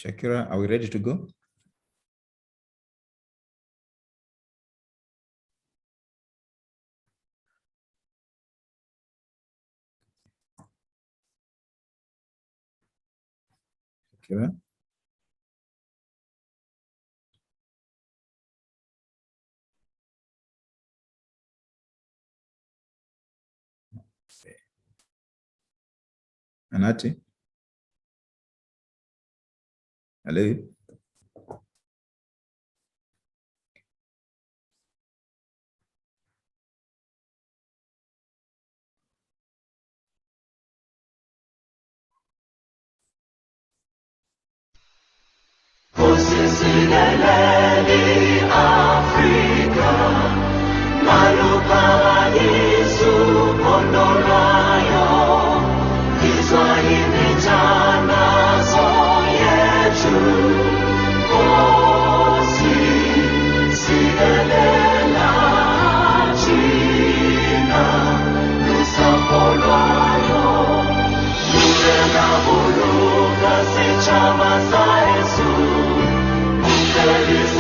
Shakira, are we ready to go? Shakira? Anati? Hello? Usisileleni Afrika, maluka Yesu kondolayo, Kiswahili janazo yetu, usisilelena China, lusapolwayo, Murena buluka si chama sa Yesu, there is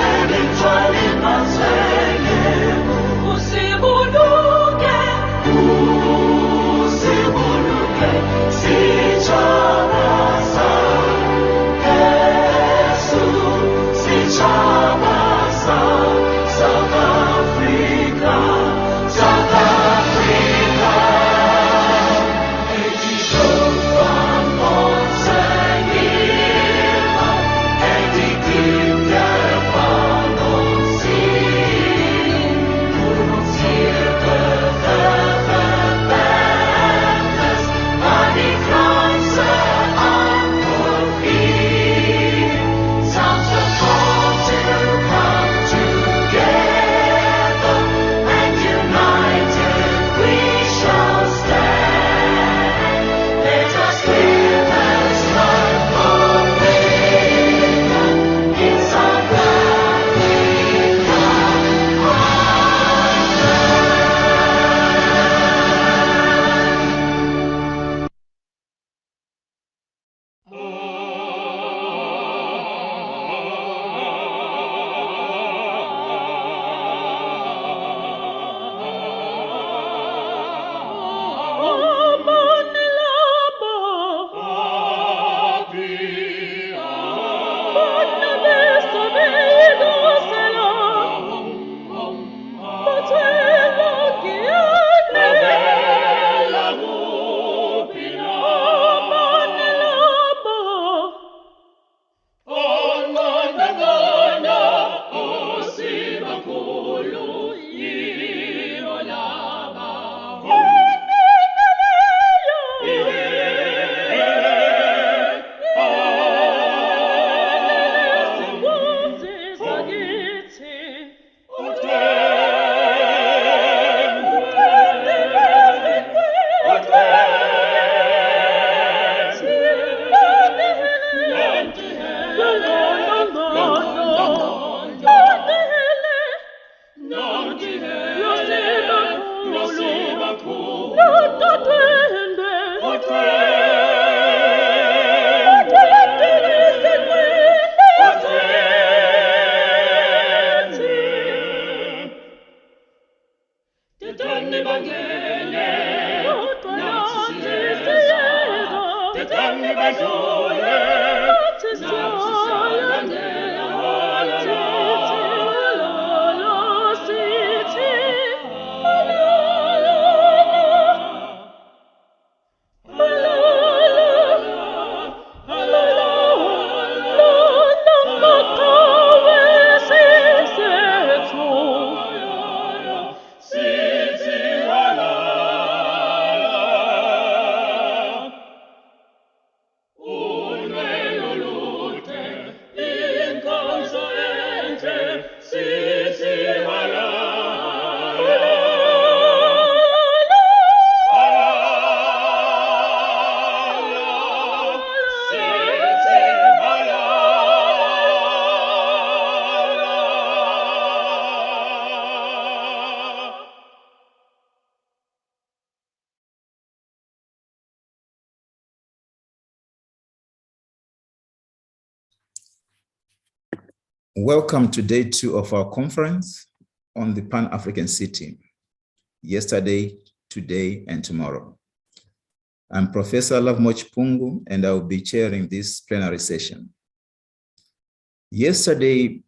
Welcome to day 2 of our conference on the Pan-African City, yesterday, today, and tomorrow. I'm Professor Lovemoch Pungu, and I will be chairing this plenary session. Yesterday,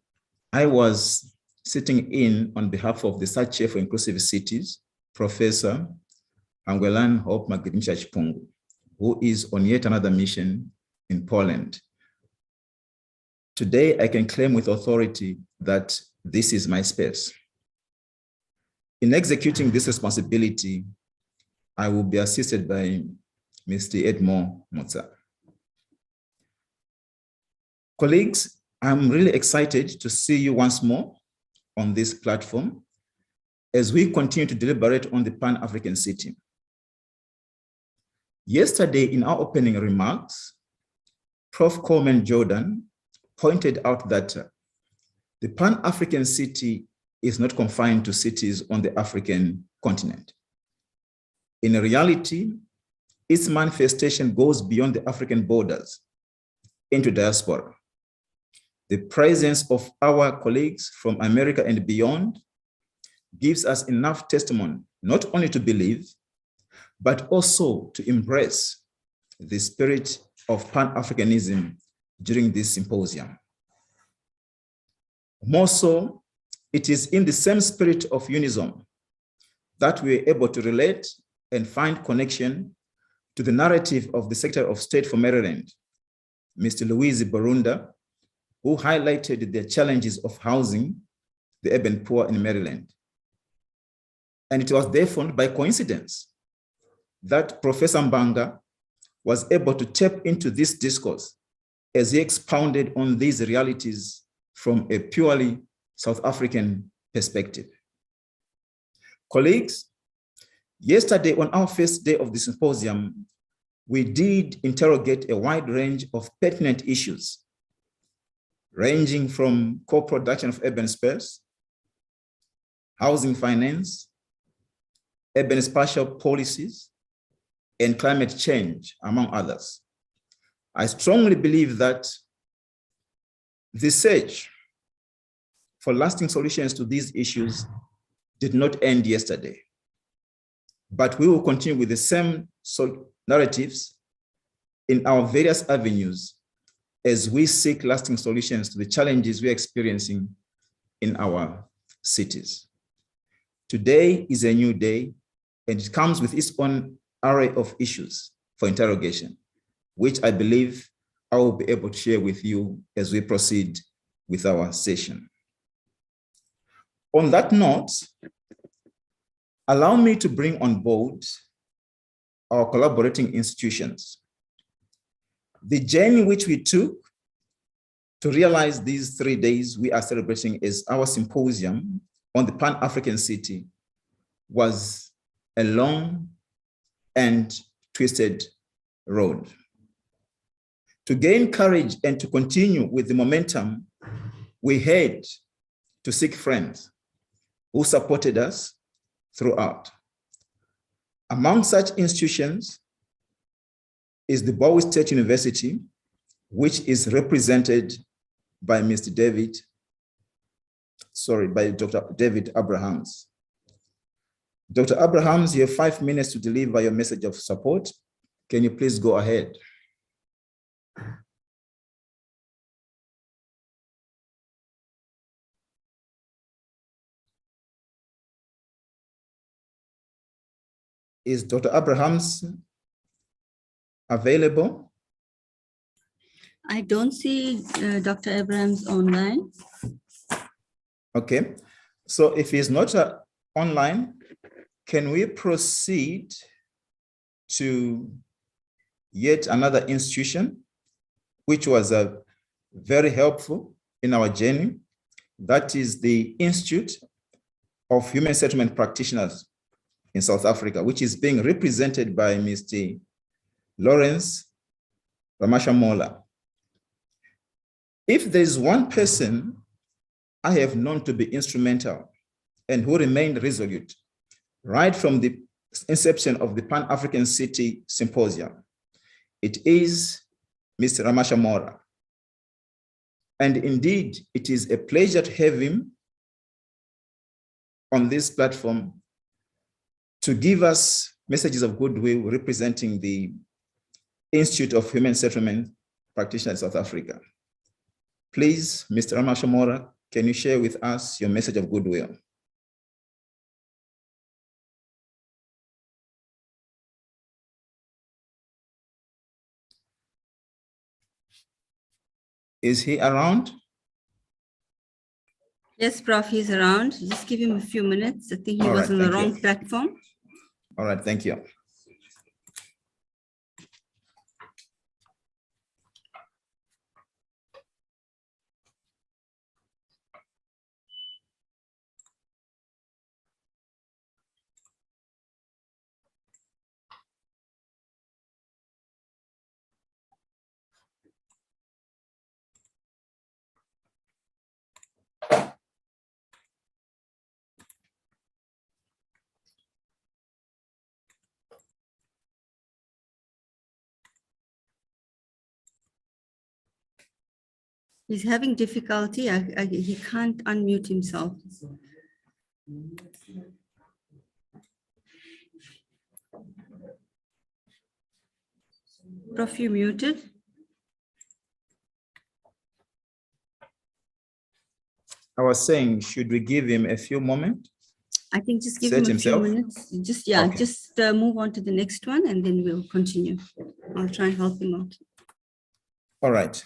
I was sitting in on behalf of the Search Chair for Inclusive Cities, Professor Angwelan Hope Magdimchach Pungu, who is on yet another mission in Poland. Today, I can claim with authority that this is my space. In executing this responsibility, I will be assisted by Mr. Edmond Motza. Colleagues, I'm really excited to see you once more on this platform as we continue to deliberate on the Pan-African City. Yesterday, in our opening remarks, Prof. Coleman Jordan pointed out that the Pan-African City is not confined to cities on the African continent. In reality, its manifestation goes beyond the African borders into diaspora. The presence of our colleagues from America and beyond gives us enough testimony not only to believe, but also to embrace the spirit of Pan-Africanism during this symposium. More so, it is in the same spirit of unison that we are able to relate and find connection to the narrative of the Secretary of State for Maryland, Mr. Louise Borunda, who highlighted the challenges of housing the urban poor in Maryland. And it was therefore by coincidence that Professor Mbanga was able to tap into this discourse as he expounded on these realities from a purely South African perspective. Colleagues, yesterday on our first day of the symposium, we did interrogate a wide range of pertinent issues, ranging from co-production of urban space, housing finance, urban spatial policies, and climate change, among others. I strongly believe that the search for lasting solutions to these issues did not end yesterday, but we will continue with the same narratives in our various avenues as we seek lasting solutions to the challenges we're experiencing in our cities. Today is a new day, and it comes with its own array of issues for interrogation, which I believe I will be able to share with you as we proceed with our session. On that note, allow me to bring on board our collaborating institutions. The journey which we took to realize these 3 days we are celebrating as our symposium on the Pan-African City was a long and twisted road. To gain courage and to continue with the momentum, we had to seek friends who supported us throughout. Among such institutions is the Bowie State University, which is represented by Dr. David Abrahams. Dr. Abrahams, you have 5 minutes to deliver your message of support. Can you please go ahead? Is Dr. Abrahams available? I don't see Dr. Abrahams online. Okay, so if he's not online, can we proceed to yet another institution, which was very helpful in our journey? That is the Institute of Human Settlement Practitioners in South Africa, which is being represented by Mr. Lawrence Ramashamola. If there's one person I have known to be instrumental and who remained resolute right from the inception of the Pan-African City Symposium, it is Mr. Ramashamola. And indeed, it is a pleasure to have him on this platform to give us messages of goodwill representing the Institute of Human Settlement Practitioners in South Africa. Please, Mr. Ramashamora, can you share with us your message of goodwill? Is he around? Yes, Prof, he's around. Just give him a few minutes. I think he was on the wrong platform. All right, thank you. He's having difficulty. He can't unmute himself. Prof, you muted. I was saying, should we give him a few moments? I think just give him a few minutes. Just move on to the next one and then we'll continue. I'll try and help him out. All right.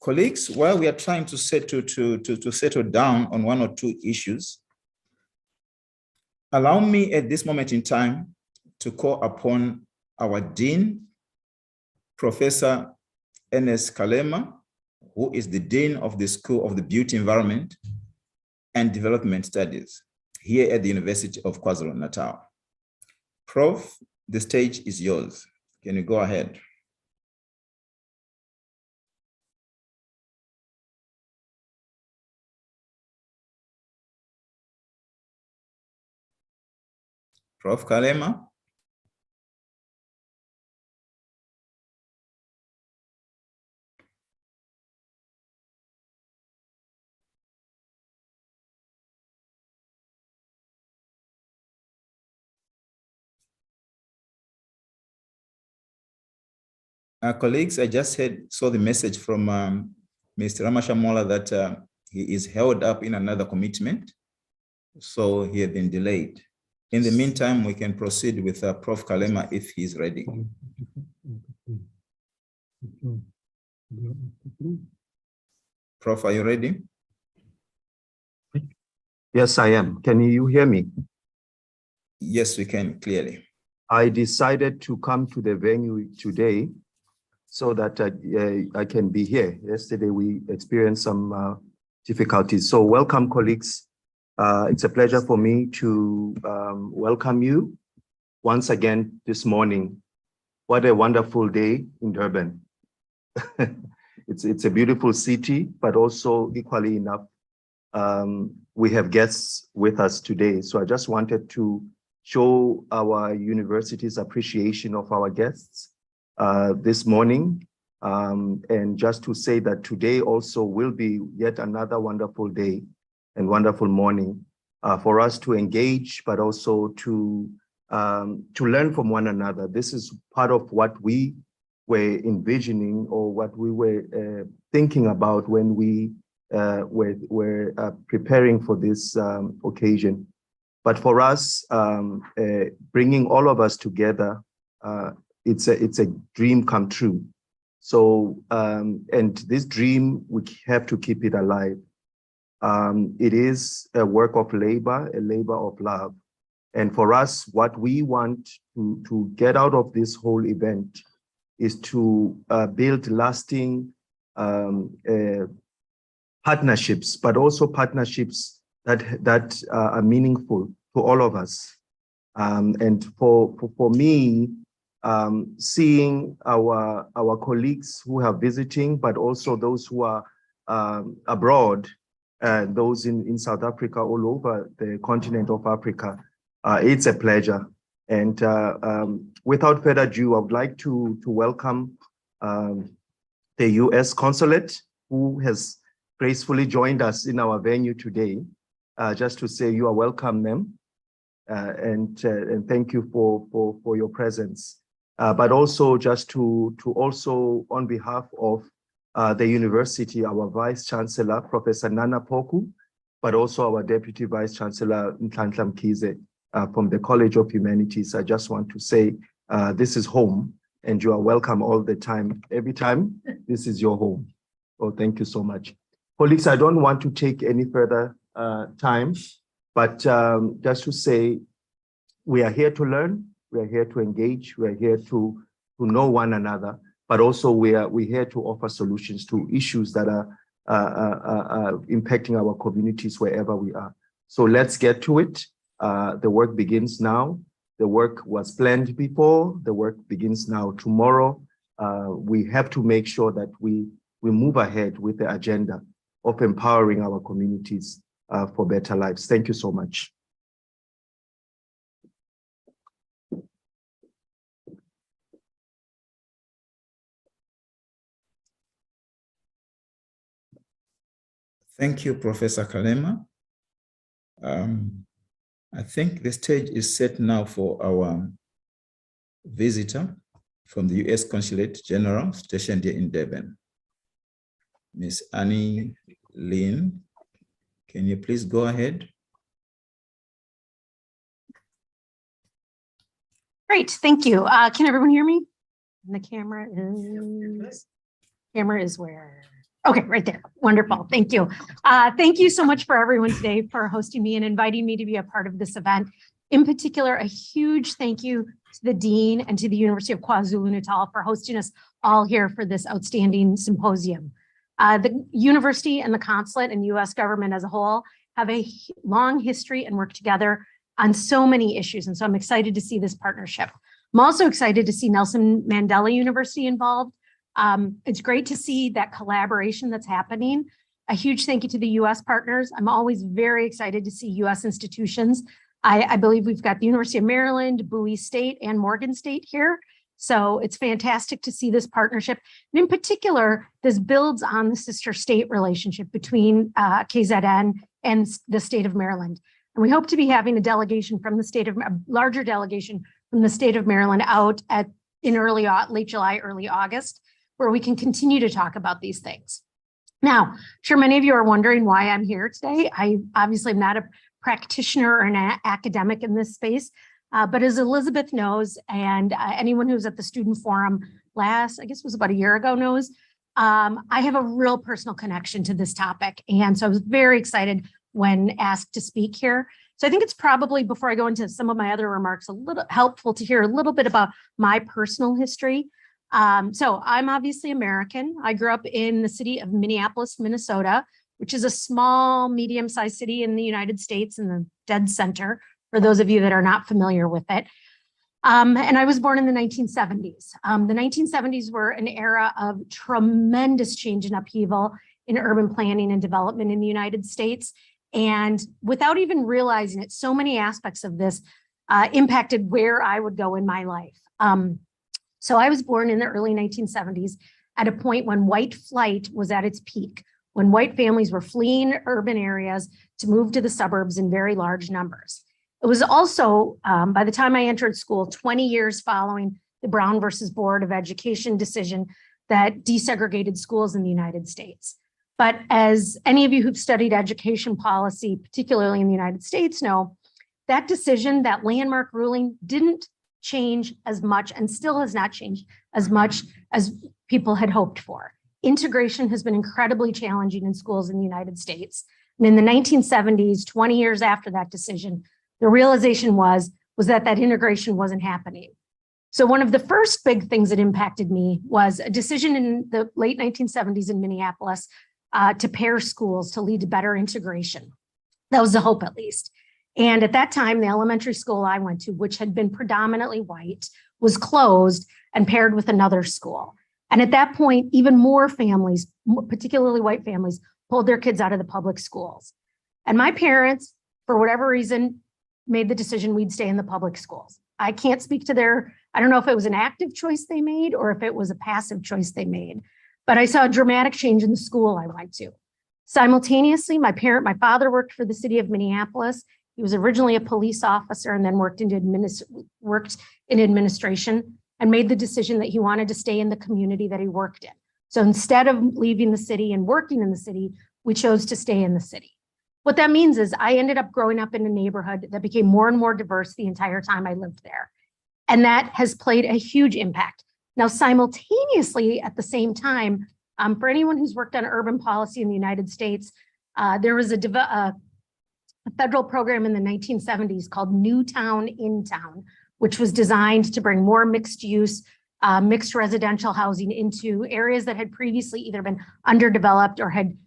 Colleagues, while we are trying to settle down on one or two issues, allow me at this moment in time to call upon our Dean, Professor Ernest Kalema, who is the Dean of the School of the Beauty Environment and Development Studies here at the University of KwaZulu-Natal. Prof, the stage is yours. Can you go ahead? Prof Kalema? Colleagues, I just saw the message from Mr. Ramashamola that he is held up in another commitment, so he has been delayed. In the meantime, we can proceed with Prof. Kalema if he's ready. Prof, are you ready? Yes, I am. Can you hear me? Yes, we can clearly. I decided to come to the venue today so that I can be here. Yesterday, we experienced some difficulties. So welcome, colleagues. It's a pleasure for me to welcome you once again this morning. What a wonderful day in Durban. It's a beautiful city, but also equally enough, we have guests with us today. So I just wanted to show our university's appreciation of our guests this morning. And just to say that today also will be yet another wonderful day and wonderful morning for us to engage, but also to learn from one another. This is part of what we were envisioning or what we were thinking about when we were preparing for this occasion. But for us, bringing all of us together, it's a dream come true. So, and this dream, we have to keep it alive. It is a work of labor, a labor of love. And for us, what we want to get out of this whole event is to build lasting partnerships, but also partnerships that are meaningful to all of us. And for me, seeing our colleagues who are visiting, but also those who are abroad, those in South Africa, all over the continent of Africa, it's a pleasure. And without further ado, I would like to welcome the US Consulate who has gracefully joined us in our venue today, just to say you are welcome, ma'am, and thank you for your presence. But also just to also on behalf of the university, our Vice Chancellor, Professor Nana Poku, but also our Deputy Vice Chancellor, Nhlanhla Mkhize, from the College of Humanities. I just want to say this is home and you are welcome all the time. Every time, this is your home. Oh, thank you so much. Colleagues, I don't want to take any further time, but just to say, we are here to learn, we are here to engage, we are here to know one another, but also we're here to offer solutions to issues that are impacting our communities wherever we are. So let's get to it. The work begins now. The work was planned before. The work begins now. Tomorrow, we have to make sure that we move ahead with the agenda of empowering our communities for better lives. Thank you so much. Thank you, Professor Kalema. I think the stage is set now for our visitor from the US Consulate General stationed here in Durban. Miss Annie Lynn, can you please go ahead? Great, thank you. Can everyone hear me? And the camera is where? Okay, right there. Wonderful. Thank you. Thank you so much for everyone today for hosting me and inviting me to be a part of this event. In particular, a huge thank you to the Dean and to the University of KwaZulu-Natal for hosting us all here for this outstanding symposium. The university and the consulate and US government as a whole have a long history and work together on so many issues. And so I'm excited to see this partnership. I'm also excited to see Nelson Mandela University involved. It's great to see that collaboration that's happening. A huge thank you to the US partners. I'm always very excited to see US institutions. I believe we've got the University of Maryland, Bowie State, and Morgan State here. So it's fantastic to see this partnership. And in particular, this builds on the sister state relationship between KZN and the state of Maryland. And we hope to be having a delegation from the state of, a larger delegation from the state of Maryland out in late July, early August, where we can continue to talk about these things. Now, I'm sure many of you are wondering why I'm here today. I obviously am not a practitioner or an academic in this space, but as Elizabeth knows, and anyone who's at the Student Forum I guess it was about a year ago knows, I have a real personal connection to this topic. And so I was very excited when asked to speak here. So I think it's probably, before I go into some of my other remarks, a little helpful to hear a little bit about my personal history. So I'm obviously American. I grew up in the city of Minneapolis, Minnesota, which is a small, medium-sized city in the United States in the dead center, for those of you that are not familiar with it. And I was born in the 1970s. The 1970s were an era of tremendous change and upheaval in urban planning and development in the United States. And without even realizing it, so many aspects of this impacted where I would go in my life. So I was born in the early 1970s at a point when white flight was at its peak, when white families were fleeing urban areas to move to the suburbs in very large numbers. It was also, by the time I entered school, 20 years following the Brown versus Board of Education decision that desegregated schools in the United States. But as any of you who've studied education policy, particularly in the United States, know, that decision, that landmark ruling, didn't change as much and still has not changed as much as people had hoped for. Integration has been incredibly challenging in schools in the United States. And in the 1970s, 20 years after that decision, the realization was that integration wasn't happening. So one of the first big things that impacted me was a decision in the late 1970s in Minneapolis to pair schools to lead to better integration. That was the hope, at least. And at that time, the elementary school I went to, which had been predominantly white, was closed and paired with another school. And at that point, even more families, particularly white families, pulled their kids out of the public schools. And my parents, for whatever reason, made the decision we'd stay in the public schools. I can't speak to I don't know if it was an active choice they made or if it was a passive choice they made, but I saw a dramatic change in the school I went to. Simultaneously, my father worked for the city of Minneapolis. He was originally a police officer and then worked in administration and made the decision that he wanted to stay in the community that he worked in. So instead of leaving the city and working in the city, we chose to stay in the city. What that means is I ended up growing up in a neighborhood that became more and more diverse the entire time I lived there. And that has played a huge impact. Now, simultaneously, at the same time, for anyone who's worked on urban policy in the United States, there was a federal program in the 1970s called New Town in Town, which was designed to bring more mixed use, mixed residential housing into areas that had previously either been underdeveloped or had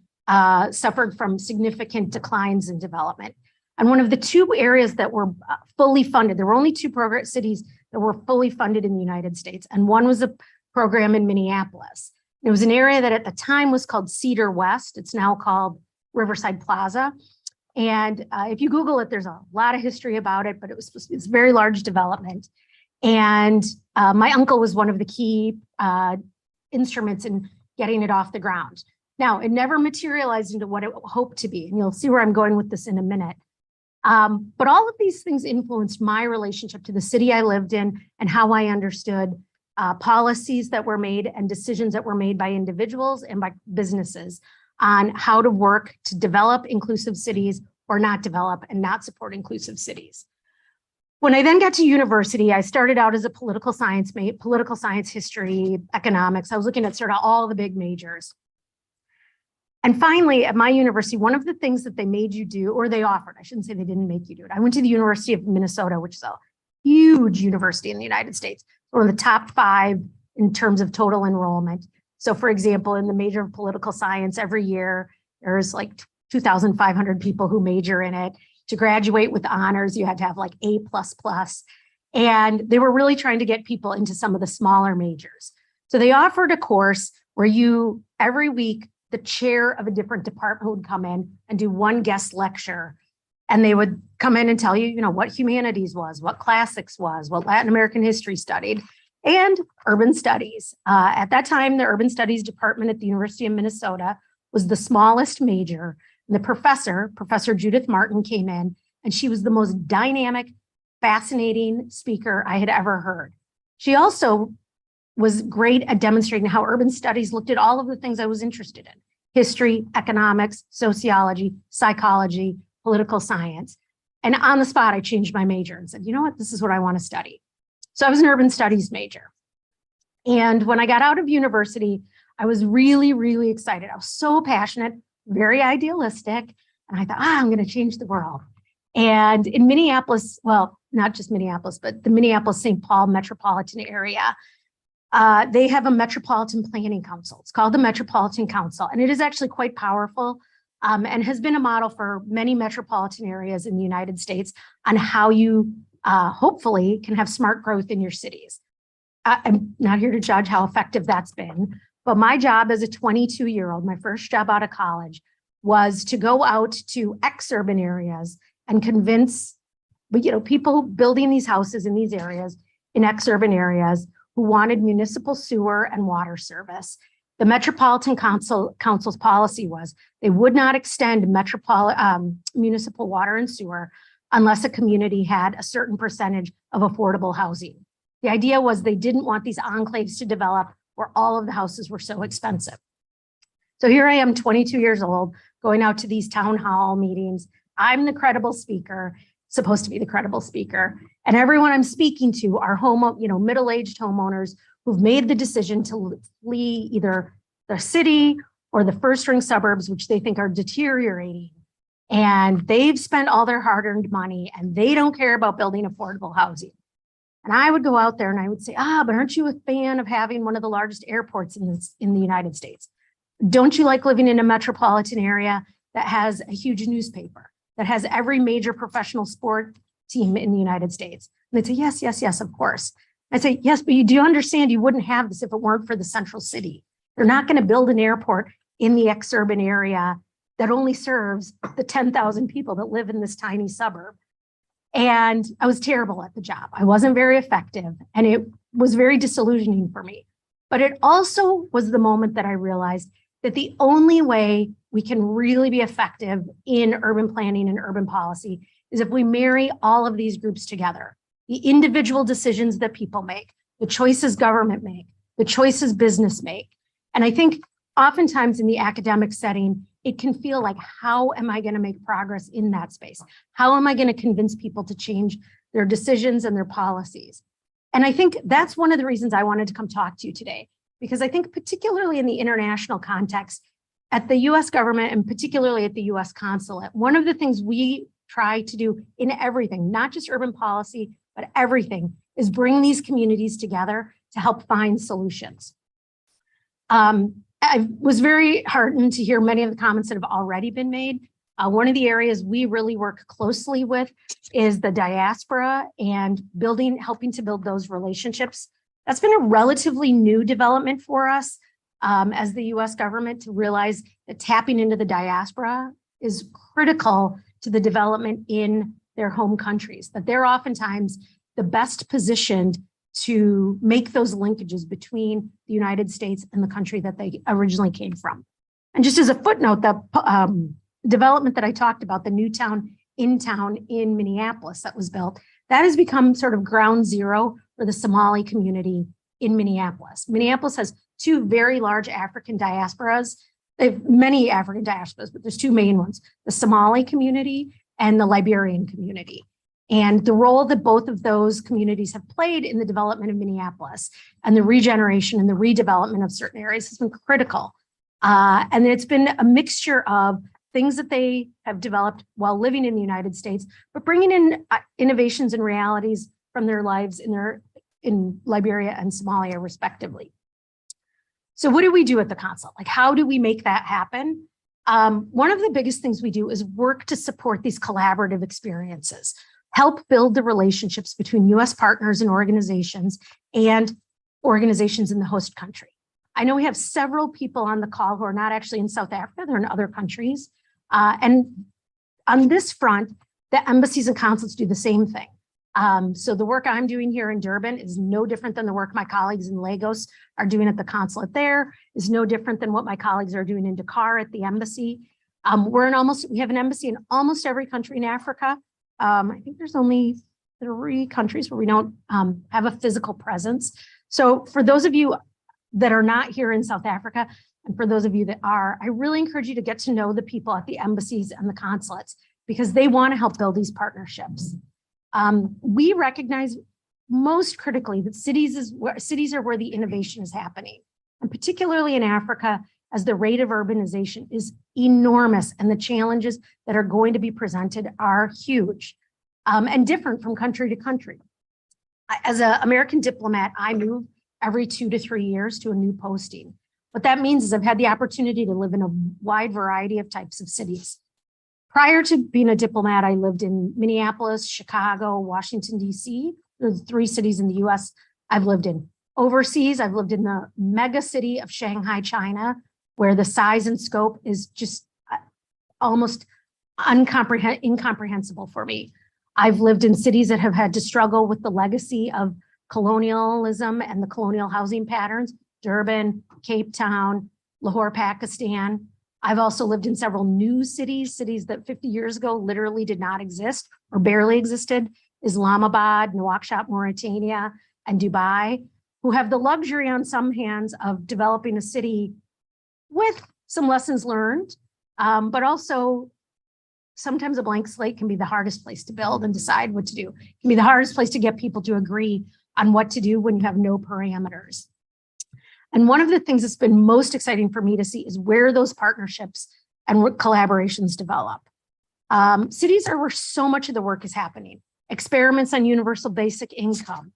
suffered from significant declines in development. And one of the two areas that were fully funded, there were only two cities that were fully funded in the United States. And one was a program in Minneapolis. It was an area that at the time was called Cedar West. It's now called Riverside Plaza. And if you Google it, there's a lot of history about it, but it's a very large development. And my uncle was one of the key instruments in getting it off the ground. Now, it never materialized into what it hoped to be. And you'll see where I'm going with this in a minute. But all of these things influenced my relationship to the city I lived in and how I understood policies that were made and decisions that were made by individuals and by businesses on how to work to develop inclusive cities or not develop and not support inclusive cities. When I then got to university, I started out as a political science history, economics. I was looking at sort of all the big majors. And finally, at my university, one of the things that they made you do, or they offered, I shouldn't say they didn't make you do it. I went to the University of Minnesota, which is a huge university in the United States, one of the top 5 in terms of total enrollment. So for example, in the major of political science, every year, there's like 2,500 people who major in it. To graduate with honors, you had to have like A++. And they were really trying to get people into some of the smaller majors. So they offered a course where you, every week, the chair of a different department would come in and do one guest lecture. And they would come in and tell you, you know, what humanities was, what classics was, what Latin American history studied, and urban studies. At that time, the urban studies department at the University of Minnesota was the smallest major. And the Professor Judith Martin, came in, and she was the most dynamic, fascinating speaker I had ever heard. She also was great at demonstrating how urban studies looked at all of the things I was interested in: history, economics, sociology, psychology, political science. And on the spot, I changed my major and said, you know what, this is what I want to study. So I was an urban studies major. And when I got out of university, I was really, really excited. I was so passionate, very idealistic. And I thought, I'm going to change the world. And in Minneapolis, well, not just Minneapolis, but the Minneapolis-St. Paul metropolitan area, they have a Metropolitan Planning Council. It's called the Metropolitan Council, and it is actually quite powerful and has been a model for many metropolitan areas in the United States on how you hopefully can have smart growth in your cities. I'm not here to judge how effective that's been, but my job as a 22-year-old, my first job out of college, was to go out to ex-urban areas and convince, people building these houses in these areas, in ex-urban areas, who wanted municipal sewer and water service. The Metropolitan Council's policy was they would not extend municipal water and sewer unless a community had a certain percentage of affordable housing. The idea was they didn't want these enclaves to develop where all of the houses were so expensive. So here I am, 22 years old, going out to these town hall meetings. I'm the credible speaker, supposed to be the credible speaker. And everyone I'm speaking to are middle-aged homeowners who've made the decision to flee either the city or the first-ring suburbs, which they think are deteriorating. And they've spent all their hard-earned money and they don't care about building affordable housing. And I would go out there and I would say, but aren't you a fan of having one of the largest airports in the United States? Don't you like living in a metropolitan area that has a huge newspaper, that has every major professional sport team in the United States? And they'd say, yes, yes, yes, of course. I'd say, yes, but you do understand you wouldn't have this if it weren't for the central city. They're not going to build an airport in the ex-urban area that only serves the 10,000 people that live in this tiny suburb. And I was terrible at the job. I wasn't very effective. And it was very disillusioning for me. But it also was the moment that I realized that the only way we can really be effective in urban planning and urban policy is if we marry all of these groups together. The individual decisions that people make, the choices government make, the choices business make. And I think oftentimes in the academic setting, it can feel like, how am I going to make progress in that space? How am I going to convince people to change their decisions and their policies? And I think that's one of the reasons I wanted to come talk to you today, because I think particularly in the international context, at the US government and particularly at the US Consulate, one of the things we try to do in everything, not just urban policy, but everything, is bring these communities together to help find solutions. I was very heartened to hear many of the comments that have already been made. One of the areas we really work closely with is the diaspora and helping to build those relationships. That's been a relatively new development for us as the US government, to realize that tapping into the diaspora is critical to the development in their home countries, that they're oftentimes the best positioned to make those linkages between the United States and the country that they originally came from. And just as a footnote, the development that I talked about, the new town in Minneapolis that was built, that has become sort of ground zero for the Somali community in Minneapolis. Minneapolis has two very large African diasporas. They have many African diasporas, but there's two main ones, the Somali community and the Liberian community. And the role that both of those communities have played in the development of Minneapolis and the regeneration and the redevelopment of certain areas has been critical. And it's been a mixture of things that they have developed while living in the United States, but bringing in innovations and realities from their lives in Liberia and Somalia, respectively. So what do we do at the consulate? Like, how do we make that happen? One of the biggest things we do is work to support these collaborative experiences, help build the relationships between US partners and organizations in the host country. I know we have several people on the call who are not actually in South Africa, they're in other countries. And on this front, the embassies and consulates do the same thing. So the work I'm doing here in Durban is no different than the work my colleagues in Lagos are doing at the consulate there, is no different than what my colleagues are doing in Dakar at the embassy. We have an embassy in almost every country in Africa. I think there's only 3 countries where we don't have a physical presence. So for those of you that are not here in South Africa, and for those of you that are, I really encourage you to get to know the people at the embassies and the consulates, because they want to help build these partnerships. We recognize most critically that cities are where the innovation is happening, and particularly in Africa, as the rate of urbanization is enormous and the challenges that are going to be presented are huge and different from country to country. As an American diplomat, I move every 2 to 3 years to a new posting. What that means is I've had the opportunity to live in a wide variety of types of cities. Prior to being a diplomat, I lived in Minneapolis, Chicago, Washington, D.C. Those are the 3 cities in the US I've lived in. Overseas, I've lived in the mega city of Shanghai, China, where the size and scope is just almost incomprehensible for me. I've lived in cities that have had to struggle with the legacy of colonialism and the colonial housing patterns, Durban, Cape Town, Lahore, Pakistan. I've also lived in several new cities that 50 years ago literally did not exist or barely existed, Islamabad, Nouakchott, Mauritania, and Dubai, who have the luxury on some hands of developing a city with some lessons learned, but also sometimes a blank slate can be the hardest place to build and decide what to do. It can be the hardest place to get people to agree on what to do when you have no parameters. And one of the things that's been most exciting for me to see is where those partnerships and collaborations develop. Cities are where so much of the work is happening. Experiments on universal basic income,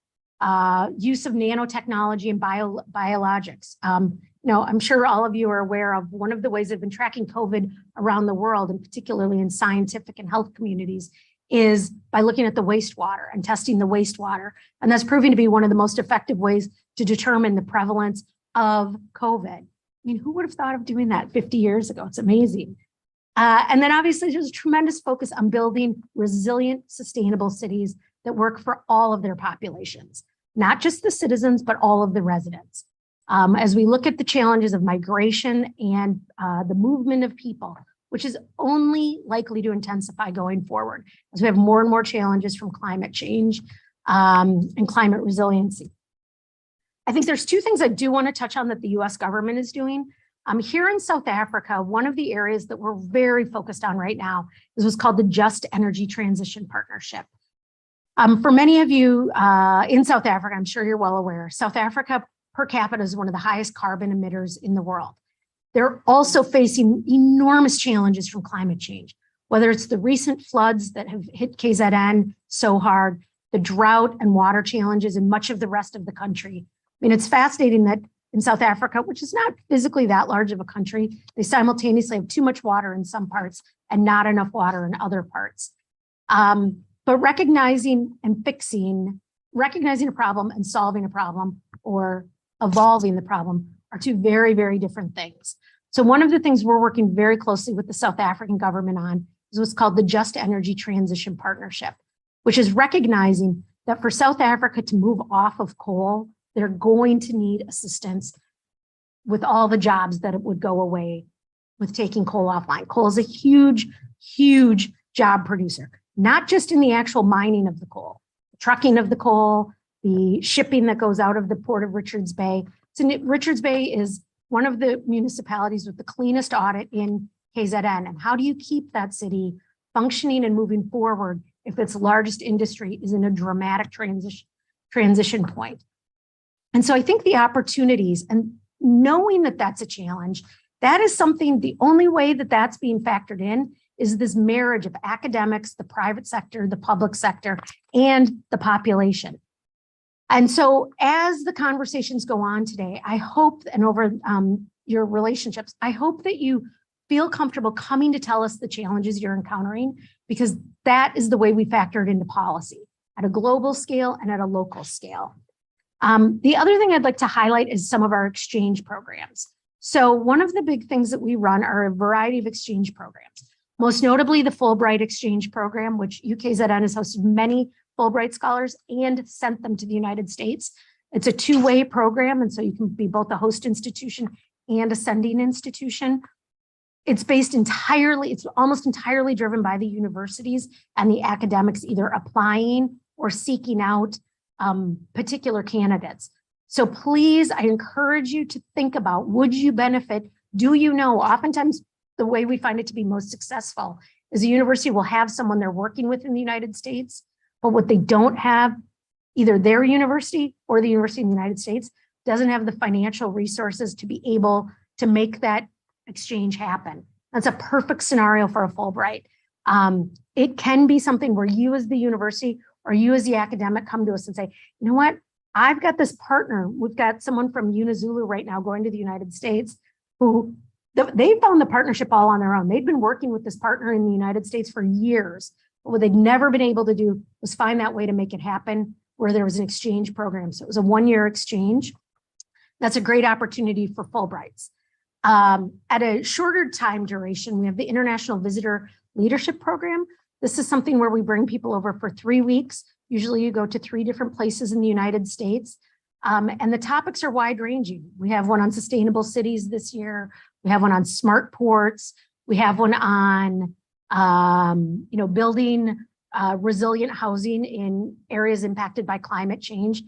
use of nanotechnology and biologics. I'm sure all of you are aware of one of the ways they've been tracking COVID around the world, and particularly in scientific and health communities, is by looking at the wastewater and testing the wastewater. And that's proving to be one of the most effective ways to determine the prevalence of COVID. I mean, who would have thought of doing that 50 years ago? It's amazing. And then obviously there's a tremendous focus on building resilient, sustainable cities that work for all of their populations, not just the citizens, but all of the residents. as we look at the challenges of migration and the movement of people, which is only likely to intensify going forward as we have more and more challenges from climate change and climate resiliency. I think there's two things I do want to touch on that the US government is doing. Here in South Africa, one of the areas that we're very focused on right now is what's called the Just Energy Transition Partnership. For many of you in South Africa, I'm sure you're well aware, South Africa per capita is one of the highest carbon emitters in the world. They're also facing enormous challenges from climate change, whether it's the recent floods that have hit KZN so hard, the drought and water challenges in much of the rest of the country. I mean, it's fascinating that in South Africa, which is not physically that large of a country, they simultaneously have too much water in some parts and not enough water in other parts. But recognizing a problem and solving a problem or evolving the problem are two very, very different things. So one of the things we're working very closely with the South African government on is what's called the Just Energy Transition Partnership, which is recognizing that for South Africa to move off of coal, they're going to need assistance with all the jobs that it would go away with taking coal offline. Coal is a huge, huge job producer, not just in the actual mining of the coal, the trucking of the coal, the shipping that goes out of the port of Richards Bay. So Richards Bay is one of the municipalities with the cleanest audit in KZN. And how do you keep that city functioning and moving forward if its largest industry is in a dramatic transition point? And so I think the opportunities and knowing that that's a challenge, that is something, the only way that that's being factored in is this marriage of academics, the private sector, the public sector, and the population. And so as the conversations go on today, I hope, and over your relationships, I hope that you feel comfortable coming to tell us the challenges you're encountering, because that is the way we factor it into policy at a global scale and at a local scale. The other thing I'd like to highlight is some of our exchange programs. So one of the big things that we run are a variety of exchange programs, most notably the Fulbright Exchange Program, which UKZN has hosted many Fulbright scholars and sent them to the United States. It's a two-way program, and so you can be both a host institution and a sending institution. It's almost entirely driven by the universities and the academics either applying or seeking out particular candidates. So please, I encourage you to think about, would you benefit? Do you know, oftentimes the way we find it to be most successful is a university will have someone they're working with in the United States, but what they don't have, either their university or the university in the United States doesn't have the financial resources to be able to make that exchange happen. That's a perfect scenario for a Fulbright. It can be something where you as the university or you as the academic come to us and say, you know what, I've got this partner. We've got someone from UniZulu right now going to the United States who they found the partnership all on their own. They'd been working with this partner in the United States for years, but what they'd never been able to do was find that way to make it happen where there was an exchange program. So it was a one-year exchange. That's a great opportunity for Fulbrights. At a shorter time duration, we have the International Visitor Leadership Program. This is something where we bring people over for 3 weeks. Usually you go to 3 different places in the United States. And the topics are wide ranging. We have one on sustainable cities this year. We have one on smart ports. We have one on building resilient housing in areas impacted by climate change.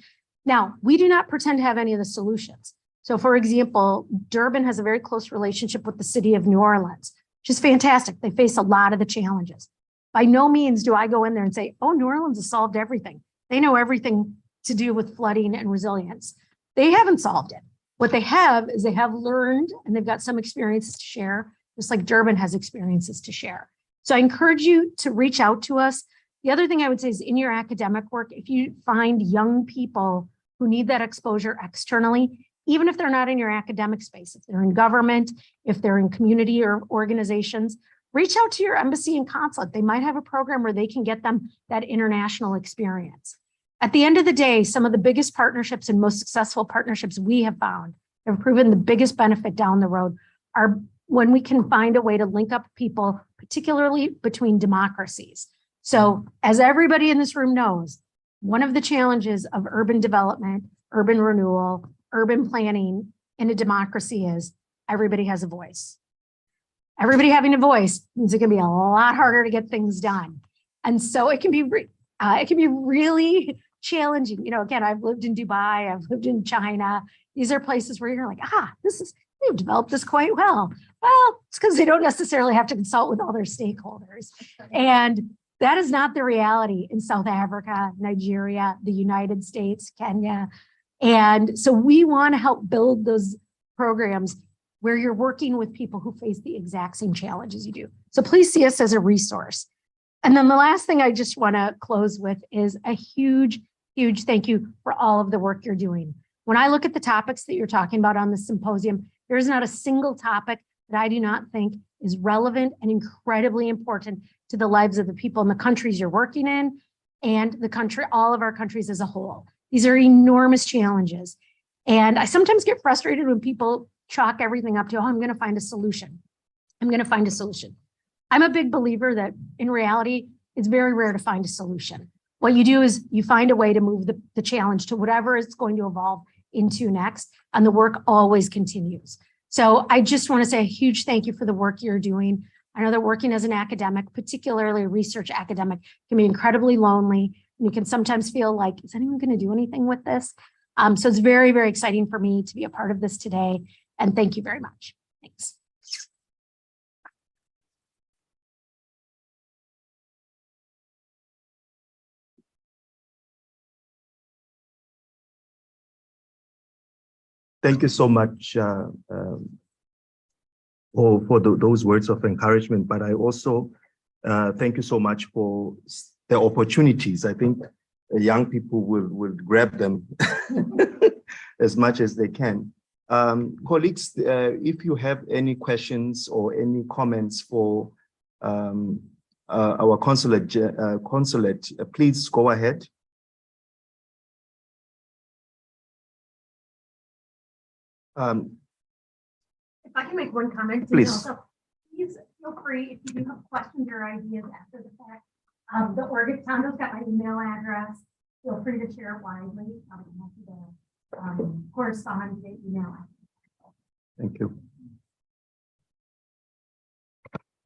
Now, we do not pretend to have any of the solutions. So for example, Durban has a very close relationship with the city of New Orleans, which is fantastic. They face a lot of the challenges. By no means do I go in there and say, oh, New Orleans has solved everything. They know everything to do with flooding and resilience. They haven't solved it. What they have is they have learned and they've got some experiences to share, just like Durban has experiences to share. So I encourage you to reach out to us. The other thing I would say is in your academic work, if you find young people who need that exposure externally, even if they're not in your academic space, if they're in government, if they're in community or organizations, reach out to your embassy and consulate. They might have a program where they can get them that international experience. At the end of the day, some of the biggest partnerships and most successful partnerships we have found have proven the biggest benefit down the road are when we can find a way to link up people, particularly between democracies. So as everybody in this room knows, one of the challenges of urban development, urban renewal, urban planning in a democracy is everybody has a voice. Everybody having a voice means it can be a lot harder to get things done. And so it can be really challenging. You know, again, I've lived in Dubai, I've lived in China. These are places where you're like, they've developed this quite well. Well, it's because they don't necessarily have to consult with all their stakeholders. And that is not the reality in South Africa, Nigeria, the United States, Kenya. And so we want to help build those programs where you're working with people who face the exact same challenges you do. So please see us as a resource. And then the last thing I just want to close with is a huge thank you for all of the work you're doing. When I look at the topics that you're talking about on the symposium, there's not a single topic that I do not think is relevant and incredibly important to the lives of the people in the countries you're working in and the country, all of our countries as a whole. These are enormous challenges. And I sometimes get frustrated when people chalk everything up to, I'm going to find a solution. I'm going to find a solution. I'm a big believer that in reality, it's very rare to find a solution. What you do is you find a way to move the challenge to whatever it's going to evolve into next, and the work always continues. So I just want to say a huge thank you for the work you're doing. I know that working as an academic, particularly a research academic, can be incredibly lonely. And you can sometimes feel like, is anyone going to do anything with this? So it's very, very exciting for me to be a part of this today. And thank you very much. Thanks. Thank you so much for those words of encouragement, but I also thank you so much for the opportunities. I think young people will grab them as much as they can. Colleagues, if you have any questions or any comments for our consulate, please go ahead. If I can make one comment, please. Also, please feel free if you do have questions or ideas after the fact. The Tando's got my email address. Feel free to share it widely. I'm happy to correspond via email. Thank you.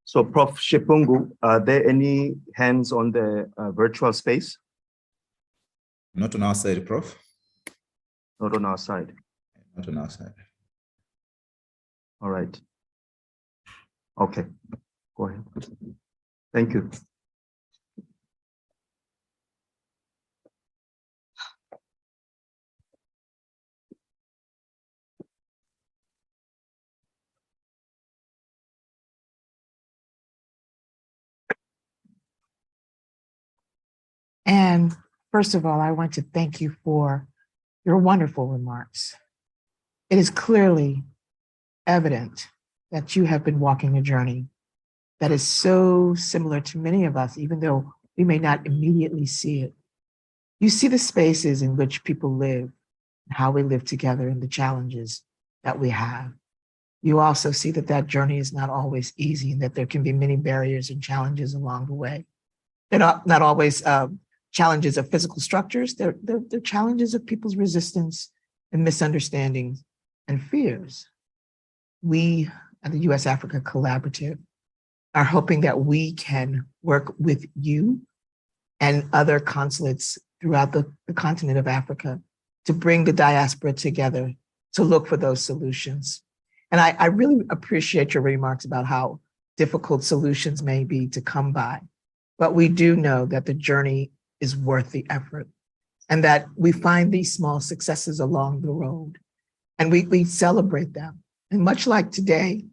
So, Prof. Shipungu, are there any hands on the virtual space? Not on our side, Prof. Not on our side. Not on our side. All right. Okay. Go ahead. Thank you. And first of all, I want to thank you for your wonderful remarks. It is clearly evident that you have been walking a journey that is so similar to many of us, even though we may not immediately see it. You see the spaces in which people live, how we live together, and the challenges that we have. You also see that that journey is not always easy and that there can be many barriers and challenges along the way. They're not always challenges of physical structures. They're challenges of people's resistance and misunderstandings and fears. We at the US-Africa Collaborative are hoping that we can work with you and other consulates throughout the continent of Africa to bring the diaspora together to look for those solutions. And I really appreciate your remarks about how difficult solutions may be to come by, but we do know that the journey is worth the effort and that we find these small successes along the road and we celebrate them. And much like today,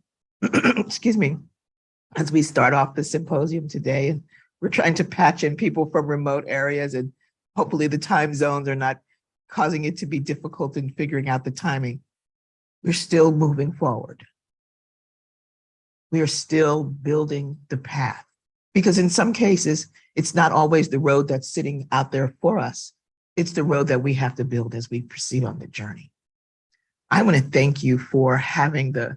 excuse me, as we start off the symposium today, and we're trying to patch in people from remote areas, and hopefully the time zones are not causing it to be difficult in figuring out the timing. We're still moving forward. We are still building the path, because in some cases, it's not always the road that's sitting out there for us. It's the road that we have to build as we proceed on the journey. I want to thank you for having the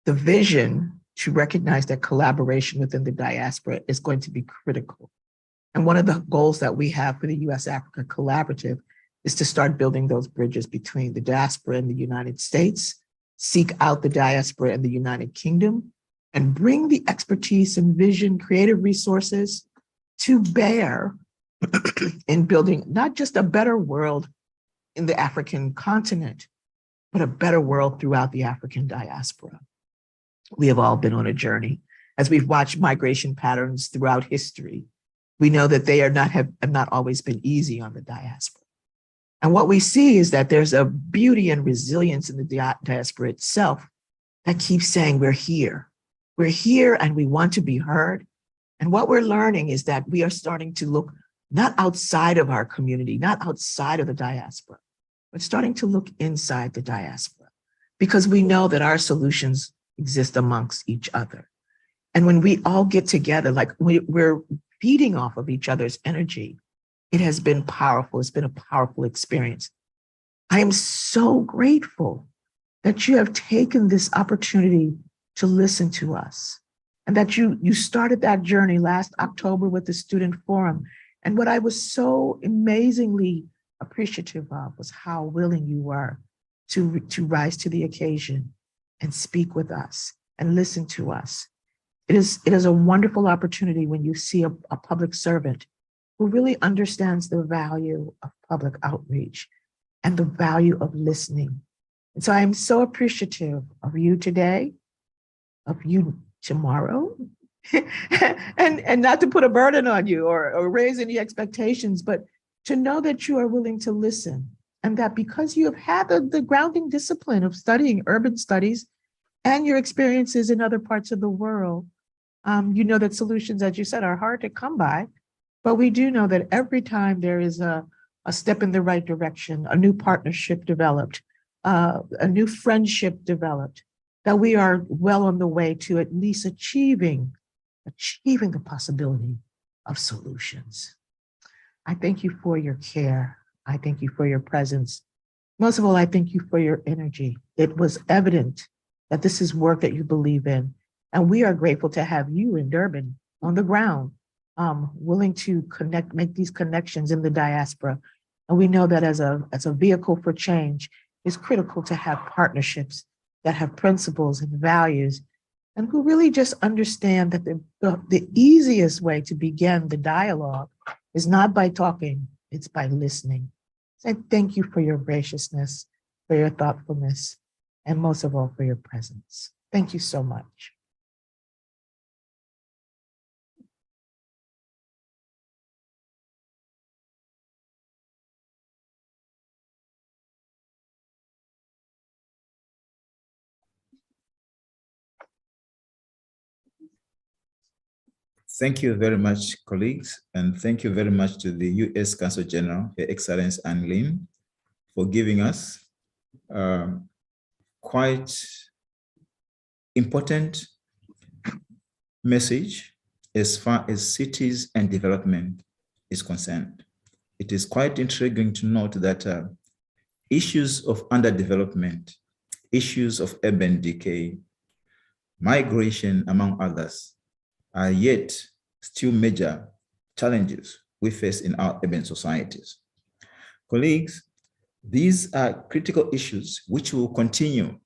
vision to recognize that collaboration within the diaspora is going to be critical. And one of the goals that we have for the US-Africa Collaborative is to start building those bridges between the diaspora and the United States, seek out the diaspora and the United Kingdom, and bring the expertise and vision, creative resources to bear in building not just a better world in the African continent, but a better world throughout the African diaspora. We have all been on a journey. As we've watched migration patterns throughout history, we know that they have not always been easy on the diaspora. And what we see is that there's a beauty and resilience in the diaspora itself that keeps saying, we're here and we want to be heard. And what we're learning is that we are starting to look not outside of our community, not outside of the diaspora, but starting to look inside the diaspora, because we know that our solutions exist amongst each other. And when we all get together, like we're feeding off of each other's energy, it has been powerful. It's been a powerful experience. I am so grateful that you have taken this opportunity to listen to us, and that you started that journey last October with the Student Forum. And what I was so amazingly appreciative of was how willing you were to rise to the occasion and speak with us and listen to us. It is a wonderful opportunity when you see a public servant who really understands the value of public outreach and the value of listening. And so I'm so appreciative of you today, of you tomorrow, and not to put a burden on you or raise any expectations, but to know that you are willing to listen, and that because you have had the grounding discipline of studying urban studies and your experiences in other parts of the world, you know that solutions, as you said, are hard to come by. But we do know that every time there is a step in the right direction, a new partnership developed, a new friendship developed, that we are well on the way to at least achieving the possibility of solutions. I thank you for your care. I thank you for your presence. Most of all, I thank you for your energy. It was evident that this is work that you believe in. And we are grateful to have you in Durban on the ground, willing to make these connections in the diaspora. And we know that as a vehicle for change, it's critical to have partnerships that have principles and values, and who really just understand that the easiest way to begin the dialogue is not by talking, it's by listening. So I thank you for your graciousness, for your thoughtfulness, and most of all, for your presence. Thank you so much. Thank you very much, colleagues, and thank you very much to the U.S. Consul General, Her Excellency Anne Lin, for giving us quite important message as far as cities and development is concerned. It is quite intriguing to note that issues of underdevelopment, issues of urban decay, migration, among others, are yet still major challenges we face in our urban societies. Colleagues, these are critical issues which we will continue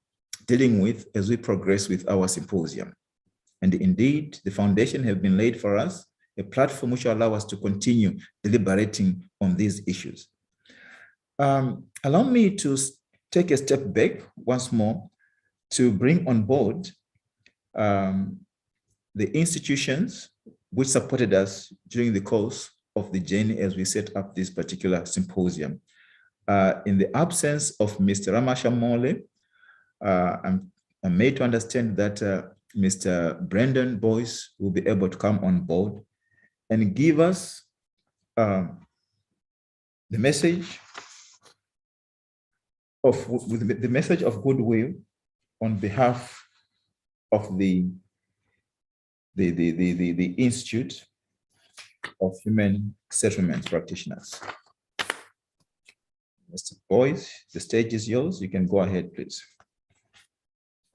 dealing with as we progress with our symposium. And indeed, the foundation has been laid for us, a platform which will allow us to continue deliberating on these issues. Allow me to take a step back once more to bring on board the institutions which supported us during the course of the journey as we set up this particular symposium. In the absence of Mr. Ramashamole, I'm made to understand that Mr. Brendan Boyce will be able to come on board and give us the message of goodwill on behalf of the Institute of Human Settlement Practitioners. Mr. Boyce, the stage is yours. You can go ahead, please.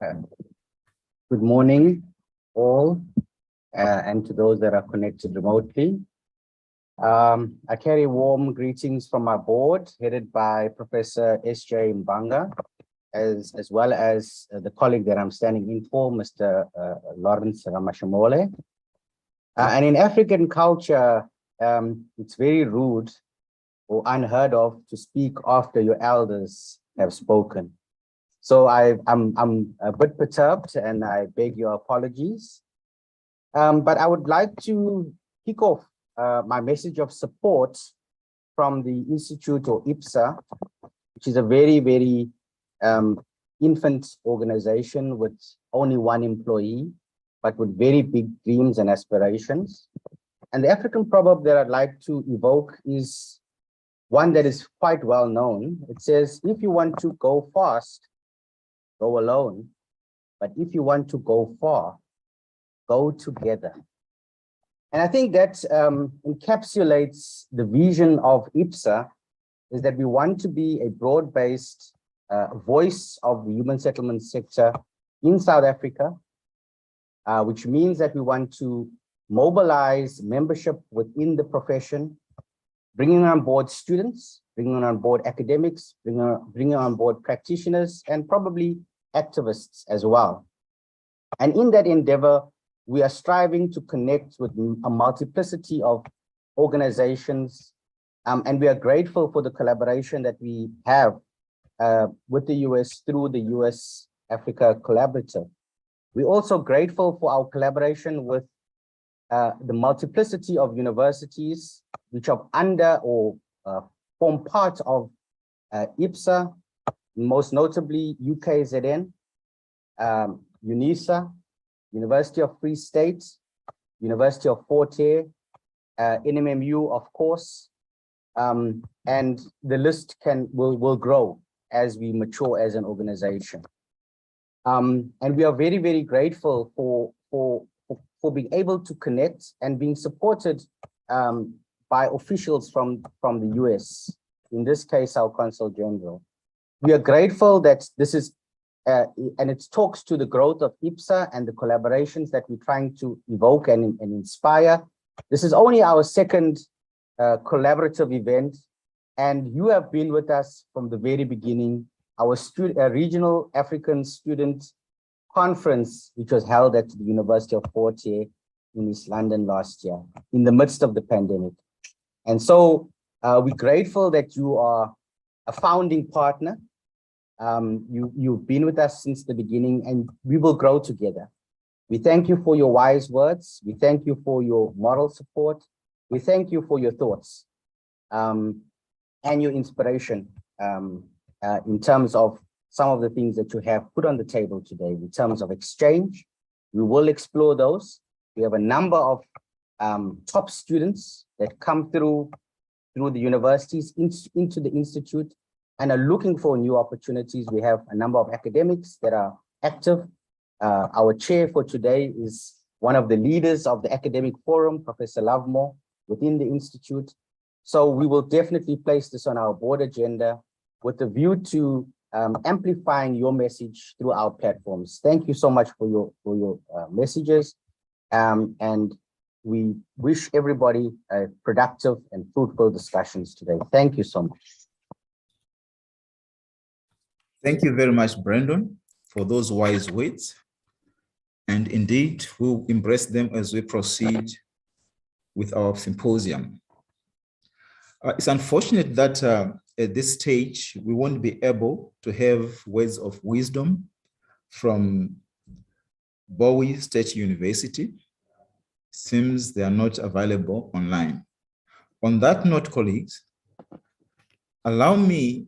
Good morning, all, and to those that are connected remotely. I carry warm greetings from my board, headed by Professor S.J. Mbanga, as well as the colleague that I'm standing in for, Mr. Lawrence Ramashomole. And in African culture, it's very rude or unheard of to speak after your elders have spoken. So I'm a bit perturbed and I beg your apologies. But I would like to kick off my message of support from the Institute, or IPSA, which is a very, very infant organization with only one employee, but with very big dreams and aspirations. And the African proverb that I'd like to evoke is one that is quite well known. It says, if you want to go fast, go alone. But if you want to go far, go together. And I think that encapsulates the vision of IPSA, is that we want to be a broad-based voice of the human settlement sector in South Africa, which means that we want to mobilize membership within the profession, bringing on board students, bringing on board academics, bringing on board practitioners, and probably activists as well. And in that endeavor, we are striving to connect with a multiplicity of organizations, and we are grateful for the collaboration that we have with the US through the US Africa Collaborative. We're also grateful for our collaboration with the multiplicity of universities which are under or form part of IPSA, most notably UKZN, UNISA, University of Free State, University of Fort Hare, NMMU, of course, and the list will grow as we mature as an organization. And we are very, very grateful for being able to connect and being supported by officials from the US, in this case, our Consul General. We are grateful that this is, and it talks to the growth of IPSA and the collaborations that we're trying to evoke and inspire. This is only our second collaborative event, and you have been with us from the very beginning. Our regional African student conference, which was held at the University of Fort Hare in East London last year, in the midst of the pandemic. And so we're grateful that you are a founding partner. You've been with us since the beginning, and we will grow together. We thank you for your wise words. We thank you for your moral support. We thank you for your thoughts and your inspiration in terms of some of the things that you have put on the table today in terms of exchange. We will explore those. We have a number of top students that come through the universities into the institute and are looking for new opportunities. We have a number of academics that are active. Our chair for today is one of the leaders of the academic forum, Professor Lovemore, within the institute. So we will definitely place this on our board agenda with a view to amplifying your message through our platforms. Thank you so much for your messages. And we wish everybody productive and fruitful discussions today. Thank you so much. Thank you very much, Brandon, for those wise words. And indeed, we'll embrace them as we proceed with our symposium. It's unfortunate that at this stage, we won't be able to have words of wisdom from Bowie State University. Seems they are not available online. On that note, colleagues, allow me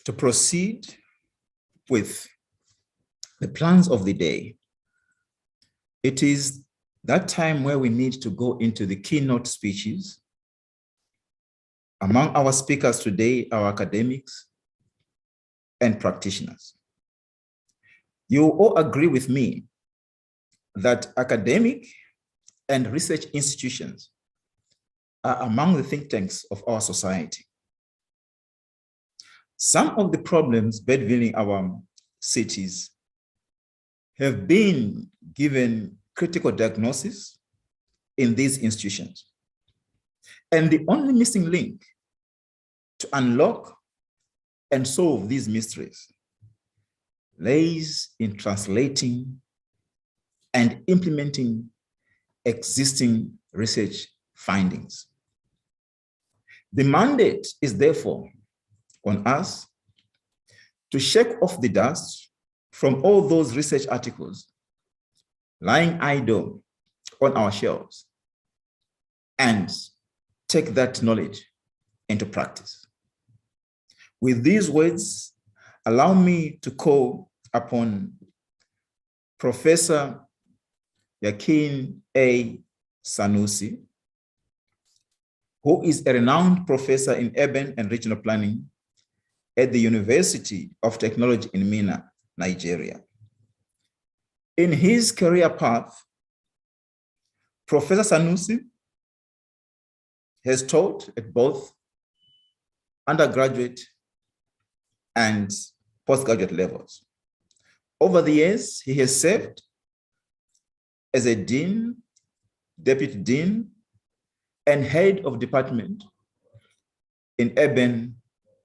to proceed with the plans of the day. It is that time where we need to go into the keynote speeches. Among our speakers today, our academics and practitioners. You all agree with me that academic and research institutions are among the think tanks of our society. Some of the problems bedeviling our cities have been given critical diagnosis in these institutions. And the only missing link to unlock and solve these mysteries lays in translating and implementing existing research findings. The mandate is therefore on us to shake off the dust from all those research articles lying idle on our shelves and take that knowledge into practice. With these words, allow me to call upon Professor Yakin A. Sanusi, who is a renowned professor in urban and regional planning at the University of Technology in Minna, Nigeria. In his career path, Professor Sanusi has taught at both undergraduate and postgraduate levels. Over the years, he has served as a dean, deputy dean, and head of department in urban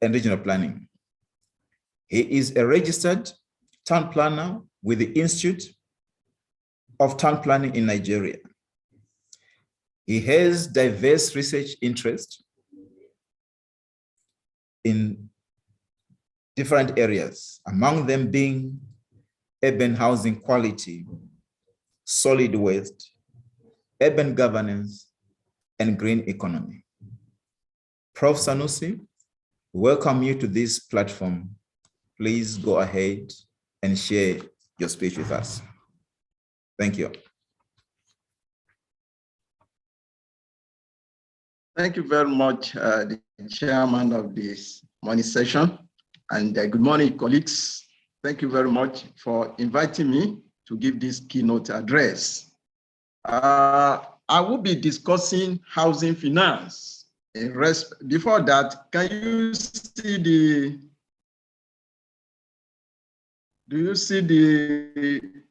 and regional planning. He is a registered town planner with the Institute of Town Planning in Nigeria. He has diverse research interests in different areas, among them being urban housing quality, solid waste, urban governance, and green economy. Prof. Sanusi, welcome you to this platform. Please go ahead and share your speech with us. Thank you. Thank you very much, the chairman of this morning session. And good morning, colleagues. Thank you very much for inviting me to give this keynote address. I will be discussing housing finance. Before that, can you see do you see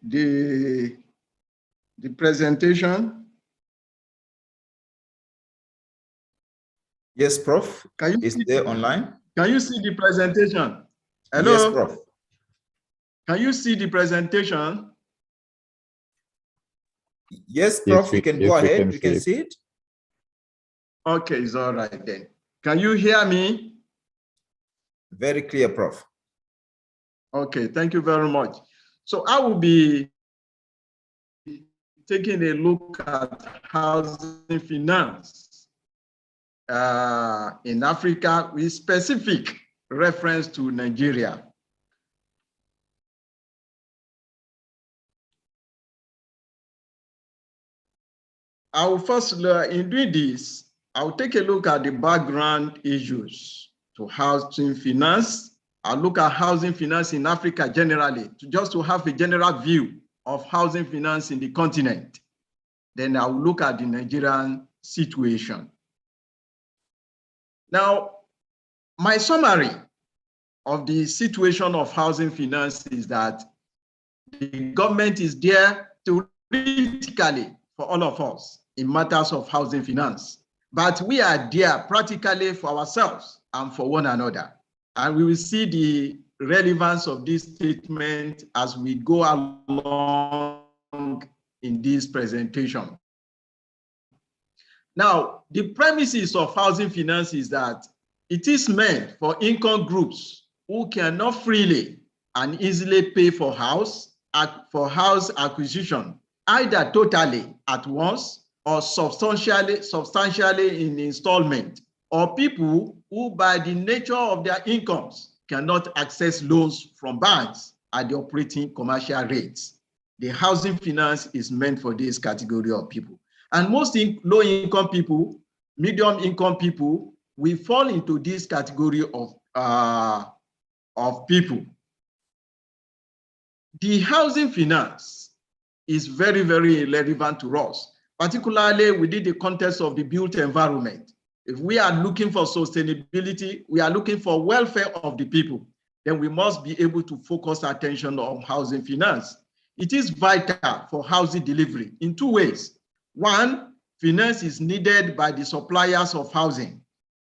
the presentation? Yes, Prof. Is there online? Can you see the presentation? Hello? Yes, Prof. Can you see the presentation? Yes, Prof. You can go ahead. We can see it. Okay, it's all right then. Can you hear me? Very clear, Prof. Okay, thank you very much. So I will be taking a look at housing finance in Africa with specific reference to Nigeria. I will first, in doing this, I will take a look at the background issues to housing finance. I'll look at housing finance in Africa generally, just to have a general view of housing finance in the continent. Then I will look at the Nigerian situation. Now, my summary of the situation of housing finance is that the government is there theoretically for all of us in matters of housing finance, but we are there practically for ourselves and for one another. And we will see the relevance of this statement as we go along in this presentation. Now, the premises of housing finance is that it is meant for income groups who cannot freely and easily pay for house acquisition, either totally at once or substantially in installment, or people who by the nature of their incomes cannot access loans from banks at the operating commercial rates. The housing finance is meant for this category of people. And most low-income people, medium-income people, will fall into this category of people. The housing finance is very, very relevant to us, particularly within the context of the built environment. If we are looking for sustainability, we are looking for welfare of the people, then we must be able to focus attention on housing finance. It is vital for housing delivery in two ways. One, finance is needed by the suppliers of housing.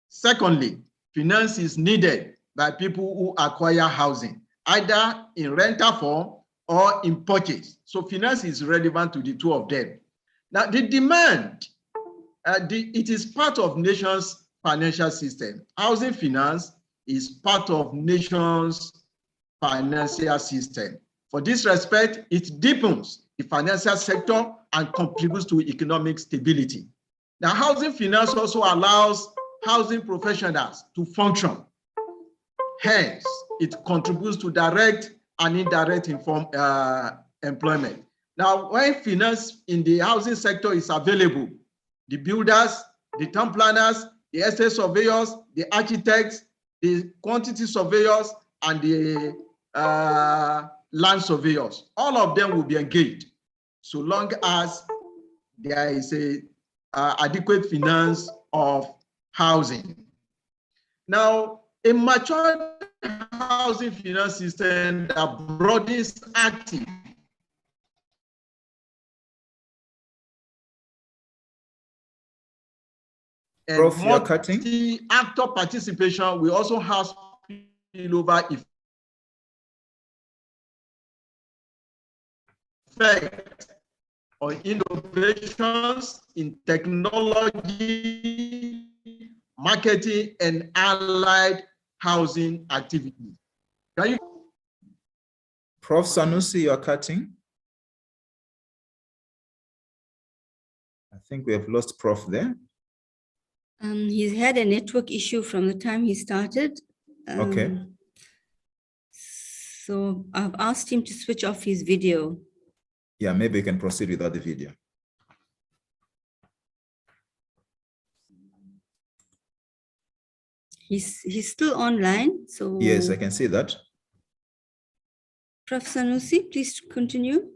Secondly, finance is needed by people who acquire housing, either in rental form or in purchase. So finance is relevant to the two of them. Now, the demand, it is part of nation's financial system. Housing finance is part of nation's financial system. For this respect, it deepens the financial sector and contributes to economic stability. Now, housing finance also allows housing professionals to function. Hence, it contributes to direct and indirect employment. Now, when finance in the housing sector is available, the builders, the town planners, the estate surveyors, the architects, the quantity surveyors, and the land surveyors, all of them will be engaged, so long as there is a adequate finance of housing. Now, a mature housing finance system that broadens active and multi-actor participation will also have spillover effect on innovations in technology, marketing, and allied housing activities. Can you? Prof. Sanusi, you are cutting. I think we have lost Prof there. He's had a network issue from the time he started. Okay. So I've asked him to switch off his video. Yeah, maybe you can proceed without the video. He's still online, so. Yes, I can see that. Prof. Sanusi, please continue.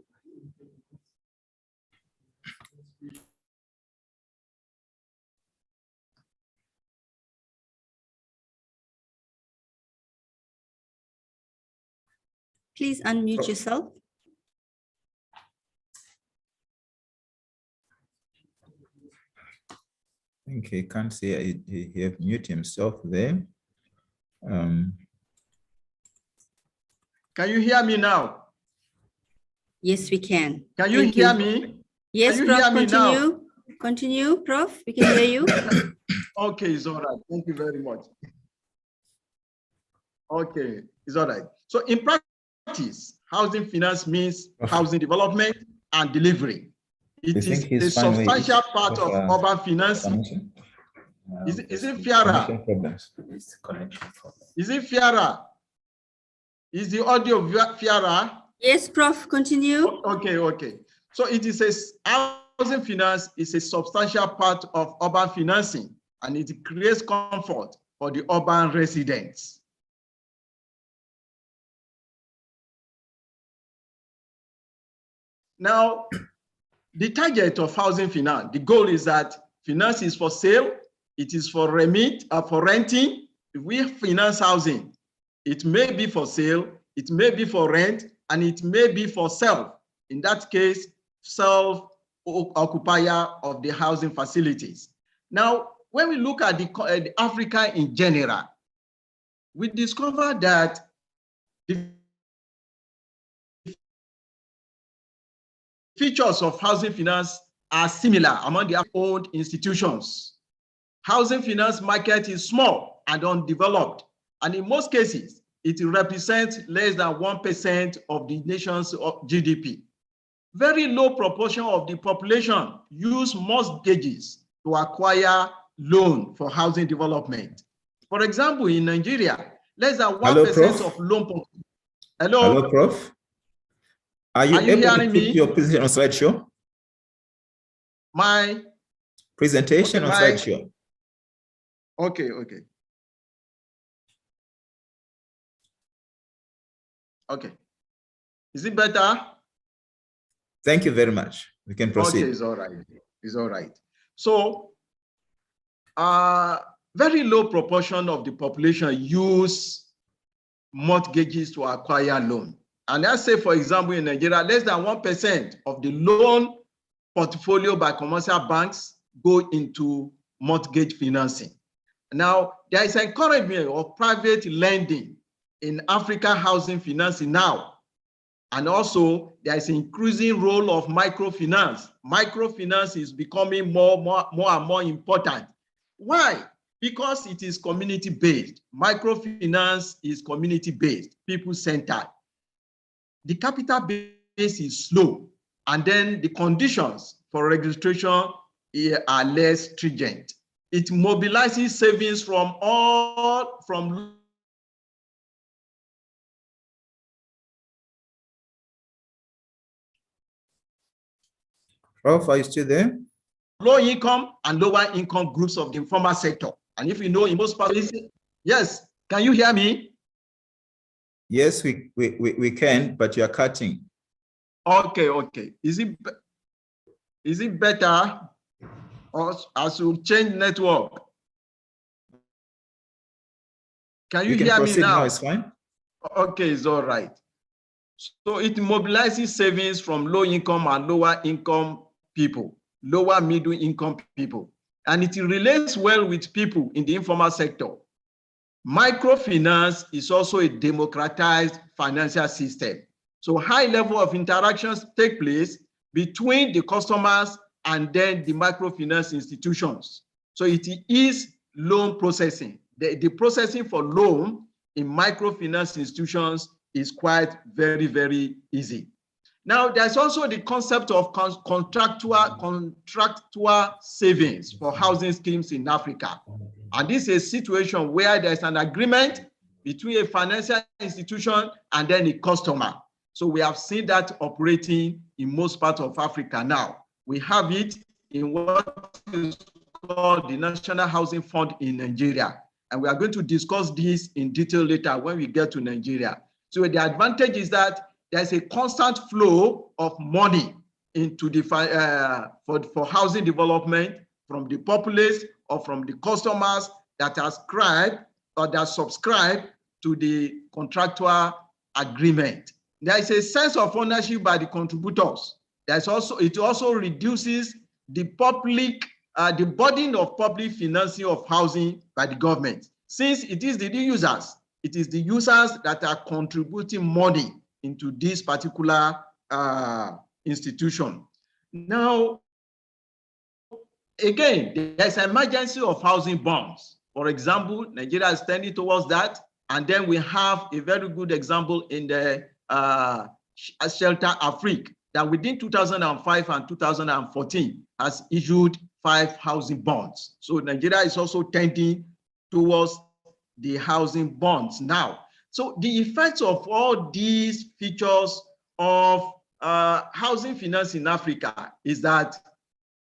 Please unmute yourself. I think he can't see, he have muted himself there. Can you hear me now? Yes, we can. Can you hear me? Yes, can you Prof, hear me continue. now? Continue, Prof, we can hear you. Okay, it's all right. Thank you very much. Okay, it's all right. So in practice, housing finance means housing development and delivery. It is a substantial part of urban financing. Is it Fiara? It's connection problem. Is it Fiara? Is the audio Fiara? Yes, Prof, continue. Okay. So it is housing finance is a substantial part of urban financing, and it creates comfort for the urban residents. Now, the target of housing finance, the goal is that finance is for sale, it is for renting. If we finance housing, it may be for sale, it may be for rent, and it may be for self. In that case, self-occupier of the housing facilities. Now, when we look at the Africa in general, we discover that the features of housing finance are similar among the owned institutions. Housing finance market is small and undeveloped, and in most cases, it represents less than 1% of the nation's GDP. Very low proportion of the population use mortgages to acquire loan for housing development. For example, in Nigeria, less than 1% of loan. Hello, Prof. Are you able to put your presentation on slideshow? My presentation on slideshow. Okay. Is it better? Thank you very much. We can proceed. Okay, it's all right. So, very low proportion of the population use mortgages to acquire loan. And let's say, for example, in Nigeria, less than 1% of the loan portfolio by commercial banks go into mortgage financing. Now, there is encouragement of private lending in Africa housing financing now. And also, there is an increasing role of microfinance. Microfinance is becoming more and more important. Why? Because it is community-based. Microfinance is community-based, people-centered. The capital base is slow, and then the conditions for registration are less stringent. It mobilizes savings from Rolf, are you still there? Low income and lower income groups of the informal sector. And if you know, in most places, yes, can you hear me? Yes, we can, but you are cutting. Okay. Is it better or as you change network? Can you hear me now? It's fine. Okay, it's all right. So it mobilizes savings from low income and lower income people, lower middle income people, and it relates well with people in the informal sector. Microfinance is also a democratized financial system. So high level of interactions take place between the customers and then the microfinance institutions. So it is loan processing. The processing for loan in microfinance institutions is quite very easy. Now, there's also the concept of contractual savings for housing schemes in Africa. And this is a situation where there's an agreement between a financial institution and then a customer. So we have seen that operating in most parts of Africa now. We have it in what is called the National Housing Fund in Nigeria. And we are going to discuss this in detail later when we get to Nigeria. So the advantage is that there's a constant flow of money into the for housing development from the populace or from the customers that are subscribed to the contractual agreement. There is a sense of ownership by the contributors. It also reduces the burden of public financing of housing by the government, since it is the users that are contributing money into this particular institution. Now, again, there's an emergency of housing bonds. For example, Nigeria is tending towards that. And then we have a very good example in the Shelter Afrique that within 2005 and 2014 has issued 5 housing bonds. So Nigeria is also tending towards the housing bonds now. So the effects of all these features of housing finance in Africa is that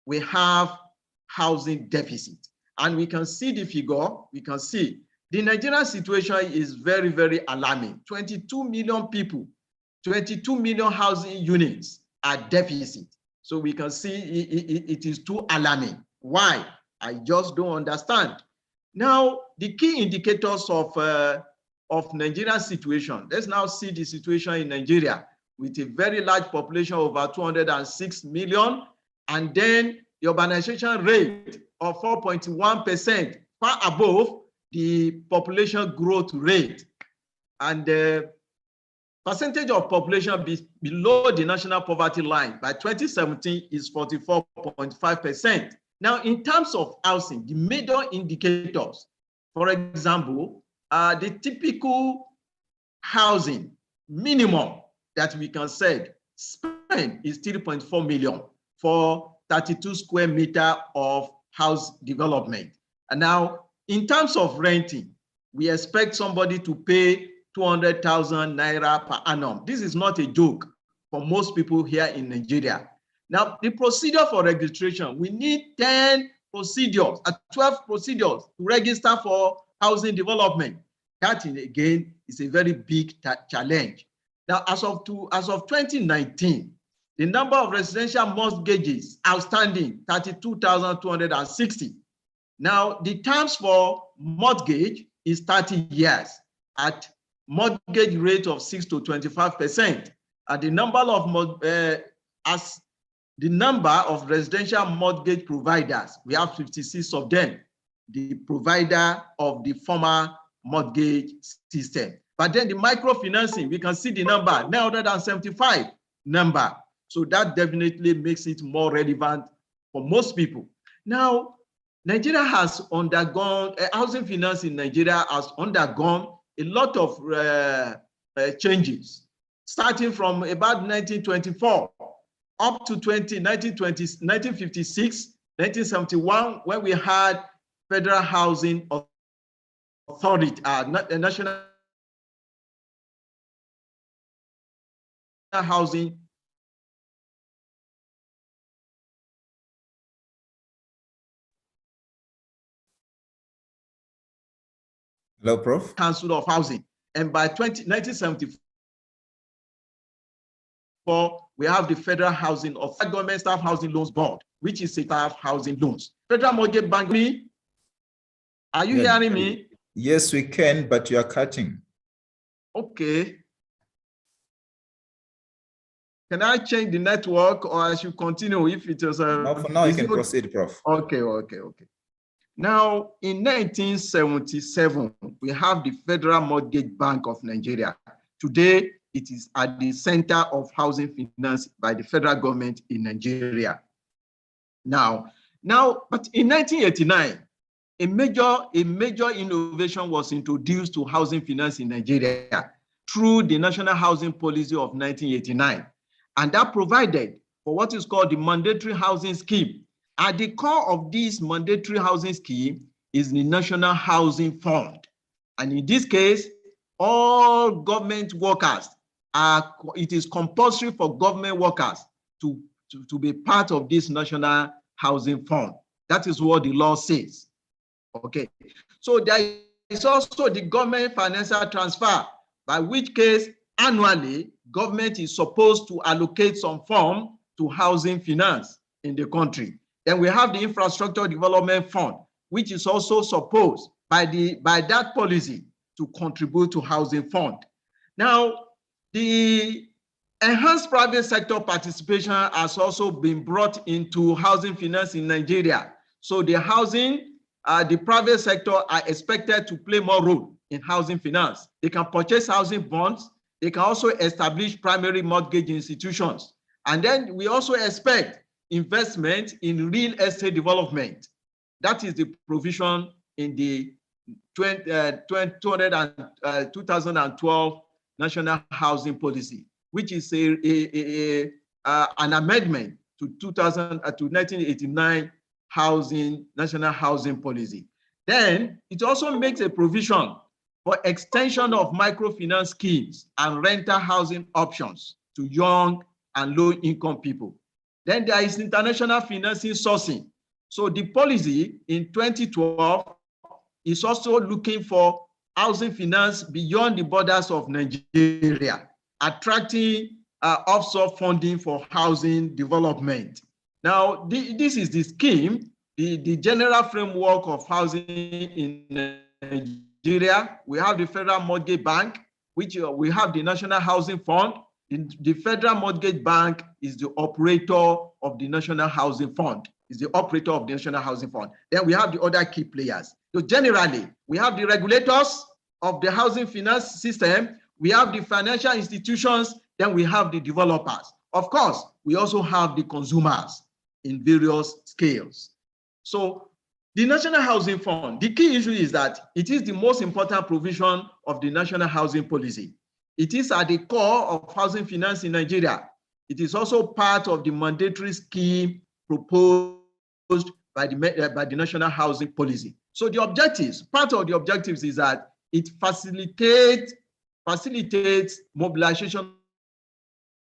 we have housing deficit. And we can see the figure, we can see the Nigerian situation is very alarming. 22 million people, 22 million housing units are deficit. So we can see it is too alarming. Why? I just don't understand. Now, the key indicators of Nigerian situation. Let's now see the situation in Nigeria with a very large population, over 206 million, and then the urbanization rate of 4.1%, far above the population growth rate. And the percentage of population below the national poverty line by 2017 is 44.5%. Now, in terms of housing, the major indicators, for example, the typical housing minimum that we can say spend is 3.4 million for 32 square meter of house development. And now, in terms of renting, we expect somebody to pay 200,000 naira per annum. This is not a joke for most people here in Nigeria. Now, the procedure for registration, we need 10 procedures, 12 procedures to register for housing development. That, again, is a very big challenge. Now, as of 2019, the number of residential mortgages outstanding, 32,260. Now, the terms for mortgage is 30 years at mortgage rate of 6 to 25%. And the number of the number of residential mortgage providers. We have 56 of them, the provider of the former mortgage system. But then the microfinancing, we can see the number, 975 number. So that definitely makes it more relevant for most people. Now, Nigeria has undergone, housing finance in Nigeria has undergone a lot of changes, starting from about 1924 up to 1956, 1971, when we had Federal Housing Authority, National Housing Hello, Prof. Council of Housing. And by 1974, we have the Federal Housing of Government Staff Housing Loans Board, which is a staff housing loans. Federal Mortgage Bank, are you hearing me? Yes, we can, but you are cutting. Okay. Can I change the network, or I should continue if it was a... No, for now you can proceed, Prof. Okay. Now, in 1977, we have the Federal Mortgage Bank of Nigeria. Today, it is at the center of housing finance by the federal government in Nigeria. Now, but in 1989, a major innovation was introduced to housing finance in Nigeria through the National Housing Policy of 1989. And that provided for what is called the mandatory housing scheme. At the core of this mandatory housing scheme is the National Housing Fund. And in this case, all government workers it is compulsory for government workers to be part of this National Housing Fund. That is what the law says. Okay. So there is also the government financial transfer, by which case annually government is supposed to allocate some fund to housing finance in the country. Then we have the Infrastructure Development Fund, which is also supposed by that policy to contribute to housing fund. Now, the enhanced private sector participation has also been brought into housing finance in Nigeria. So the private sector are expected to play more role in housing finance. They can purchase housing bonds. They can also establish primary mortgage institutions. And then we also expect investment in real estate development. That is the provision in the 2012 National Housing Policy, which is an amendment to 1989 National Housing Policy. Then it also makes a provision for extension of microfinance schemes and rental housing options to young and low-income people. Then there is international financing sourcing. So the policy in 2012 is also looking for housing finance beyond the borders of Nigeria, attracting offshore funding for housing development. Now, this is the scheme, the general framework of housing in Nigeria. We have the Federal Mortgage Bank, which we have the National Housing Fund. The Federal Mortgage Bank is the operator of the National Housing Fund. Then we have the other key players. So generally, we have the regulators of the housing finance system, we have the financial institutions, then we have the developers. Of course, we also have the consumers in various scales. So the National Housing Fund, the key issue is that it is the most important provision of the National Housing Policy. It is at the core of housing finance in Nigeria. It is also part of the mandatory scheme proposed by the National Housing Policy. So the objectives, part of the objectives is that it facilitates mobilization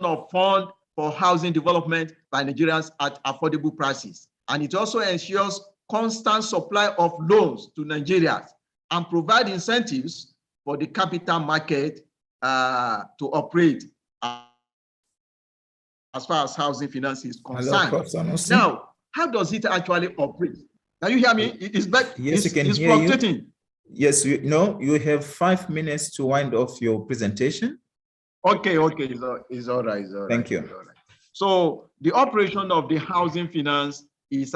of funds for housing development by Nigerians at affordable prices. And it also ensures constant supply of loans to Nigerians and provide incentives for the capital market to operate as far as housing finance is concerned. Hello, now, how does it actually operate? Can you hear me? Yes, you can hear you. Yes, you have 5 minutes to wind off your presentation. Okay, it's all right. Thank you. So the operation of the housing finance is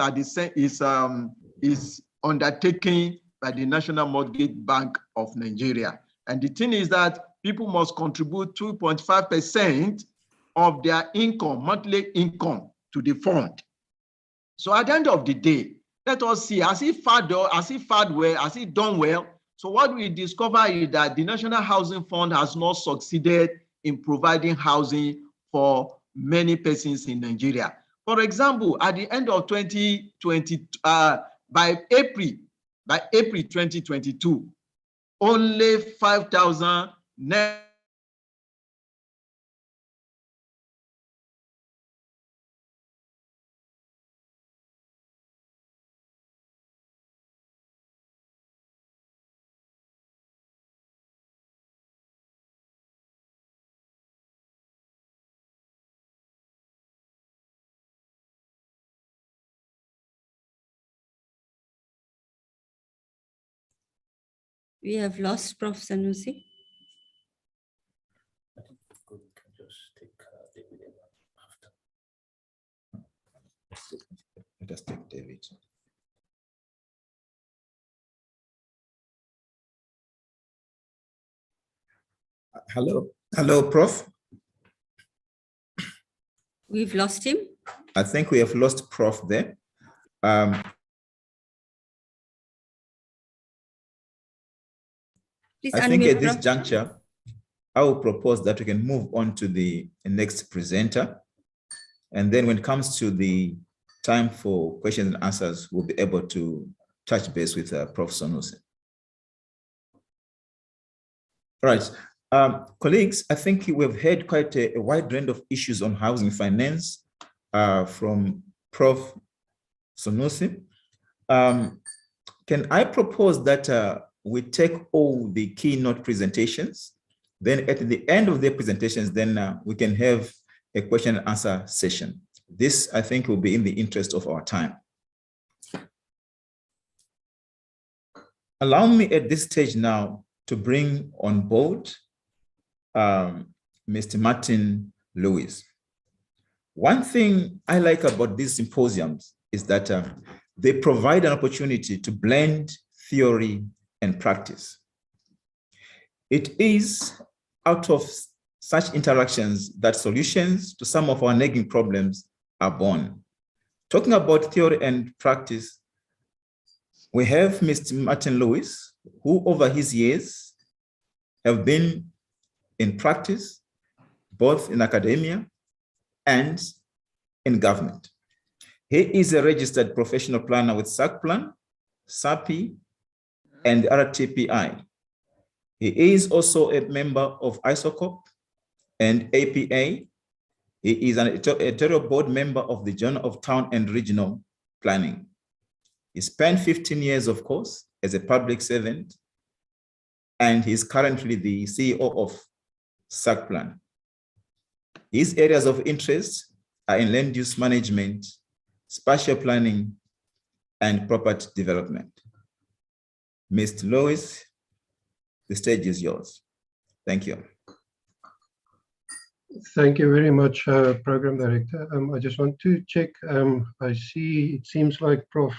undertaken by the National Mortgage Bank of Nigeria. And the thing is that people must contribute 2.5% of their income, monthly income, to the fund. So at the end of the day, let us see, has it fared well, has it done well? So what we discover is that the National Housing Fund has not succeeded in providing housing for many persons in Nigeria. For example, at the end of 2020, by April 2022, only 5,000 We have lost Prof. Sanusi. Let us take David. Hello, Prof. We've lost him. I think we have lost Prof there. Please I think unmute, at this Prof. juncture, I will propose that we can move on to the next presenter. And then when it comes to the time for questions and answers, we'll be able to touch base with Prof. Sanusi. All right, colleagues, I think we've heard quite a wide range of issues on housing finance from Prof. Sanusi. Can I propose that we take all the keynote presentations, then at the end of the presentations, then we can have a question and answer session. This, I think, will be in the interest of our time. Allow me at this stage now to bring on board Mr. Martin Lewis. One thing I like about these symposiums is that they provide an opportunity to blend theory and practice. It is out of such interactions that solutions to some of our nagging problems are born. Talking about theory and practice, we have Mr. Martin Lewis, who over his years have been in practice, both in academia and in government. He is a registered professional planner with SACPLAN, SAPI, and RTPI. He is also a member of ISOCOP and APA. He is an editorial board member of the Journal of Town and Regional Planning. He spent 15 years, of course, as a public servant, and he is currently the CEO of SACPLAN. His areas of interest are in land use management, spatial planning, and property development. Mr. Lewis, the stage is yours. Thank you. Thank you very much, Program Director. I just want to check. I see it seems like Prof.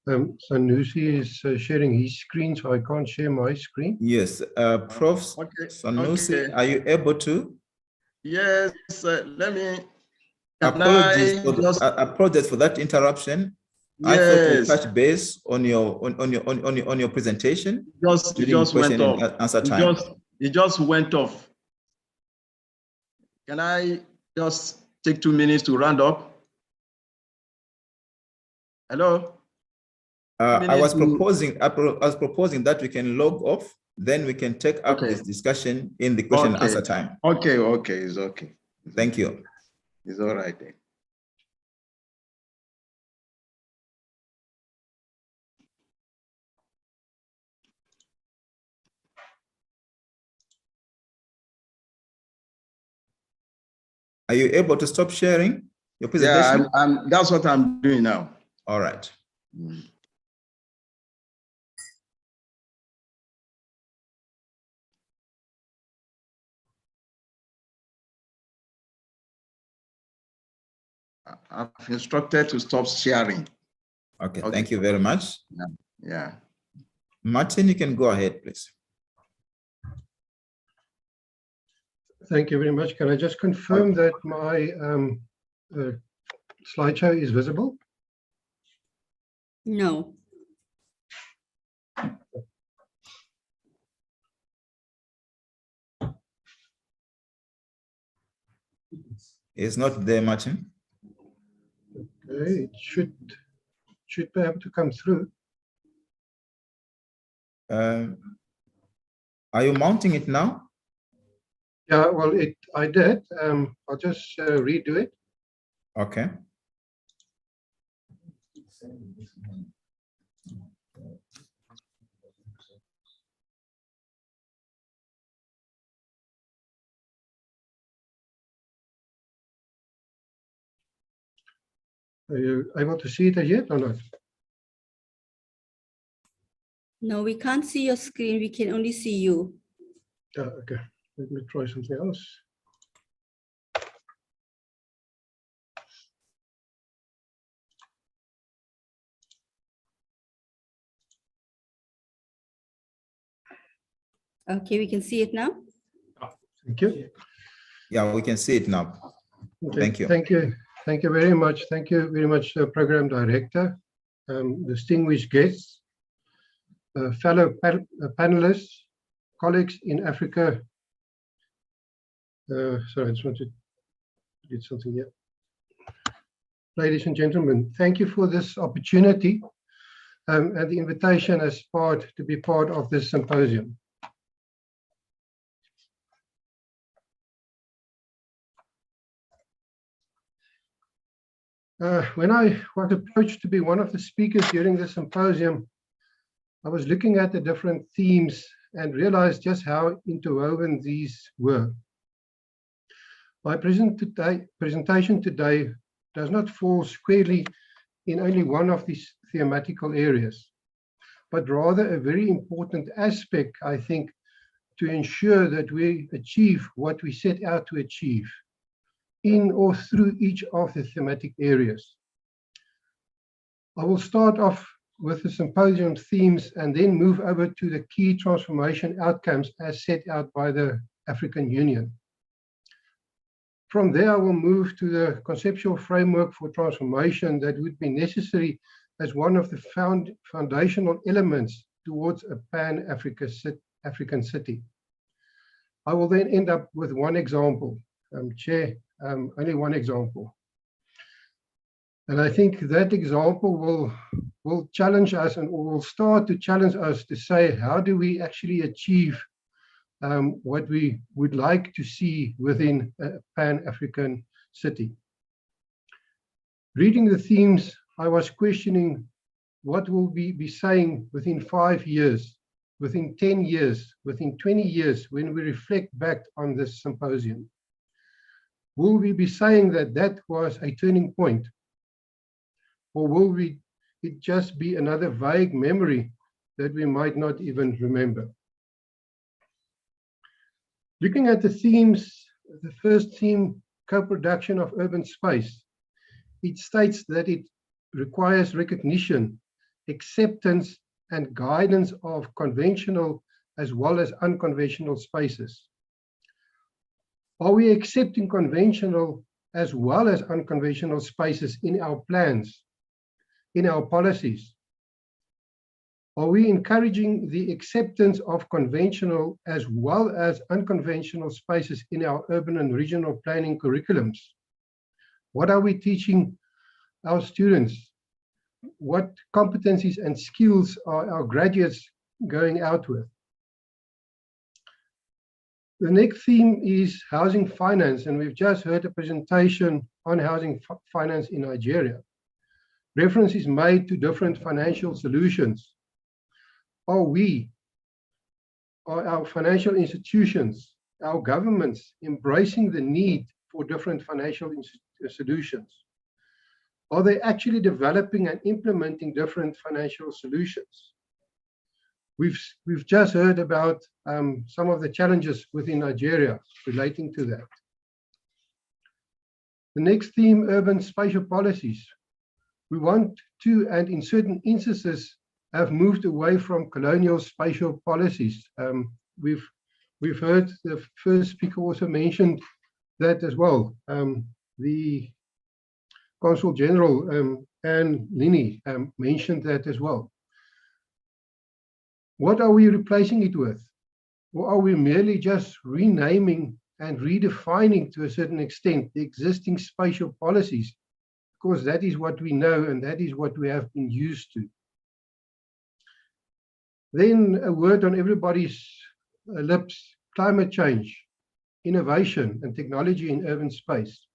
Sanusi is sharing his screen, so I can't share my screen. Yes, Prof. Sanusi, are you able to? Yes, let me. Apologies for that interruption. Yes. I thought we'd touch base on your presentation. It just went off. Answer time. It just went off. Can I just take 2 minutes to round up? Hello. I was proposing that we can log off, then we can take up this discussion in the question and answer time. Okay, it's okay. Thank you. It's all right then. Are you able to stop sharing your presentation? Yeah, that's what I'm doing now. All right. I've instructed to stop sharing. Okay, thank you very much. Yeah. Martin, you can go ahead, please. Thank you very much. Can I just confirm that my slideshow is visible? No. It's not there, Martin. Okay, it should be able to come through. Are you mounting it now? Yeah, well, I did. I'll just redo it. Okay. Are you able to see it yet or not? No, we can't see your screen. We can only see you. Yeah, okay. Let me try something else. Okay, we can see it now. Thank you. Yeah, we can see it now. Okay, Thank you. Thank you. Thank you very much. Thank you very much, Program Director, distinguished guests, fellow panelists, colleagues in Africa. Sorry, I just want to do something here. Ladies and gentlemen, thank you for this opportunity and the invitation to be part of this symposium. When I was approached to be one of the speakers during the symposium, I was looking at the different themes and realized just how interwoven these were. My presentation today does not fall squarely in only one of these thematical areas, but rather a very important aspect, I think, to ensure that we achieve what we set out to achieve in or through each of the thematic areas. I will start off with the symposium themes and then move over to the key transformation outcomes as set out by the African Union. From there, I will move to the conceptual framework for transformation that would be necessary as one of the foundational elements towards a Pan-African city. I will then end up with one example, Chair, only one example. And I think that example will challenge us and will start to challenge us to say, how do we actually achieve what we would like to see within a Pan-African city? Reading the themes, I was questioning what will we be saying within 5 years, within 10 years, within 20 years, when we reflect back on this symposium. Will we be saying that that was a turning point? Or will it just be another vague memory that we might not even remember? Looking at the themes, the first theme, co-production of urban space, it states that it requires recognition, acceptance, and guidance of conventional as well as unconventional spaces. Are we accepting conventional as well as unconventional spaces in our plans, in our policies? Are we encouraging the acceptance of conventional as well as unconventional spaces in our urban and regional planning curriculums? What are we teaching our students? What competencies and skills are our graduates going out with? The next theme is housing finance, and we've just heard a presentation on housing finance in Nigeria. Reference is made to different financial solutions. Are our financial institutions, our governments embracing the need for different financial solutions? Are they actually developing and implementing different financial solutions? We've just heard about some of the challenges within Nigeria relating to that. The next theme, urban spatial policies. We want to, and in certain instances, have moved away from colonial spatial policies. We've heard the first speaker also mentioned that as well. The Consul General Anne Linney mentioned that as well. What are we replacing it with? Or are we merely just renaming and redefining to a certain extent the existing spatial policies? Because that is what we know and that is what we have been used to. Then a word on everybody's lips, climate change, innovation and technology in urban space.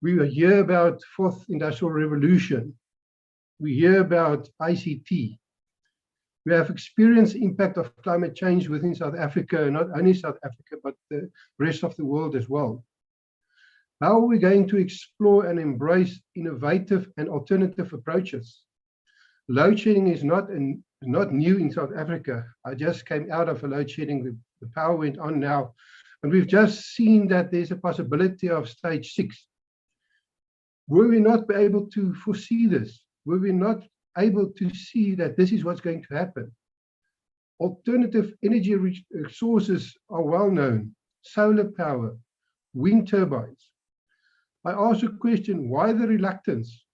We hear about fourth industrial revolution. We hear about ICT. We have experienced the impact of climate change within South Africa, not only South Africa, but the rest of the world as well. How are we going to explore and embrace innovative and alternative approaches? Load shedding is not new in South Africa. I just came out of a load shedding. The power went on now. And we've just seen that there's a possibility of stage 6. Were we not able to foresee this? Were we not able to see that this is what's going to happen? Alternative energy sources are well known. Solar power, wind turbines. I ask a question, why the reluctance?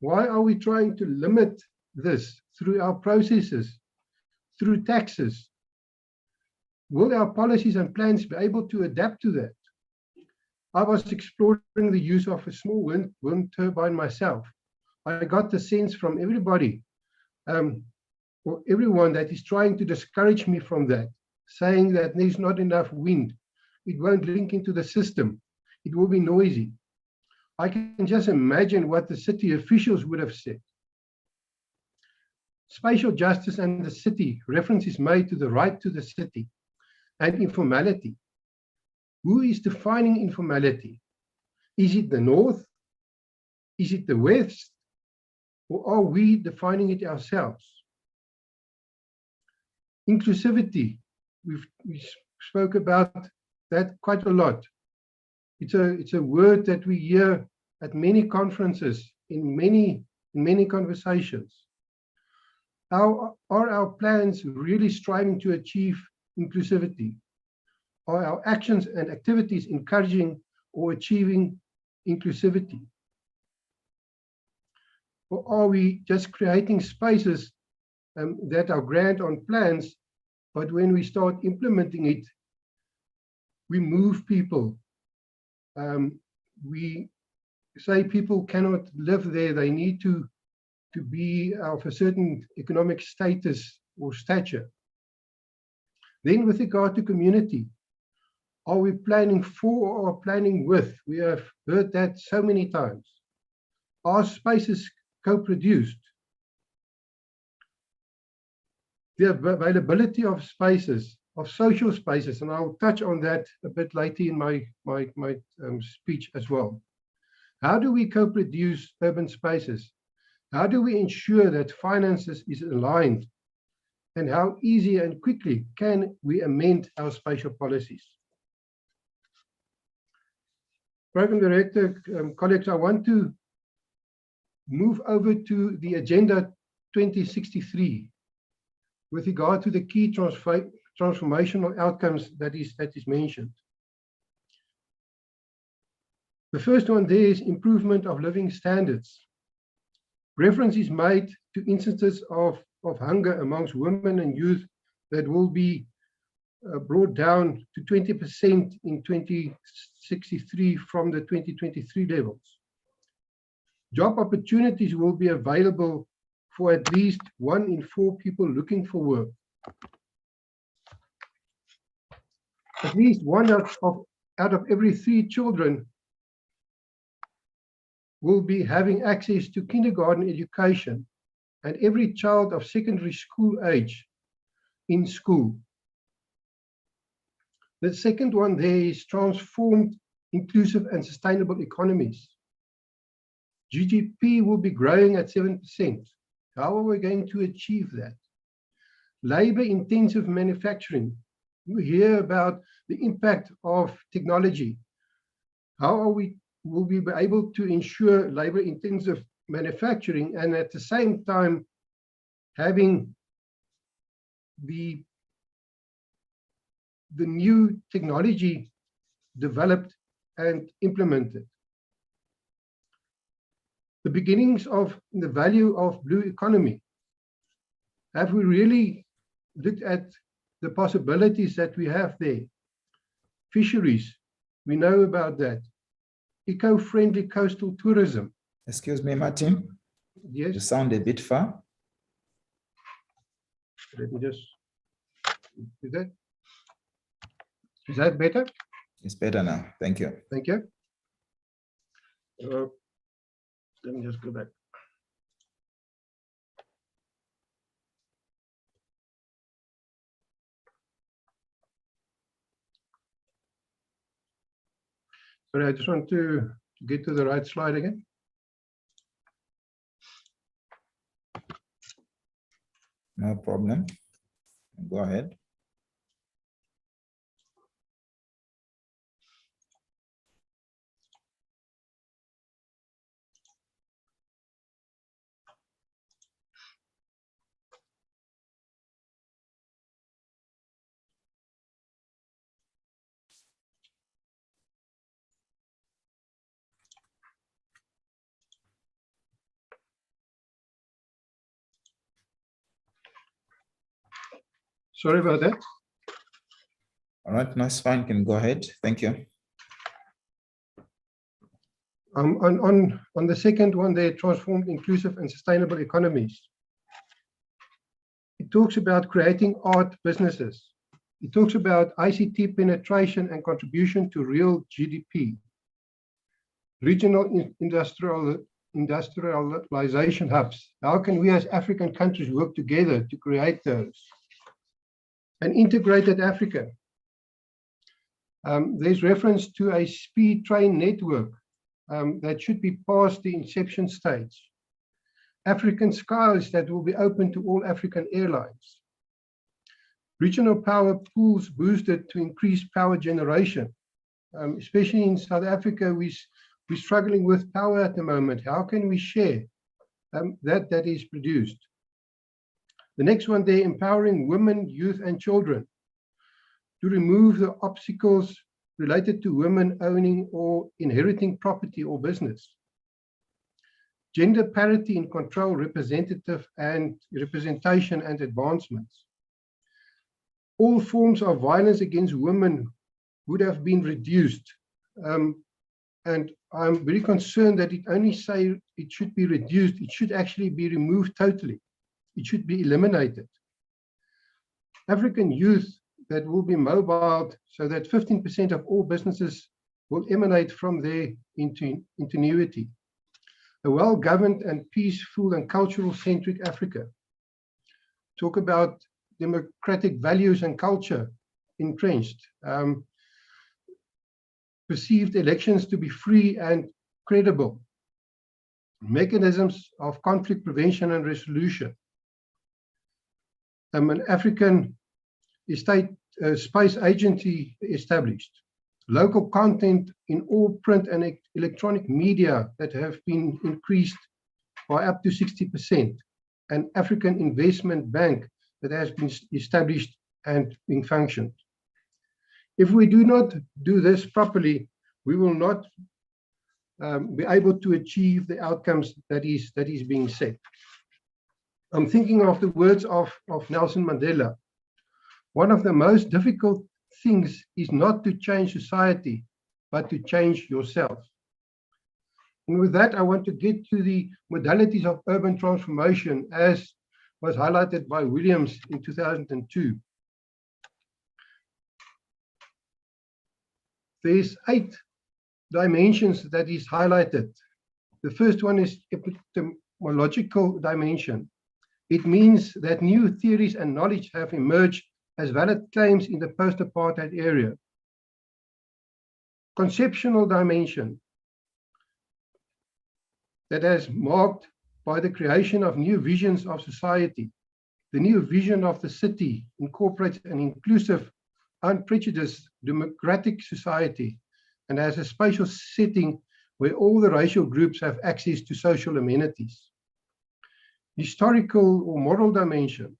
Why are we trying to limit this through our processes, through taxes? Will our policies and plans be able to adapt to that? I was exploring the use of a small wind turbine myself. I got the sense from everybody, or everyone that is trying to discourage me from that, saying that there's not enough wind. It won't link into the system. It will be noisy. I can just imagine what the city officials would have said. Spatial justice and the city, reference is made to the right to the city and informality. Who is defining informality? Is it the North? Is it the West? Or are we defining it ourselves? Inclusivity, we spoke about that quite a lot. It's a word that we hear at many conferences, in many conversations. Are our plans really striving to achieve inclusivity? Are our actions and activities encouraging or achieving inclusivity? Or are we just creating spaces that are grand on plans, but when we start implementing it, we move people. We say people cannot live there. They need to be of a certain economic status or stature. Then with regard to community, are we planning for or planning with? We have heard that so many times. Are spaces co-produced? The availability of spaces, of social spaces, and I'll touch on that a bit later in my speech as well. How do we co-produce urban spaces? How do we ensure that finances is aligned? And how easy and quickly can we amend our spatial policies? Program Director, colleagues, I want to move over to the Agenda 2063 with regard to the key transformational outcomes that is mentioned. The first one there is improvement of living standards. Reference is made to instances of hunger amongst women and youth that will be brought down to 20% in 2063 from the 2023 levels. Job opportunities will be available for at least 1 in 4 people looking for work. At least 1 out of every 3 children will be having access to kindergarten education, and every child of secondary school age in school. The second one there is transformed, inclusive and sustainable economies. GDP will be growing at 7%. How are we going to achieve that? Labor-intensive manufacturing. We hear about the impact of technology. How are we will we be able to ensure labor-intensive manufacturing and at the same time having the new technology developed and implemented? The beginnings of the value of blue economy. Have we really looked at the possibilities that we have there? Fisheries, we know about that. Eco-friendly coastal tourism. Excuse me, Martin. Yes. You sound a bit far. Let me just, is that better? It's better now. Thank you. Thank you. Let me just go back. Sorry, I just want to get to the right slide again. No problem. Go ahead. Sorry about that. All right, nice, fine. You can go ahead. Thank you. On the second one, they transformed inclusive and sustainable economies. It talks about creating art businesses. It talks about ICT penetration and contribution to real GDP. Regional industrialization hubs. How can we as African countries work together to create those? An integrated Africa. There's reference to a speed train network that should be past the inception stage. African skies that will be open to all African airlines. Regional power pools boosted to increase power generation. Especially in South Africa, we're struggling with power at the moment. How can we share that is produced? The next one, they're empowering women, youth, and children to remove the obstacles related to women owning or inheriting property or business. Gender parity in control, representation and advancements. All forms of violence against women would have been reduced. And I'm very concerned that it only say it should be reduced. It should actually be removed totally. It should be eliminated. African youth that will be mobile so that 15% of all businesses will emanate from their ingenuity. A well-governed and peaceful and cultural-centric Africa. Talk about democratic values and culture entrenched. Perceived elections to be free and credible. Mechanisms of conflict prevention and resolution. An African state space agency established. Local content in all print and electronic media that have been increased by up to 60%. An African investment bank that has been established and being functioned. If we do not do this properly, we will not be able to achieve the outcomes that is being set. I'm thinking of the words of Nelson Mandela. One of the most difficult things is not to change society, but to change yourself. And with that, I want to get to the modalities of urban transformation as was highlighted by Williams in 2002. There's 8 dimensions that is highlighted. The first one is epistemological dimension. It means that new theories and knowledge have emerged as valid claims in the post-apartheid area. Conceptual dimension that has marked by the creation of new visions of society. The new vision of the city incorporates an inclusive, unprejudiced, democratic society and has a spatial setting where all the racial groups have access to social amenities. Historical or moral dimension.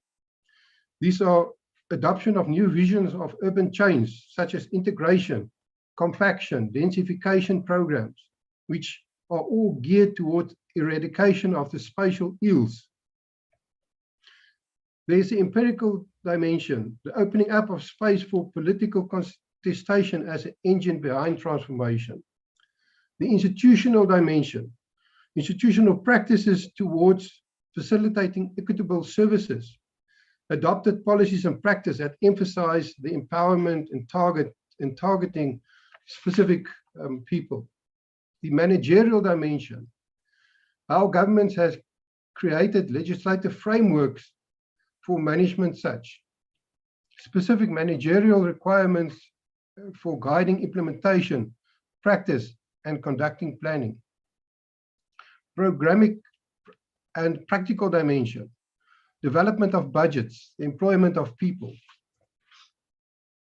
These are adoption of new visions of urban change, such as integration, compaction, densification programs, which are all geared towards eradication of the spatial ills. There's the empirical dimension, the opening up of space for political contestation as an engine behind transformation. The institutional dimension, institutional practices towards facilitating equitable services, adopted policies and practice that emphasize the empowerment and targeting specific people. The managerial dimension, how governments has created legislative frameworks for management such. Specific managerial requirements for guiding implementation, practice, and conducting planning. Programmatic and practical dimension, development of budgets, the employment of people.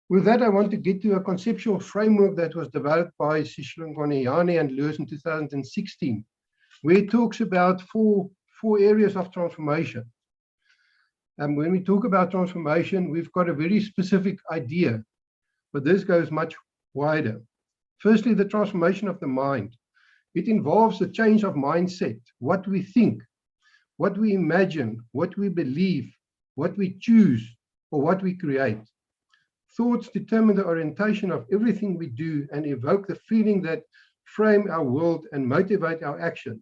With that, I want to get to a conceptual framework that was developed by Sishlungwane and Lewis in 2016, where it talks about four areas of transformation. And when we talk about transformation, we've got a very specific idea, but this goes much wider. Firstly, the transformation of the mind. It involves the change of mindset, what we think, what we imagine, what we believe, what we choose, or what we create. Thoughts determine the orientation of everything we do and evoke the feeling that frame our world and motivate our action.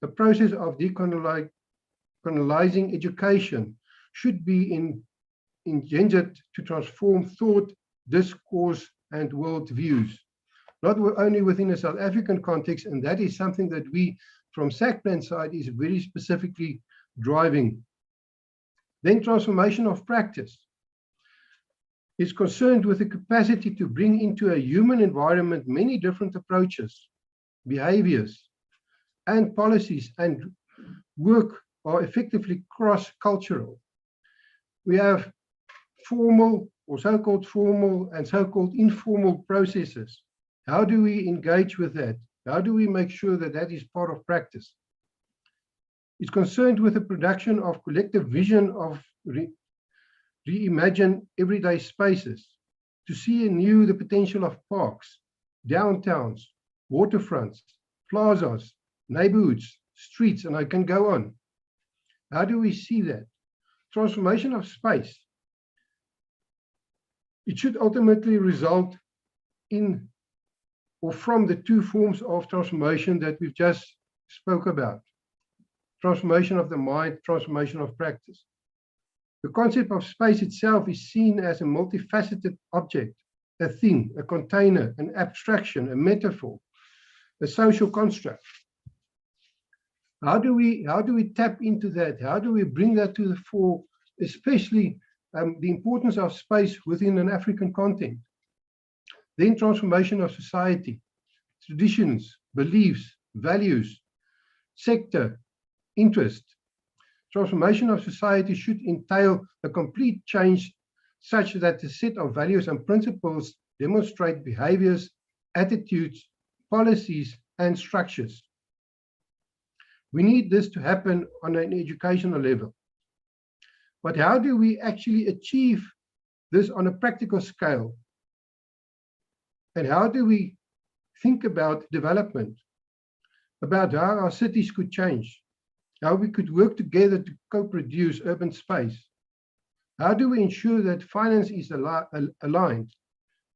The process of decolonizing education should be engendered to transform thought, discourse, and worldviews, not only within a South African context, and that is something that we from SACPLAN side is very specifically driving. Then transformation of practice is concerned with the capacity to bring into a human environment many different approaches, behaviors, and policies, and work are effectively cross-cultural. We have formal or so-called formal and so-called informal processes. How do we engage with that? How do we make sure that that is part of practice? It's concerned with the production of collective vision of reimagine everyday spaces, to see anew the potential of parks, downtowns, waterfronts, plazas, neighborhoods, streets, and I can go on. How do we see that? Transformation of space. It should ultimately result in or from the two forms of transformation that we've just spoke about. Transformation of the mind, transformation of practice. The concept of space itself is seen as a multifaceted object, a thing, a container, an abstraction, a metaphor, a social construct. How do we tap into that? How do we bring that to the fore, especially the importance of space within an African context? Then transformation of society, traditions, beliefs, values, sector, interest. Transformation of society should entail a complete change such that the set of values and principles demonstrate behaviors, attitudes, policies, and structures. We need this to happen on an educational level. But how do we actually achieve this on a practical scale? And how do we think about development, about how our cities could change, how we could work together to co-produce urban space? How do we ensure that finance is aligned?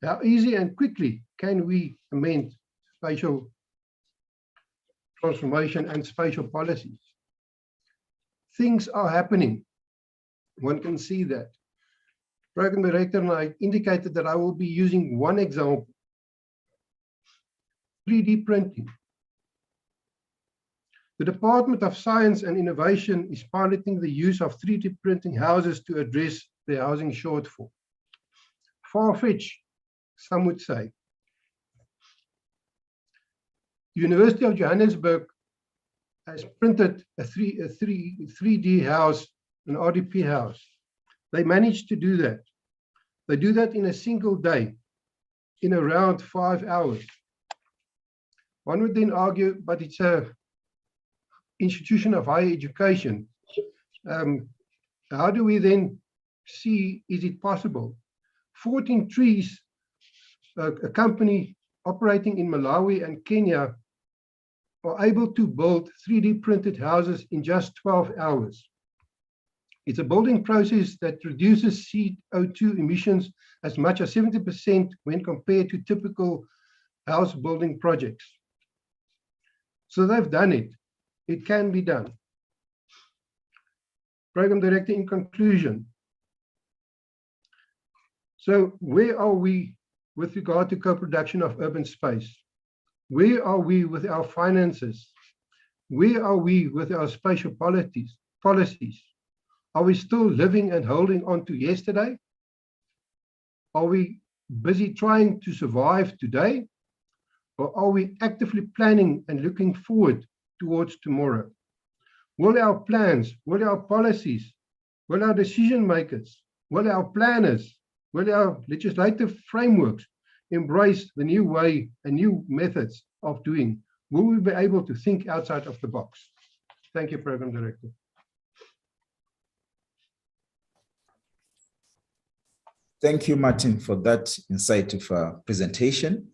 How easy and quickly can we amend spatial transformation and spatial policies? Things are happening. One can see that. Program Director and I indicated that I will be using one example. 3D printing. The Department of Science and Innovation is piloting the use of 3D printing houses to address the housing shortfall. Far-fetched, some would say. The University of Johannesburg has printed a 3D house, an RDP house. They managed to do that. They do that in a single day, in around 5 hours. One would then argue, but it's a institution of higher education. How do we then see, is it possible? 14 Trees, a company operating in Malawi and Kenya, are able to build 3D printed houses in just 12 hours. It's a building process that reduces CO2 emissions as much as 70% when compared to typical house building projects. So they've done it. It can be done. Program Director, in conclusion. So where are we with regard to co-production of urban space? Where are we with our finances? Where are we with our spatial policies? Are we still living and holding on to yesterday? Are we busy trying to survive today? Or are we actively planning and looking forward towards tomorrow? Will our plans, will our policies, will our decision makers, will our planners, will our legislative frameworks embrace the new way and new methods of doing? Will we be able to think outside of the box? Thank you, Program Director. Thank you, Martin, for that insightful presentation.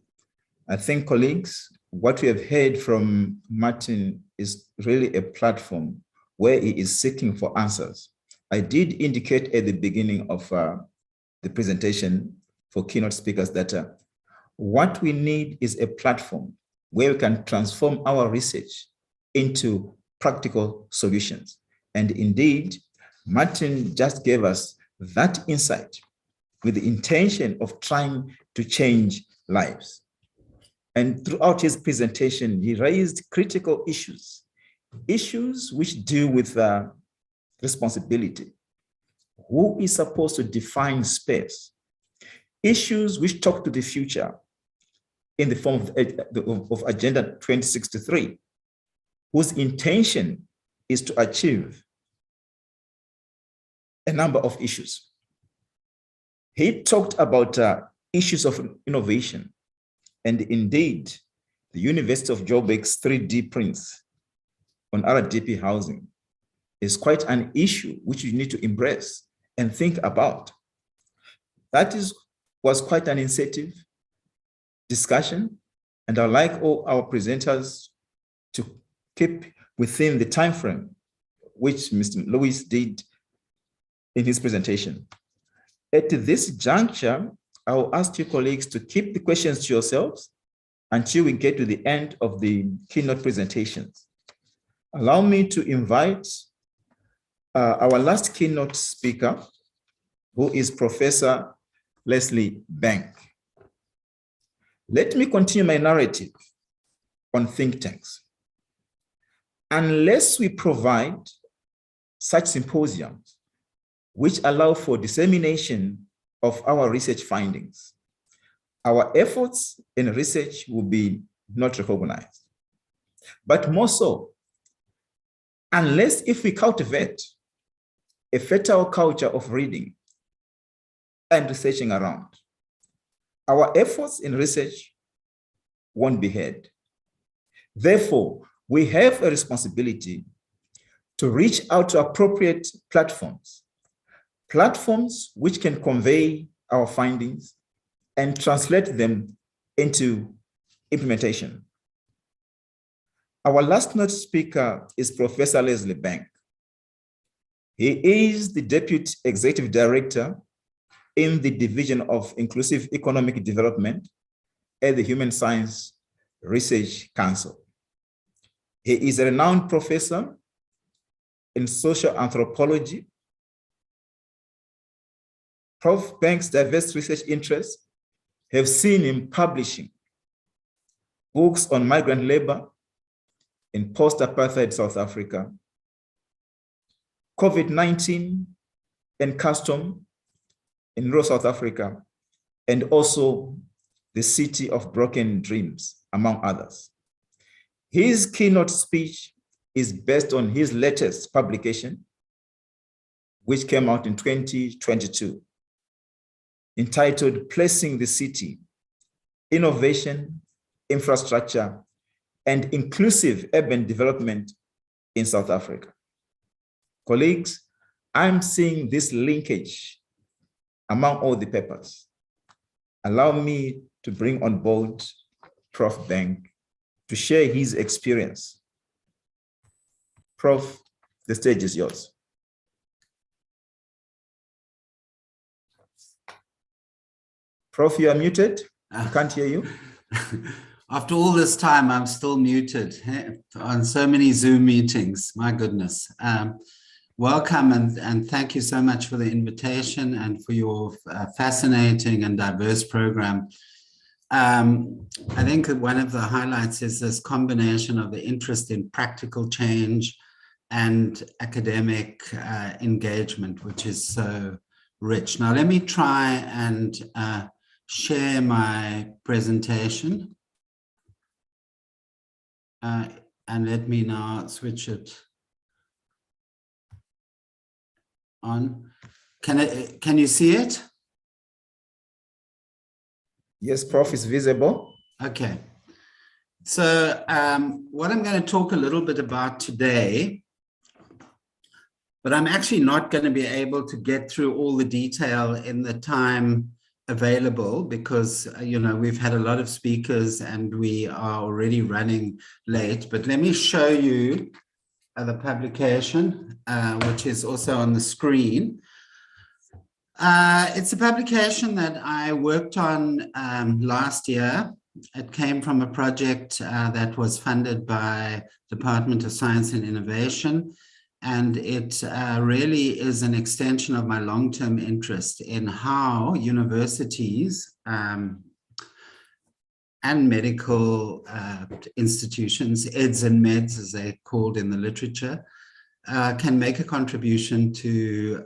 I think, colleagues, what we have heard from Martin is really a platform where he is seeking for answers. I did indicate at the beginning of the presentation for keynote speakers that what we need is a platform where we can transform our research into practical solutions. And indeed, Martin just gave us that insight with the intention of trying to change lives. And throughout his presentation, he raised critical issues which deal with responsibility. Who is supposed to define space? Issues which talk to the future in the form of Agenda 2063, whose intention is to achieve a number of issues. He talked about issues of innovation, and indeed, the University of Joburg's 3D prints on RDP housing is quite an issue which you need to embrace and think about. That was quite an incentive discussion, and I'd like all our presenters to keep within the time frame which Mr. Lewis did in his presentation. At this juncture, I will ask you colleagues to keep the questions to yourselves until we get to the end of the keynote presentations. Allow me to invite our last keynote speaker, who is Professor Leslie Bank. Let me continue my narrative on think tanks. Unless we provide such symposiums which allow for dissemination of our research findings, our efforts in research will be not recognized. But more so, unless if we cultivate a fertile culture of reading and researching around, our efforts in research won't be heard. Therefore, we have a responsibility to reach out to appropriate platforms which can convey our findings and translate them into implementation. Our last keynote speaker is Professor Leslie Bank. He is the Deputy Executive Director in the Division of Inclusive Economic Development at the Human Science Research Council. He is a renowned professor in social anthropology. Prof. Bank's diverse research interests have seen him publishing books on migrant labor in post-apartheid South Africa, COVID-19 and custom in rural South Africa, and also the City of Broken Dreams, among others. His keynote speech is based on his latest publication, which came out in 2022, entitled Placing the City, Innovation, Infrastructure, and inclusive urban development in South Africa. Colleagues, I'm seeing this linkage among all the papers. Allow me to bring on board Prof. Bank to share his experience. Prof, the stage is yours. Prof, you are muted. I can't hear you. After all this time, I'm still muted on so many Zoom meetings. My goodness. Welcome and thank you so much for the invitation and for your fascinating and diverse program. I think that one of the highlights is this combination of the interest in practical change and academic engagement, which is so rich. Now, let me try and share my presentation. And let me now switch it on. Can you see it? Yes, Prof, is visible. Okay. So what I'm going to talk a little bit about today, but I'm actually not going to be able to get through all the detail in the time available because, you know, we've had a lot of speakers and we are already running late. But let me show you the publication, which is also on the screen. It's a publication that I worked on last year. It came from a project that was funded by Department of Science and Innovation. And it really is an extension of my long-term interest in how universities and medical institutions, EDS and MEDS as they're called in the literature, can make a contribution to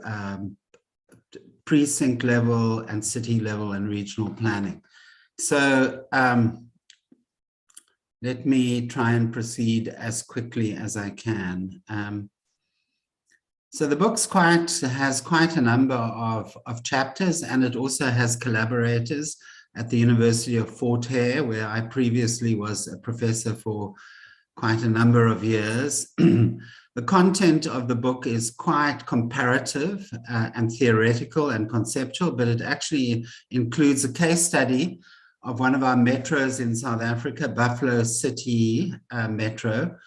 precinct level and city level and regional planning. So let me try and proceed as quickly as I can. So the book has quite a number of chapters, and it also has collaborators at the University of Fort Hare, where I previously was a professor for quite a number of years. The content of the book is quite comparative and theoretical and conceptual, but it actually includes a case study of one of our metros in South Africa, Buffalo City Metro,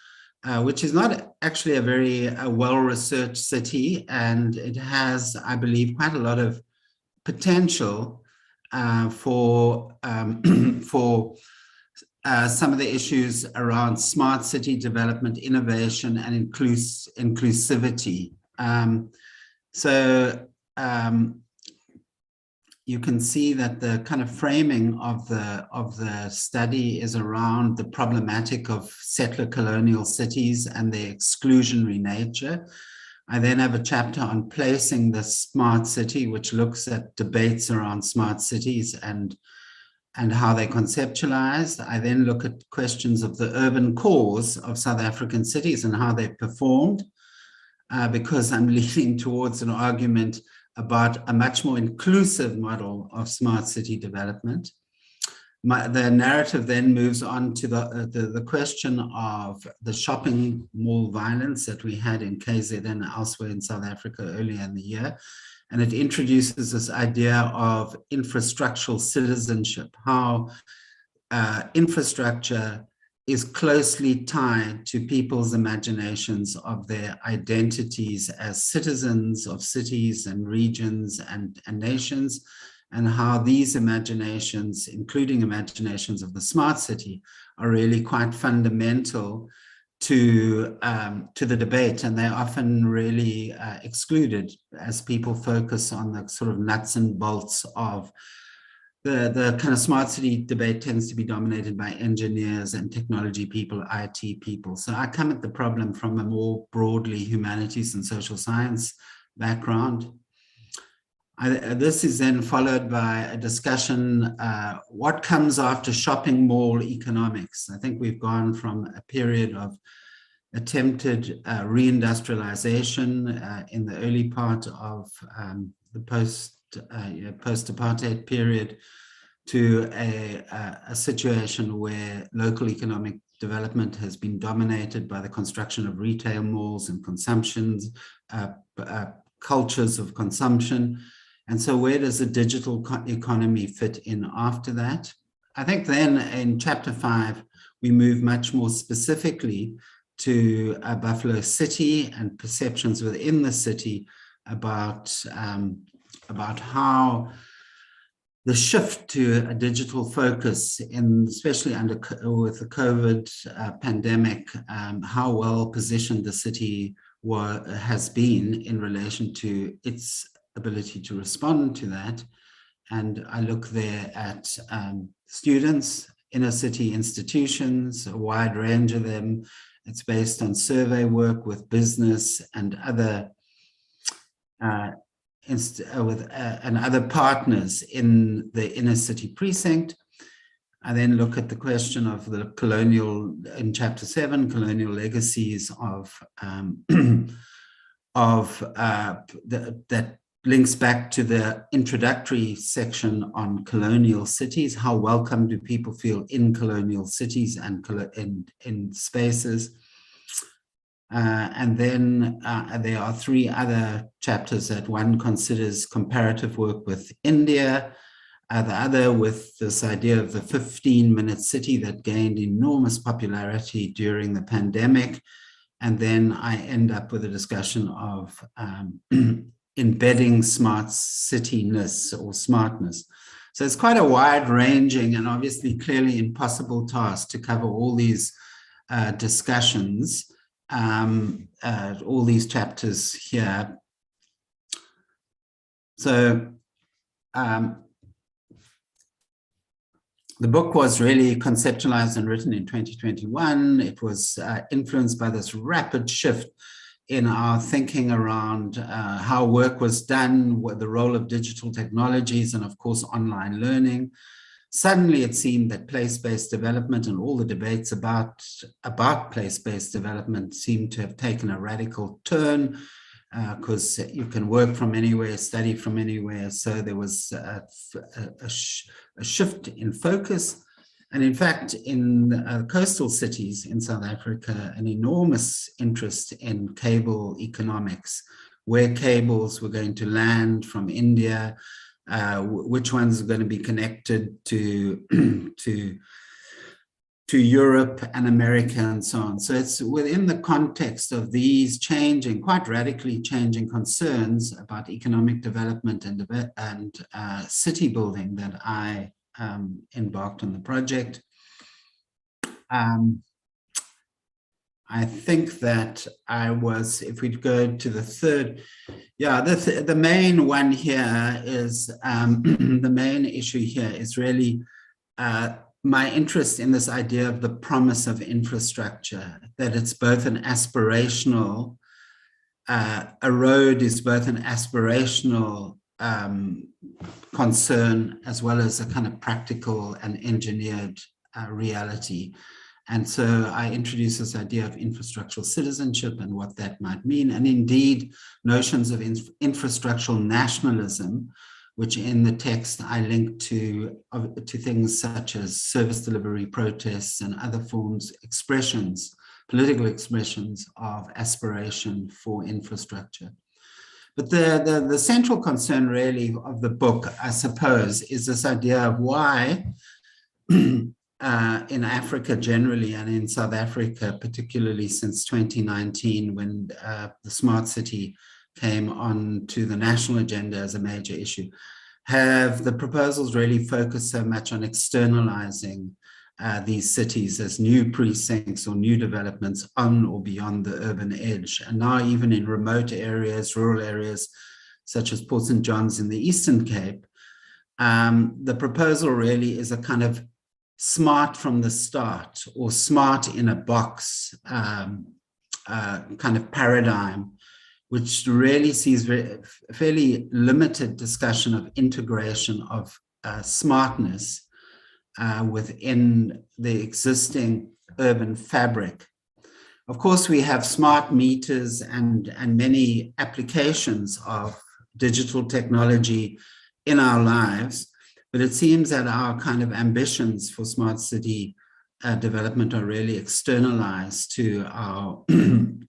which is not actually a very well-researched city, and it has, I believe, quite a lot of potential for some of the issues around smart city development, innovation, and inclusivity. You can see that the kind of framing of the study is around the problematic of settler colonial cities and their exclusionary nature. I then have a chapter on placing the smart city, which looks at debates around smart cities and how they're conceptualized. I then look at questions of the urban cores of South African cities and how they've performed, because I'm leaning towards an argument about a much more inclusive model of smart city development. The narrative then moves on to the question of the shopping mall violence that we had in KZN and elsewhere in South Africa earlier in the year. And it introduces this idea of infrastructural citizenship, how infrastructure is closely tied to people's imaginations of their identities as citizens of cities and regions and nations, and how these imaginations, including imaginations of the smart city, are really quite fundamental to the debate, and they're often really excluded as people focus on the sort of nuts and bolts of the kind of smart city debate tends to be dominated by engineers and technology people, IT people. So I come at the problem from a more broadly humanities and social science background. This is then followed by a discussion, what comes after shopping mall economics? I think we've gone from a period of attempted reindustrialization in the early part of the post-apartheid period to a situation where local economic development has been dominated by the construction of retail malls and consumptions, cultures of consumption. And so where does the digital economy fit in after that? I think then in chapter 5, we move much more specifically to Buffalo City and perceptions within the city about how the shift to a digital focus, especially with the COVID pandemic, how well positioned the city has been in relation to its ability to respond to that. And I look there at students, inner city institutions, a wide range of them. It's based on survey work with business and other other partners in the inner city precinct. I then look at the question of the colonial, in chapter 7, colonial legacies that links back to the introductory section on colonial cities. How welcome do people feel in colonial cities and in spaces? And then there are 3 other chapters that one considers comparative work with India, the other with this idea of the 15-minute city that gained enormous popularity during the pandemic. And then I end up with a discussion of embedding smart cityness or smartness. So it's quite a wide-ranging and obviously clearly impossible task to cover all these discussions, all these chapters here. So the book was really conceptualized and written in 2021. It was influenced by this rapid shift in our thinking around how work was done, what the role of digital technologies, and of course, online learning. Suddenly it seemed that place-based development and all the debates about place-based development seemed to have taken a radical turn because you can work from anywhere, study from anywhere. So there was a shift in focus. And in fact, in coastal cities in South Africa, an enormous interest in cable economics, where cables were going to land from India, which ones are going to be connected to Europe and America and so on. So it's within the context of these changing, quite radically changing concerns about economic development and city building that I embarked on the project. I think that I was, if we go to the third, the main one here is, the main issue here is really my interest in this idea of the promise of infrastructure, that it's both an aspirational, a road is both an aspirational concern as well as a kind of practical and engineered reality. And so I introduced this idea of infrastructural citizenship and what that might mean, and indeed notions of infrastructural nationalism, which in the text I link to things such as service delivery protests and other forms, political expressions of aspiration for infrastructure. But the central concern really of the book, I suppose, is this idea of why in Africa generally and in South Africa, particularly since 2019, when the smart city came on to the national agenda as a major issue, have the proposals really focused so much on externalizing these cities as new precincts or new developments on or beyond the urban edge. And now even in remote areas, rural areas, such as Port St. John's in the Eastern Cape, the proposal really is a kind of smart from the start or smart in a box kind of paradigm, which really sees fairly limited discussion of integration of smartness within the existing urban fabric. Of course, we have smart meters and many applications of digital technology in our lives, but it seems that our kind of ambitions for smart city development are really externalized to our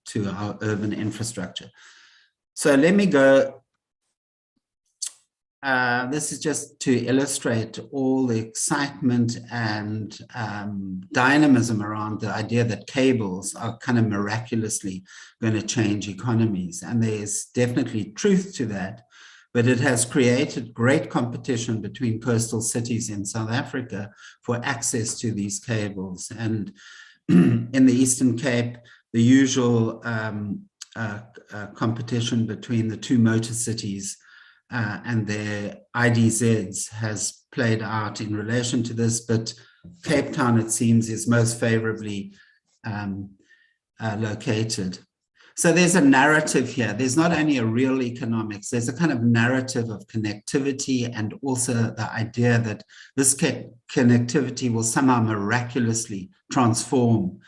to our urban infrastructure. So let me go. This is just to illustrate all the excitement and dynamism around the idea that cables are kind of miraculously going to change economies. And there's definitely truth to that, but it has created great competition between coastal cities in South Africa for access to these cables. And in the Eastern Cape, the usual competition between the two motor cities and their IDZs has played out in relation to this, but Cape Town, it seems, is most favorably located. So there's a narrative here. There's not only a real economics, there's a kind of narrative of connectivity, and also the idea that this connectivity will somehow miraculously transform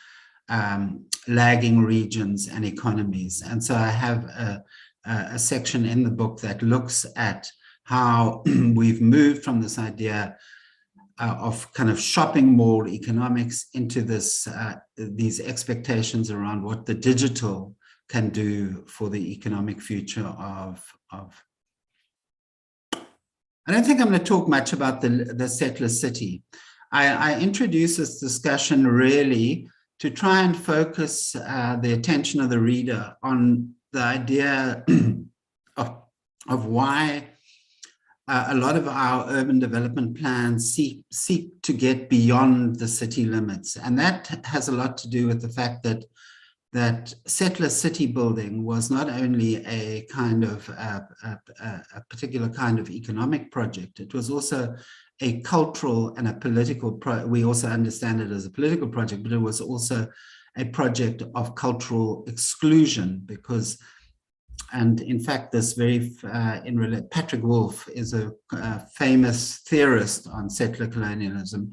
lagging regions and economies. And so I have a section in the book that looks at how we've moved from this idea of kind of shopping mall economics into this these expectations around what the digital can do for the economic future of. I don't think I'm going to talk much about the settler city. I introduce this discussion really to try and focus the attention of the reader on the idea of why a lot of our urban development plans seek to get beyond the city limits. And that has a lot to do with the fact that settler city building was not only a kind of a particular kind of economic project, it was also a cultural and a political we also understand it as a political project, but it was also a project of cultural exclusion, because, and in fact, this very, Patrick Wolf is a famous theorist on settler colonialism,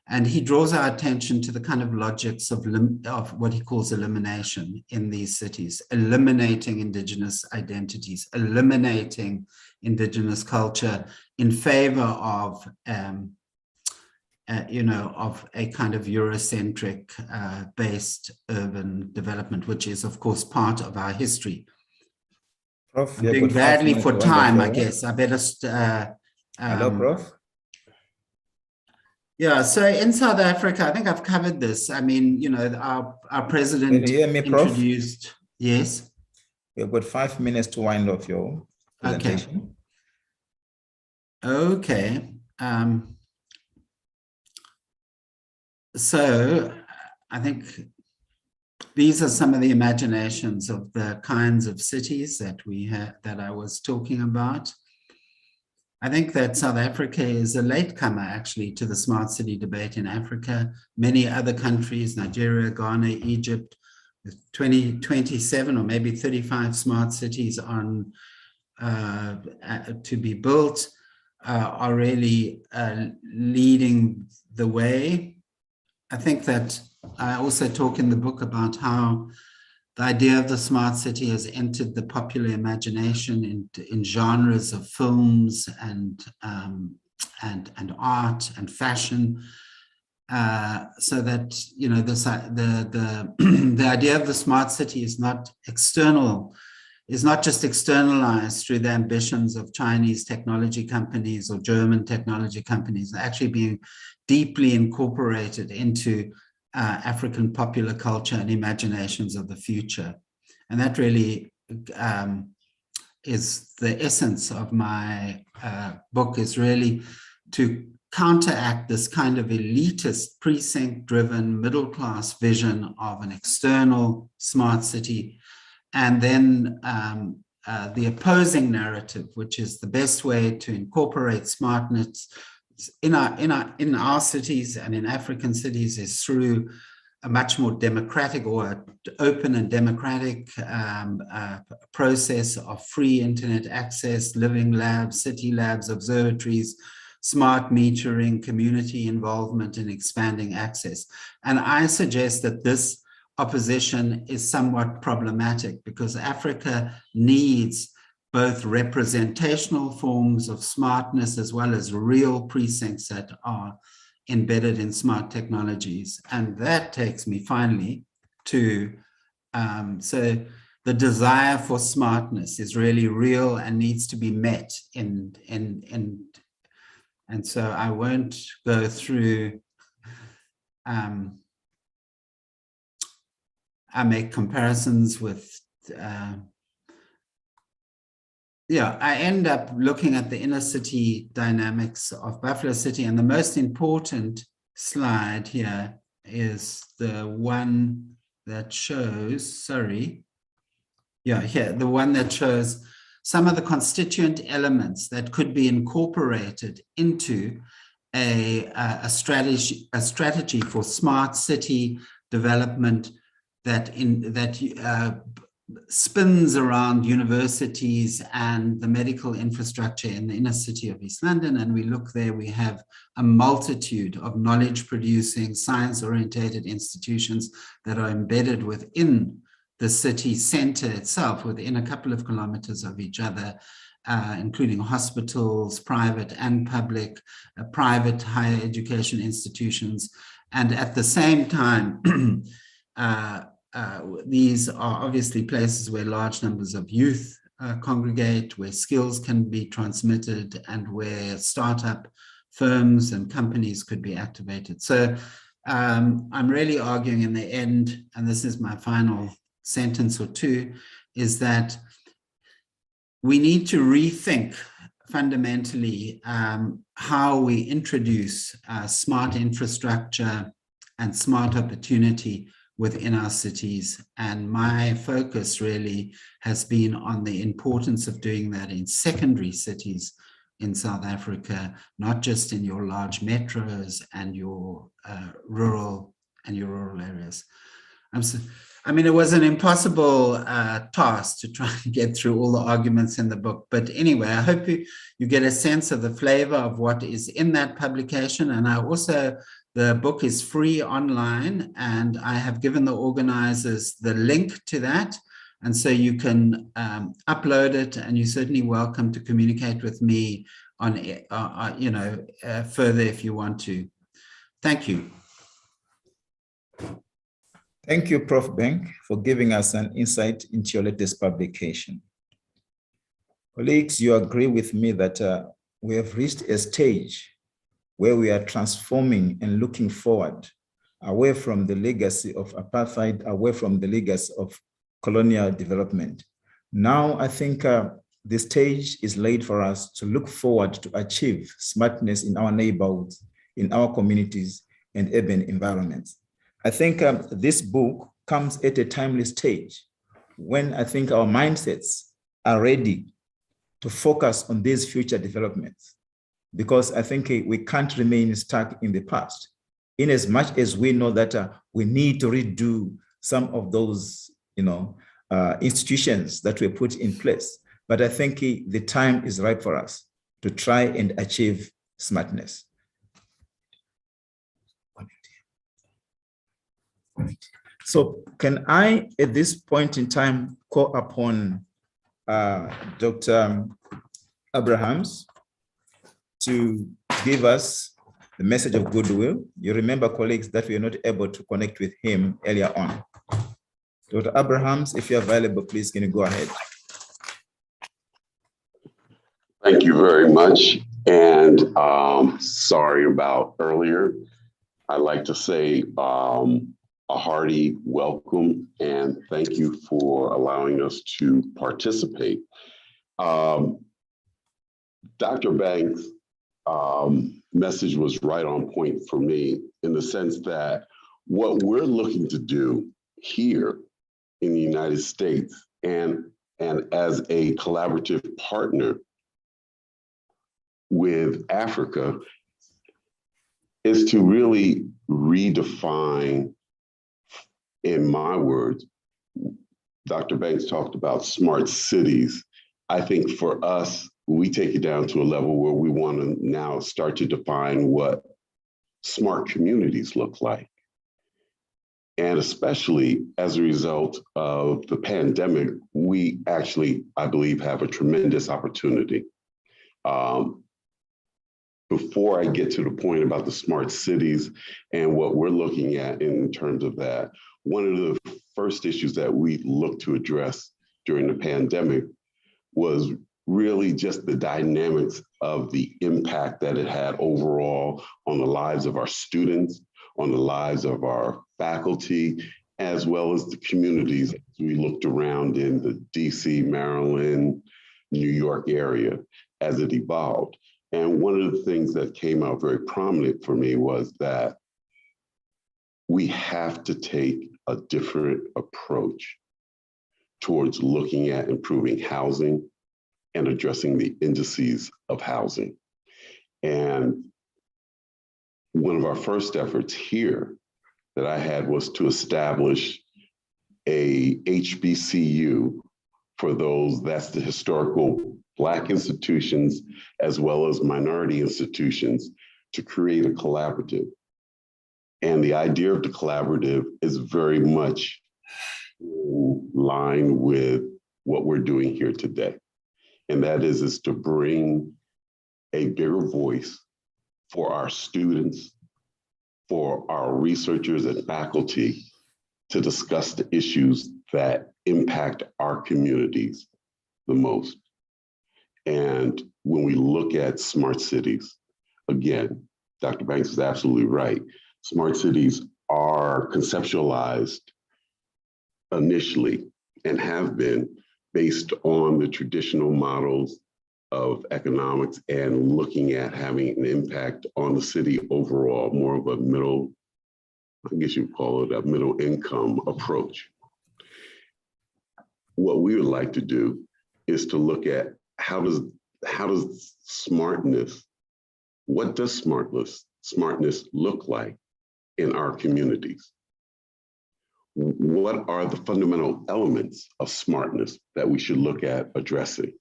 and he draws our attention to the kind of logics of what he calls elimination in these cities, eliminating indigenous identities, eliminating indigenous culture in favor of of a kind of Eurocentric based urban development, which is, of course, part of our history. Prof, I'm doing badly for time, I guess. I better... Hello, Prof? Yeah, so in South Africa, I think I've covered this. I mean, you know, our president Can you hear me, Prof? introduced... Yes? You've got 5 minutes to wind up your presentation. Okay. So I think these are some of the imaginations of the kinds of cities that we had, that I was talking about. I think that South Africa is a latecomer actually to the smart city debate in Africa. Many other countries, Nigeria, Ghana, Egypt, with 27 or maybe 35 smart cities on to be built, are really leading the way. I think that I also talk in the book about how the idea of the smart city has entered the popular imagination in genres of films and art and fashion, so that, you know, this the idea of the smart city is not external, is not just externalized through the ambitions of Chinese technology companies or German technology companies, actually being deeply incorporated into African popular culture and imaginations of the future. And that really is the essence of my book, is really to counteract this kind of elitist, precinct-driven, middle-class vision of an external smart city, and then the opposing narrative, which is the best way to incorporate smartness in our cities and in African cities is through a much more democratic or open and democratic process of free internet access, living labs, city labs, observatories, smart metering, community involvement, and expanding access. And I suggest that this opposition is somewhat problematic because Africa needs both representational forms of smartness as well as real precincts that are embedded in smart technologies. And that takes me finally to, so the desire for smartness is really real and needs to be met and so I won't go through, I make comparisons with, I end up looking at the inner city dynamics of Buffalo City, and the most important slide here is the one that shows, the one that shows some of the constituent elements that could be incorporated into a strategy for smart city development that spins around universities and the medical infrastructure in the inner city of East London. And we look there, we have a multitude of knowledge producing, science-oriented institutions that are embedded within the city center itself, within a couple of kilometers of each other, including hospitals, private and public, private higher education institutions. And at the same time, these are obviously places where large numbers of youth congregate, where skills can be transmitted, and where startup firms and companies could be activated. So I'm really arguing in the end, and this is my final sentence or two, is that we need to rethink fundamentally how we introduce smart infrastructure and smart opportunity within our cities. And my focus really has been on the importance of doing that in secondary cities in South Africa, not just in your large metros and your rural areas. I mean, it was an impossible task to try and get through all the arguments in the book. But anyway, I hope you get a sense of the flavor of what is in that publication. And the book is free online, and I have given the organizers the link to that. And so you can upload it, and you're certainly welcome to communicate with me on, further if you want to. Thank you. Thank you, Prof. Bank, for giving us an insight into your latest publication. Colleagues, you agree with me that we have reached a stage where we are transforming and looking forward away from the legacy of apartheid, away from the legacy of colonial development. Now, I think the stage is laid for us to look forward to achieve smartness in our neighborhoods, in our communities and urban environments. I think this book comes at a timely stage when I think our mindsets are ready to focus on these future developments, because I think we can't remain stuck in the past, in as much as we know that we need to redo some of those institutions that were put in place. But I think the time is ripe for us to try and achieve smartness. So can I, at this point in time, call upon Dr. Abrahams to give us the message of goodwill. You remember, colleagues, that we are not able to connect with him earlier on. Dr. Abrahams, if you're available, please, can you go ahead? Thank you very much. And sorry about earlier. I'd like to say a hearty welcome and thank you for allowing us to participate. Dr. Banks' message was right on point for me, in the sense that what we're looking to do here in the United States and as a collaborative partner with Africa is to really redefine, in my words, Dr. Banks talked about smart cities. I think for us, we take it down to a level where we want to now start to define what smart communities look like. And especially as a result of the pandemic, we actually, I believe, have a tremendous opportunity. before I get to the point about the smart cities and what we're looking at in terms of that, one of the first issues that we looked to address during the pandemic was really just the dynamics of the impact that it had overall on the lives of our students, on the lives of our faculty, as well as the communities. We looked around in the DC, Maryland, New York area as it evolved. And one of the things that came out very prominent for me was that we have to take a different approach towards looking at improving housing and addressing the indices of housing. And one of our first efforts here that I had was to establish a HBCU for those, that's the historical Black institutions, as well as minority institutions, to create a collaborative. And the idea of the collaborative is very much in line with what we're doing here today. And that is to bring a bigger voice for our students, for our researchers and faculty to discuss the issues that impact our communities the most. And when we look at smart cities, again, Dr. Banks is absolutely right. Smart cities are conceptualized initially and have been based on the traditional models of economics and looking at having an impact on the city overall, more of a middle, I guess you'd call it a middle income approach. What we would like to do is to look at how does smartness, what does smartness look like in our communities? What are the fundamental elements of smartness that we should look at addressing?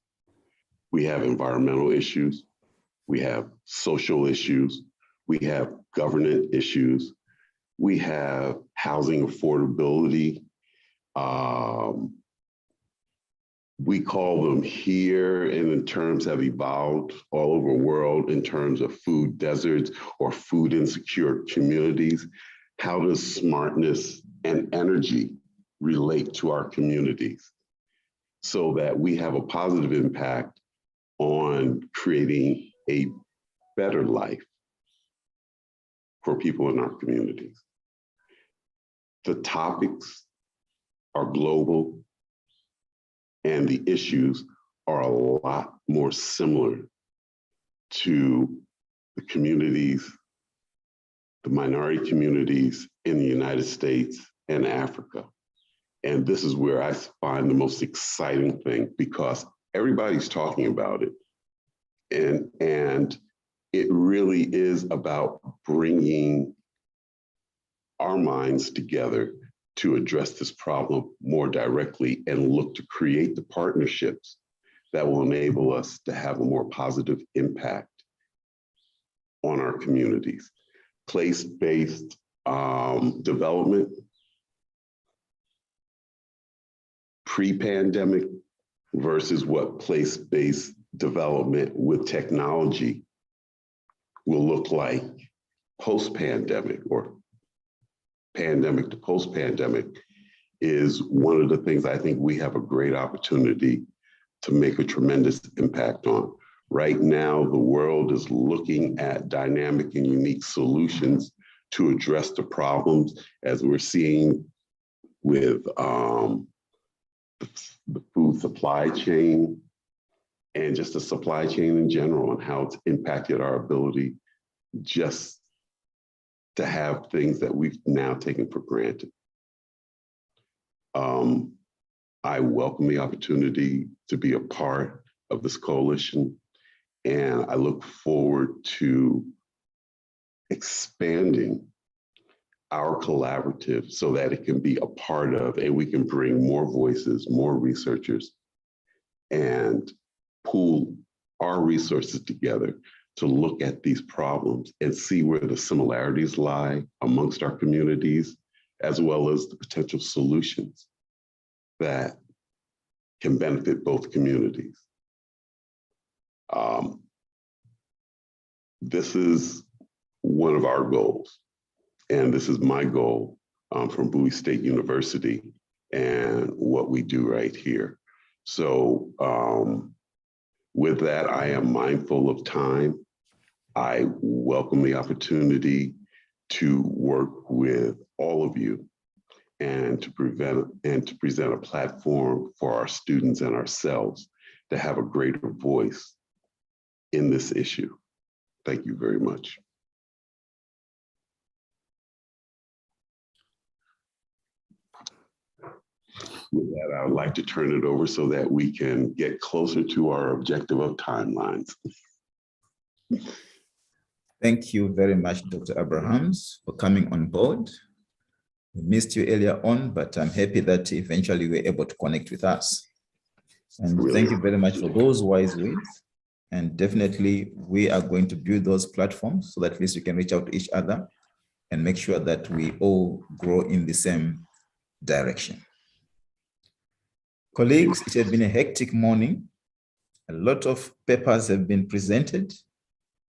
We have environmental issues, we have social issues, we have governance issues, we have housing affordability. We call them here, and in terms have evolved all over the world in terms of food deserts or food insecure communities. How does smartness and energy relate to our communities so that we have a positive impact on creating a better life for people in our communities? The topics are global and the issues are a lot more similar to the communities, the minority communities in the United States and Africa. And this is where I find the most exciting thing, because everybody's talking about it. And it really is about bringing our minds together to address this problem more directly and look to create the partnerships that will enable us to have a more positive impact on our communities. Place-based development, pre-pandemic versus what place-based development with technology will look like post-pandemic or pandemic to post-pandemic is one of the things I think we have a great opportunity to make a tremendous impact on. Right now, the world is looking at dynamic and unique solutions to address the problems, as we're seeing with the food supply chain and just the supply chain in general, and how it's impacted our ability just to have things that we've now taken for granted. I welcome the opportunity to be a part of this coalition, and I look forward to expanding our collaborative so that it can be a part of, and we can bring more voices, more researchers, and pool our resources together to look at these problems and see where the similarities lie amongst our communities, as well as the potential solutions that can benefit both communities. this is one of our goals. And this is my goal from Bowie State University and what we do right here. So with that, I am mindful of time. I welcome the opportunity to work with all of you and to present a platform for our students and ourselves to have a greater voice in this issue. Thank you very much. With that, I would like to turn it over so that we can get closer to our objective of timelines. Thank you very much, Dr. Abrahams, for coming on board. We missed you earlier on, but I'm happy that eventually you were able to connect with us. And really, thank you very much for those wise words. And definitely we are going to build those platforms so that at least we can reach out to each other and make sure that we all grow in the same direction. Colleagues, it has been a hectic morning. A lot of papers have been presented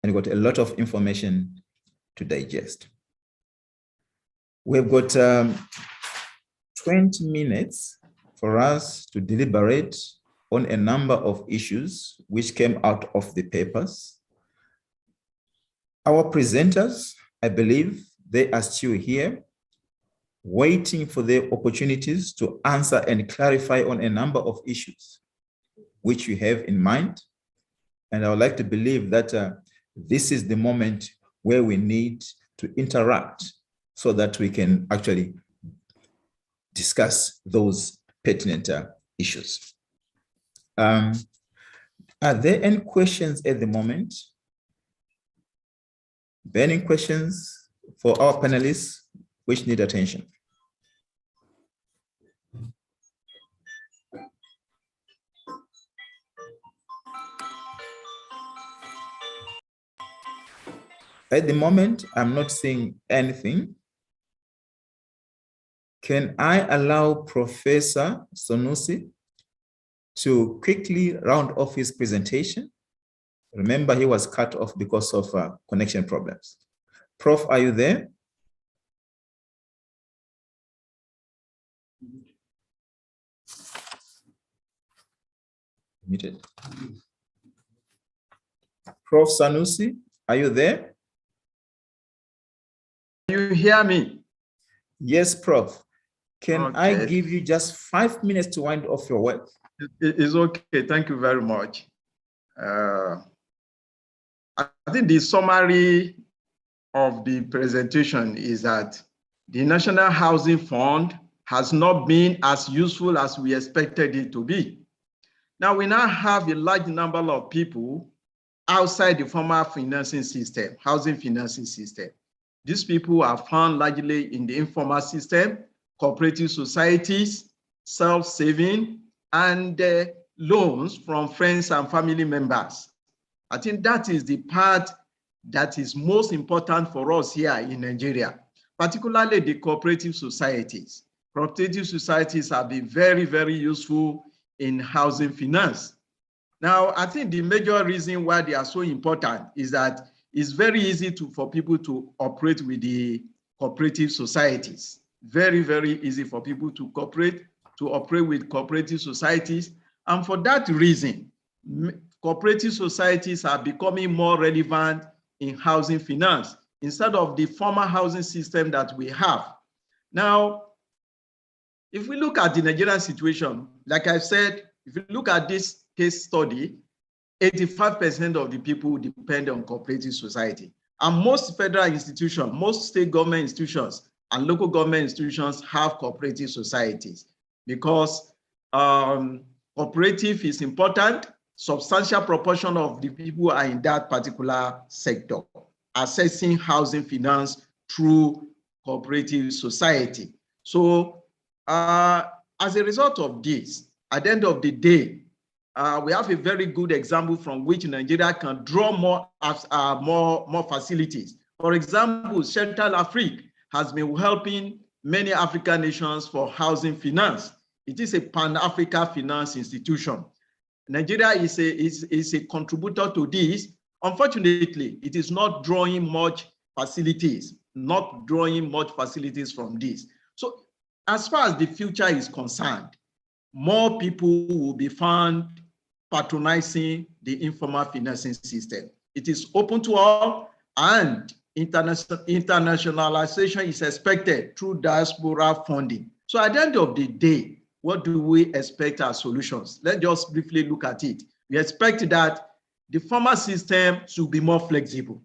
and got a lot of information to digest. We've got 20 minutes for us to deliberate on a number of issues which came out of the papers. Our presenters, I believe, they are still here, waiting for their opportunities to answer and clarify on a number of issues which you have in mind. And I would like to believe that this is the moment where we need to interact so that we can actually discuss those pertinent issues. Are there any questions at the moment? Burning questions for our panelists which need attention? At the moment, I'm not seeing anything. Can I allow Professor Sanusi to quickly round off his presentation? Remember, he was cut off because of connection problems. Prof, are you there? Muted. Prof Sanusi, are you there? Can you hear me? Yes, Prof. Can Okay. I give you just 5 minutes to wind off your work? It's okay. Thank you very much. I think the summary of the presentation is that the National Housing Fund has not been as useful as we expected it to be. Now, we now have a large number of people outside the formal financing system, housing financing system. These people are found largely in the informal system, cooperative societies, self-saving, and loans from friends and family members. I think that is the part that is most important for us here in Nigeria, particularly the cooperative societies. Cooperative societies have been very, very useful in housing finance. Now, I think the major reason why they are so important is that it's very easy for people to operate with the cooperative societies. Very, very easy for people to operate with cooperative societies. And for that reason, cooperative societies are becoming more relevant in housing finance instead of the formal housing system that we have. Now, if we look at the Nigerian situation, like I said, if you look at this case study, 85% of the people depend on cooperative society. And most federal institutions, most state government institutions and local government institutions have cooperative societies because cooperative is important. Substantial proportion of the people are in that particular sector, accessing housing finance through cooperative society. So as a result of this, at the end of the day, we have a very good example from which Nigeria can draw more facilities. For example, Central Africa has been helping many African nations for housing finance. It is a Pan-Africa finance institution. Nigeria is a contributor to this, Unfortunately, it is not drawing much facilities from this. So as far as the future is concerned, more people will be found patronizing the informal financing system. It is open to all, and internationalization is expected through diaspora funding. So at the end of the day, what do we expect as solutions? Let's just briefly look at it. We expect that the formal system should be more flexible.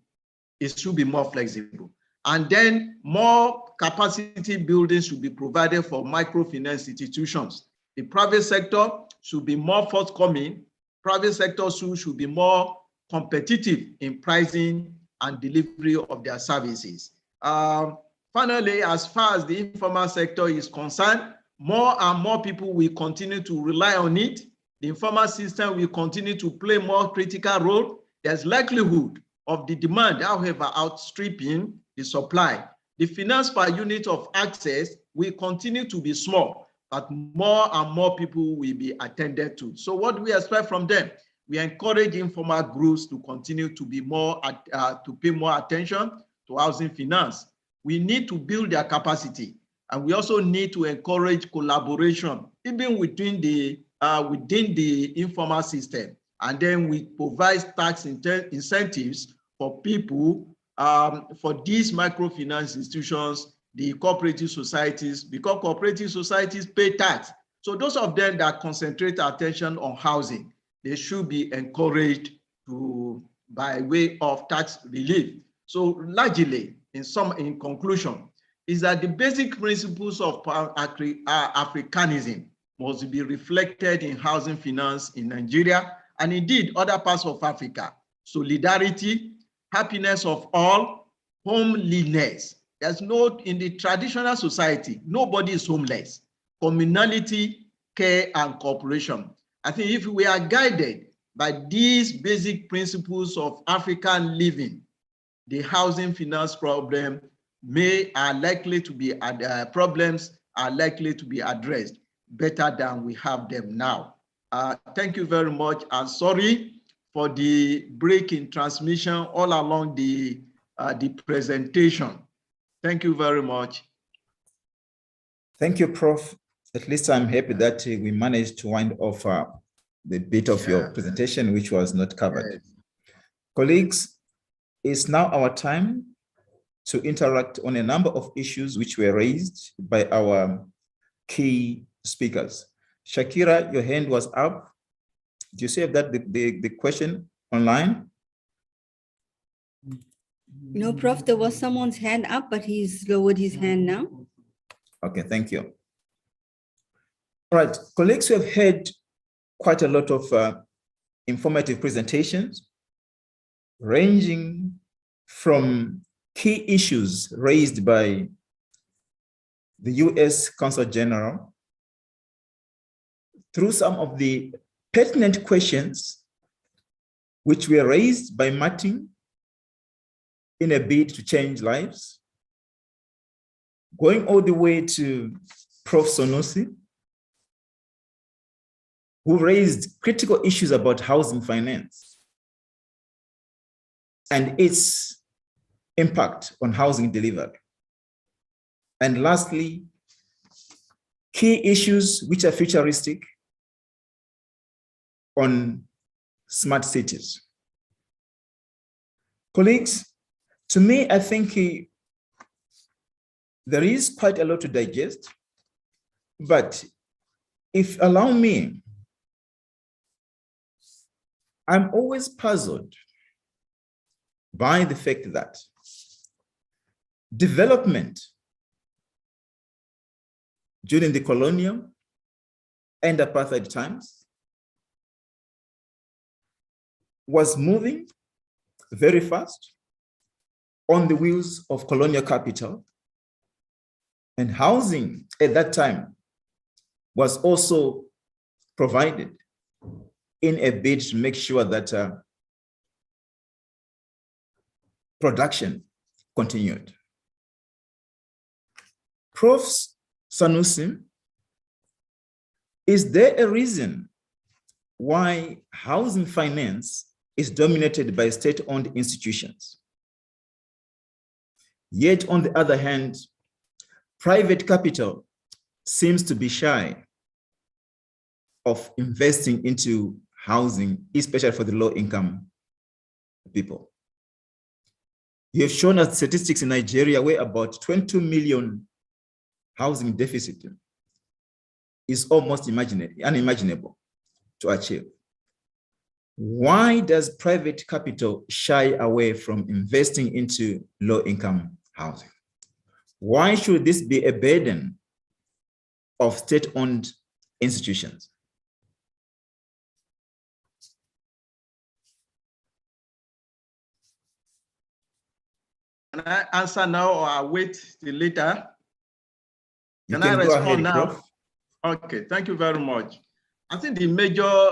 It should be more flexible. And then more capacity building should be provided for microfinance institutions. The private sector should be more forthcoming. Private sector should be more competitive in pricing and delivery of their services. Finally, as far as the informal sector is concerned, more and more people will continue to rely on it. The informal system will continue to play more critical role. There's likelihood of the demand, however, outstripping the supply. The finance per unit of access will continue to be small, but more and more people will be attended to. So what do we expect from them? We encourage informal groups to continue to be more, to pay more attention to housing finance. We need to build their capacity, and we also need to encourage collaboration, even within the informal system. And then we provide tax incentives for people, for these microfinance institutions, the cooperative societies, because cooperative societies pay tax. So those of them that concentrate attention on housing, they should be encouraged to, by way of tax relief. So largely, in conclusion, is that the basic principles of Africanism must be reflected in housing finance in Nigeria and indeed other parts of Africa. Solidarity, happiness of all, homeliness. There's no, in the traditional society, nobody is homeless. Communality, care, and cooperation. I think if we are guided by these basic principles of African living, the housing finance problem are likely to be addressed better than we have them now. Thank you very much. I'm sorry for the break in transmission all along the presentation. Thank you very much. Thank you, Prof. At least I'm happy that we managed to wind off the bit of your presentation, which was not covered. Yes. Colleagues, it's now our time to interact on a number of issues which were raised by our key speakers. Shakira, your hand was up. Do you see that the question online? No, Prof, there was someone's hand up, but he's lowered his hand now. Okay, thank you. All right, colleagues, we have heard quite a lot of informative presentations, ranging from key issues raised by the US Consul General through some of the pertinent questions which were raised by Martin in a bid to change lives, going all the way to Prof. Sanusi, who raised critical issues about housing finance and its impact on housing delivery. And lastly, key issues which are futuristic on smart cities. Colleagues, to me, I think there is quite a lot to digest, but if allow me, I'm always puzzled by the fact that development during the colonial and apartheid times was moving very fast on the wheels of colonial capital, and housing at that time was also provided in a bid to make sure that production continued. Prof. Sanusi, is there a reason why housing finance is dominated by state-owned institutions. Yet, on the other hand, private capital seems to be shy of investing into housing, especially for the low-income people. You have shown us statistics in Nigeria where about 22 million housing deficit is almost unimaginable to achieve. Why does private capital shy away from investing into low-income housing? Why should this be a burden of state-owned institutions? Can I answer now or I wait till later? You Can I go respond ahead, now? Prof. Okay, thank you very much. I think the major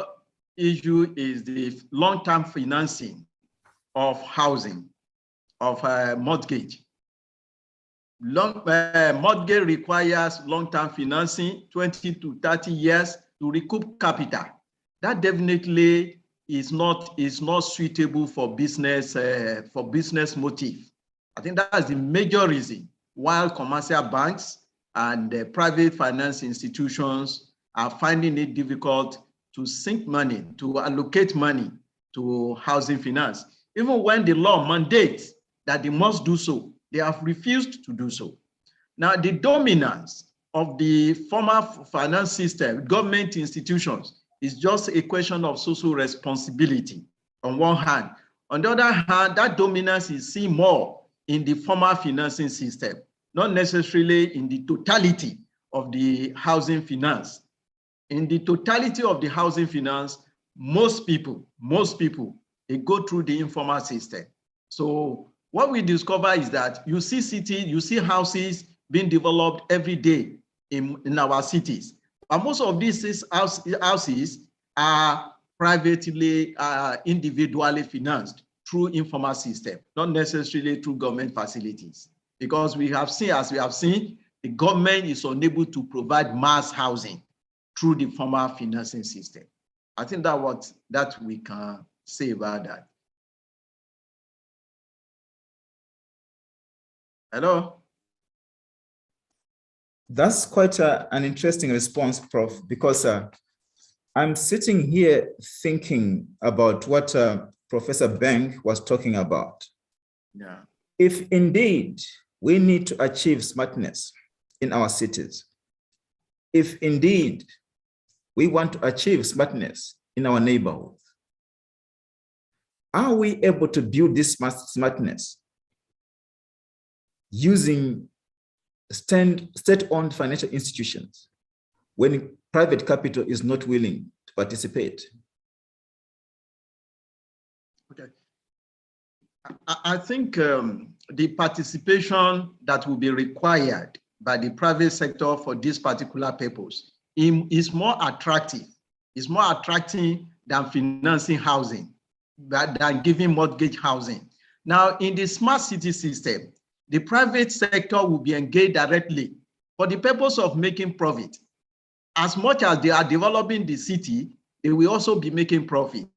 issue is the long-term financing of housing, of mortgage. Mortgage requires long-term financing, 20 to 30 years to recoup capital. That definitely is not suitable for business motive. I think that's the major reason why commercial banks and private finance institutions are finding it difficult to sink money, to allocate money to housing finance. Even when the law mandates that they must do so, they have refused to do so. Now, the dominance of the former finance system, government institutions, is just a question of social responsibility on one hand. On the other hand, that dominance is seen more in the former financing system, not necessarily in the totality of the housing finance. In the totality of the housing finance, most people, they go through the informal system. So what we discover is that you see houses being developed every day in our cities. And most of these houses are privately, individually financed through informal system, not necessarily through government facilities. Because as we have seen, the government is unable to provide mass housing through the formal financing system. I think that we can say about that. Hello? That's quite an interesting response, Prof, because I'm sitting here thinking about what Professor Bank was talking about. Yeah. If indeed we need to achieve smartness in our cities, if indeed we want to achieve smartness in our neighborhoods, are we able to build this smartness using state-owned financial institutions when private capital is not willing to participate? Okay. I think the participation that will be required by the private sector for this particular purpose is more attractive. It's more attractive than financing housing, than giving mortgage housing. Now, in the smart city system, the private sector will be engaged directly for the purpose of making profit. As much as they are developing the city, they will also be making profit.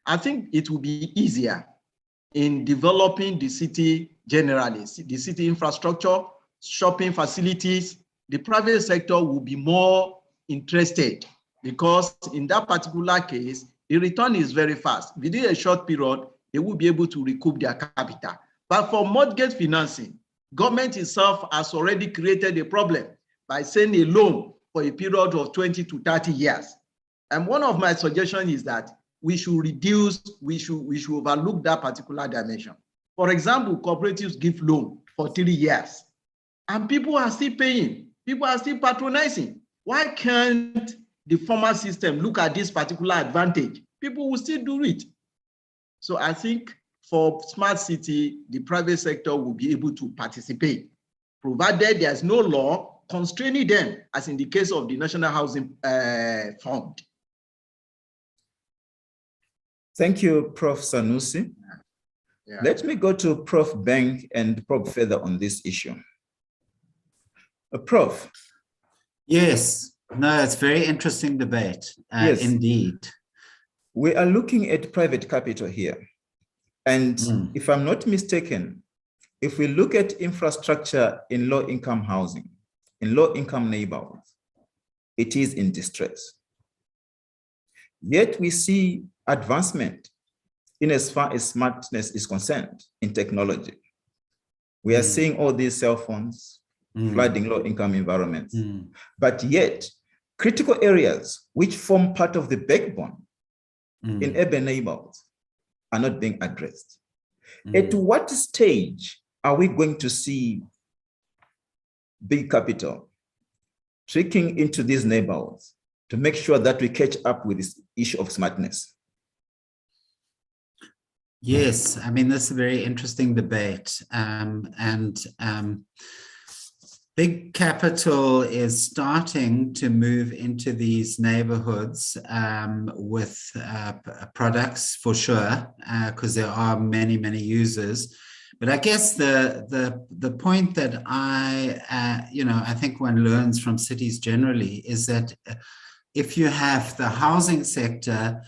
I think it will be easier in developing the city generally, the city infrastructure, shopping facilities. The private sector will be more interested because in that particular case, the return is very fast. Within a short period, they will be able to recoup their capital. But for mortgage financing, government itself has already created a problem by saying a loan for a period of 20 to 30 years. And one of my suggestions is that we should overlook that particular dimension. For example, cooperatives give loan for 3 years and people are still paying, people are still patronizing. Why can't the formal system look at this particular advantage? People will still do it. So I think for smart city, the private sector will be able to participate, provided there's no law constraining them, as in the case of the National Housing Fund. Thank you, Prof. Sanusi. Yeah. Let me go to Prof. Bank and probe further on this issue. Prof. Yes, no, it's very interesting debate, yes. Indeed. We are looking at private capital here. And if I'm not mistaken, if we look at infrastructure in low-income housing, in low-income neighborhoods, it is in distress. Yet we see advancement in as far as smartness is concerned in technology. We are seeing all these cell phones flooding low-income environments. But yet, critical areas which form part of the backbone in urban neighborhoods are not being addressed. At what stage are we going to see big capital trickling into these neighborhoods to make sure that we catch up with this issue of smartness? Yes, I mean, this is a very interesting debate. Big capital is starting to move into these neighborhoods with products for sure, because there are many, many users. But I guess the point that I think one learns from cities generally is that if you have the housing sector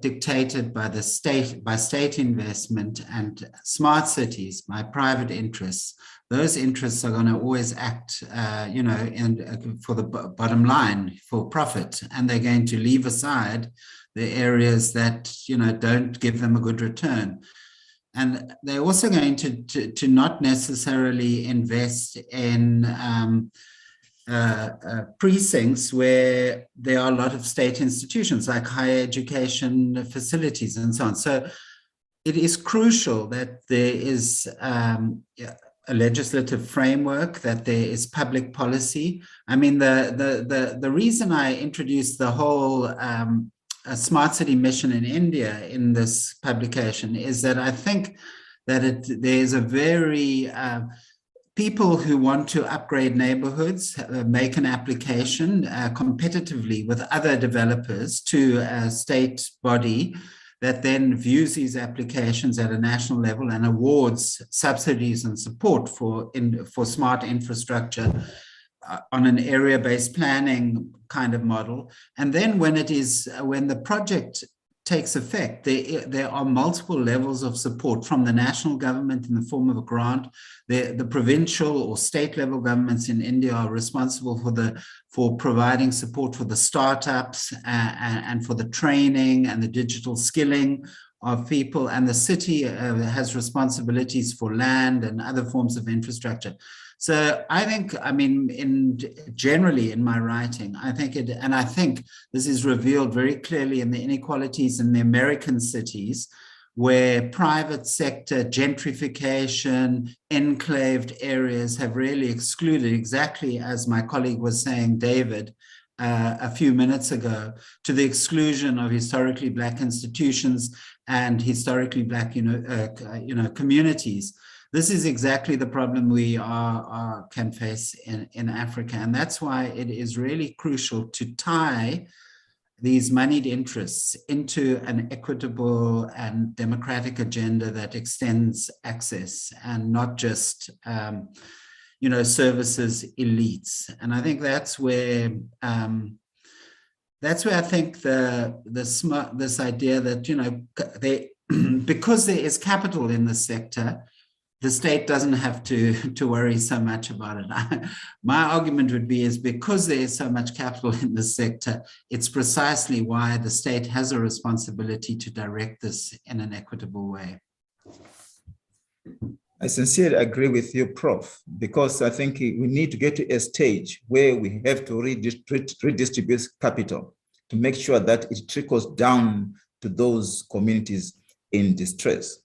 dictated by the state, by state investment, and smart cities by private interests, those interests are going to always act, for the bottom line, for profit, and they're going to leave aside the areas that don't give them a good return. And they're also going to not necessarily invest in precincts where there are a lot of state institutions like higher education facilities and so on. So it is crucial that there is a legislative framework, that there is public policy. I mean, the reason I introduced the whole a smart city mission in India in this publication is that I think that there's a very people who want to upgrade neighborhoods make an application competitively with other developers to a state body that then views these applications at a national level and awards subsidies and support for smart infrastructure on an area-based planning kind of model. And then when the project takes effect, there are multiple levels of support from the national government in the form of a grant. The provincial or state level governments in India are responsible for providing support for the startups and for the training and the digital skilling of people, and the city has responsibilities for land and other forms of infrastructure. So I think, I mean, generally in my writing, I think this is revealed very clearly in the inequalities in the American cities, where private sector gentrification, enclaved areas have really excluded, exactly as my colleague was saying, David, a few minutes ago, to the exclusion of historically Black institutions and historically Black, communities. This is exactly the problem we can face in Africa. And that's why it is really crucial to tie these moneyed interests into an equitable and democratic agenda that extends access and not just, services elites. And I think that's where I think this idea that, because there is capital in the sector, the state doesn't have to worry so much about it. My argument would be is because there is so much capital in the sector, it's precisely why the state has a responsibility to direct this in an equitable way. I sincerely agree with you, Prof, because I think we need to get to a stage where we have to redistribute capital to make sure that it trickles down to those communities in distress.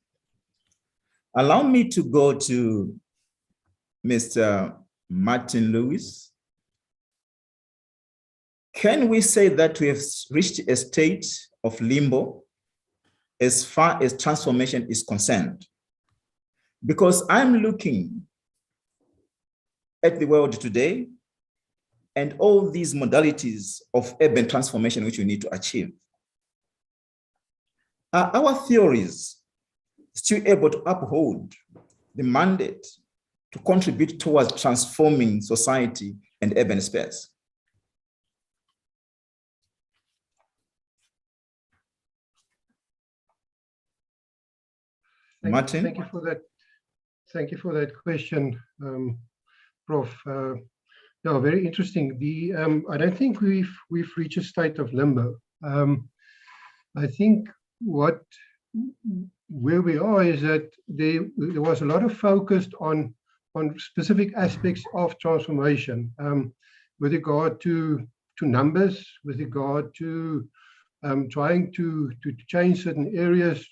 Allow me to go to Mr. Martin Lewis. Can we say that we have reached a state of limbo as far as transformation is concerned? Because I'm looking at the world today and all these modalities of urban transformation which we need to achieve. Are our theories still able to uphold the mandate to contribute towards transforming society and urban space? Martin? Thank you for that. Thank you for that question, Prof. Yeah, very interesting. I don't think we've reached a state of limbo. I think where we are is that there was a lot of focus on specific aspects of transformation, with regard to numbers, with regard to trying to change certain areas,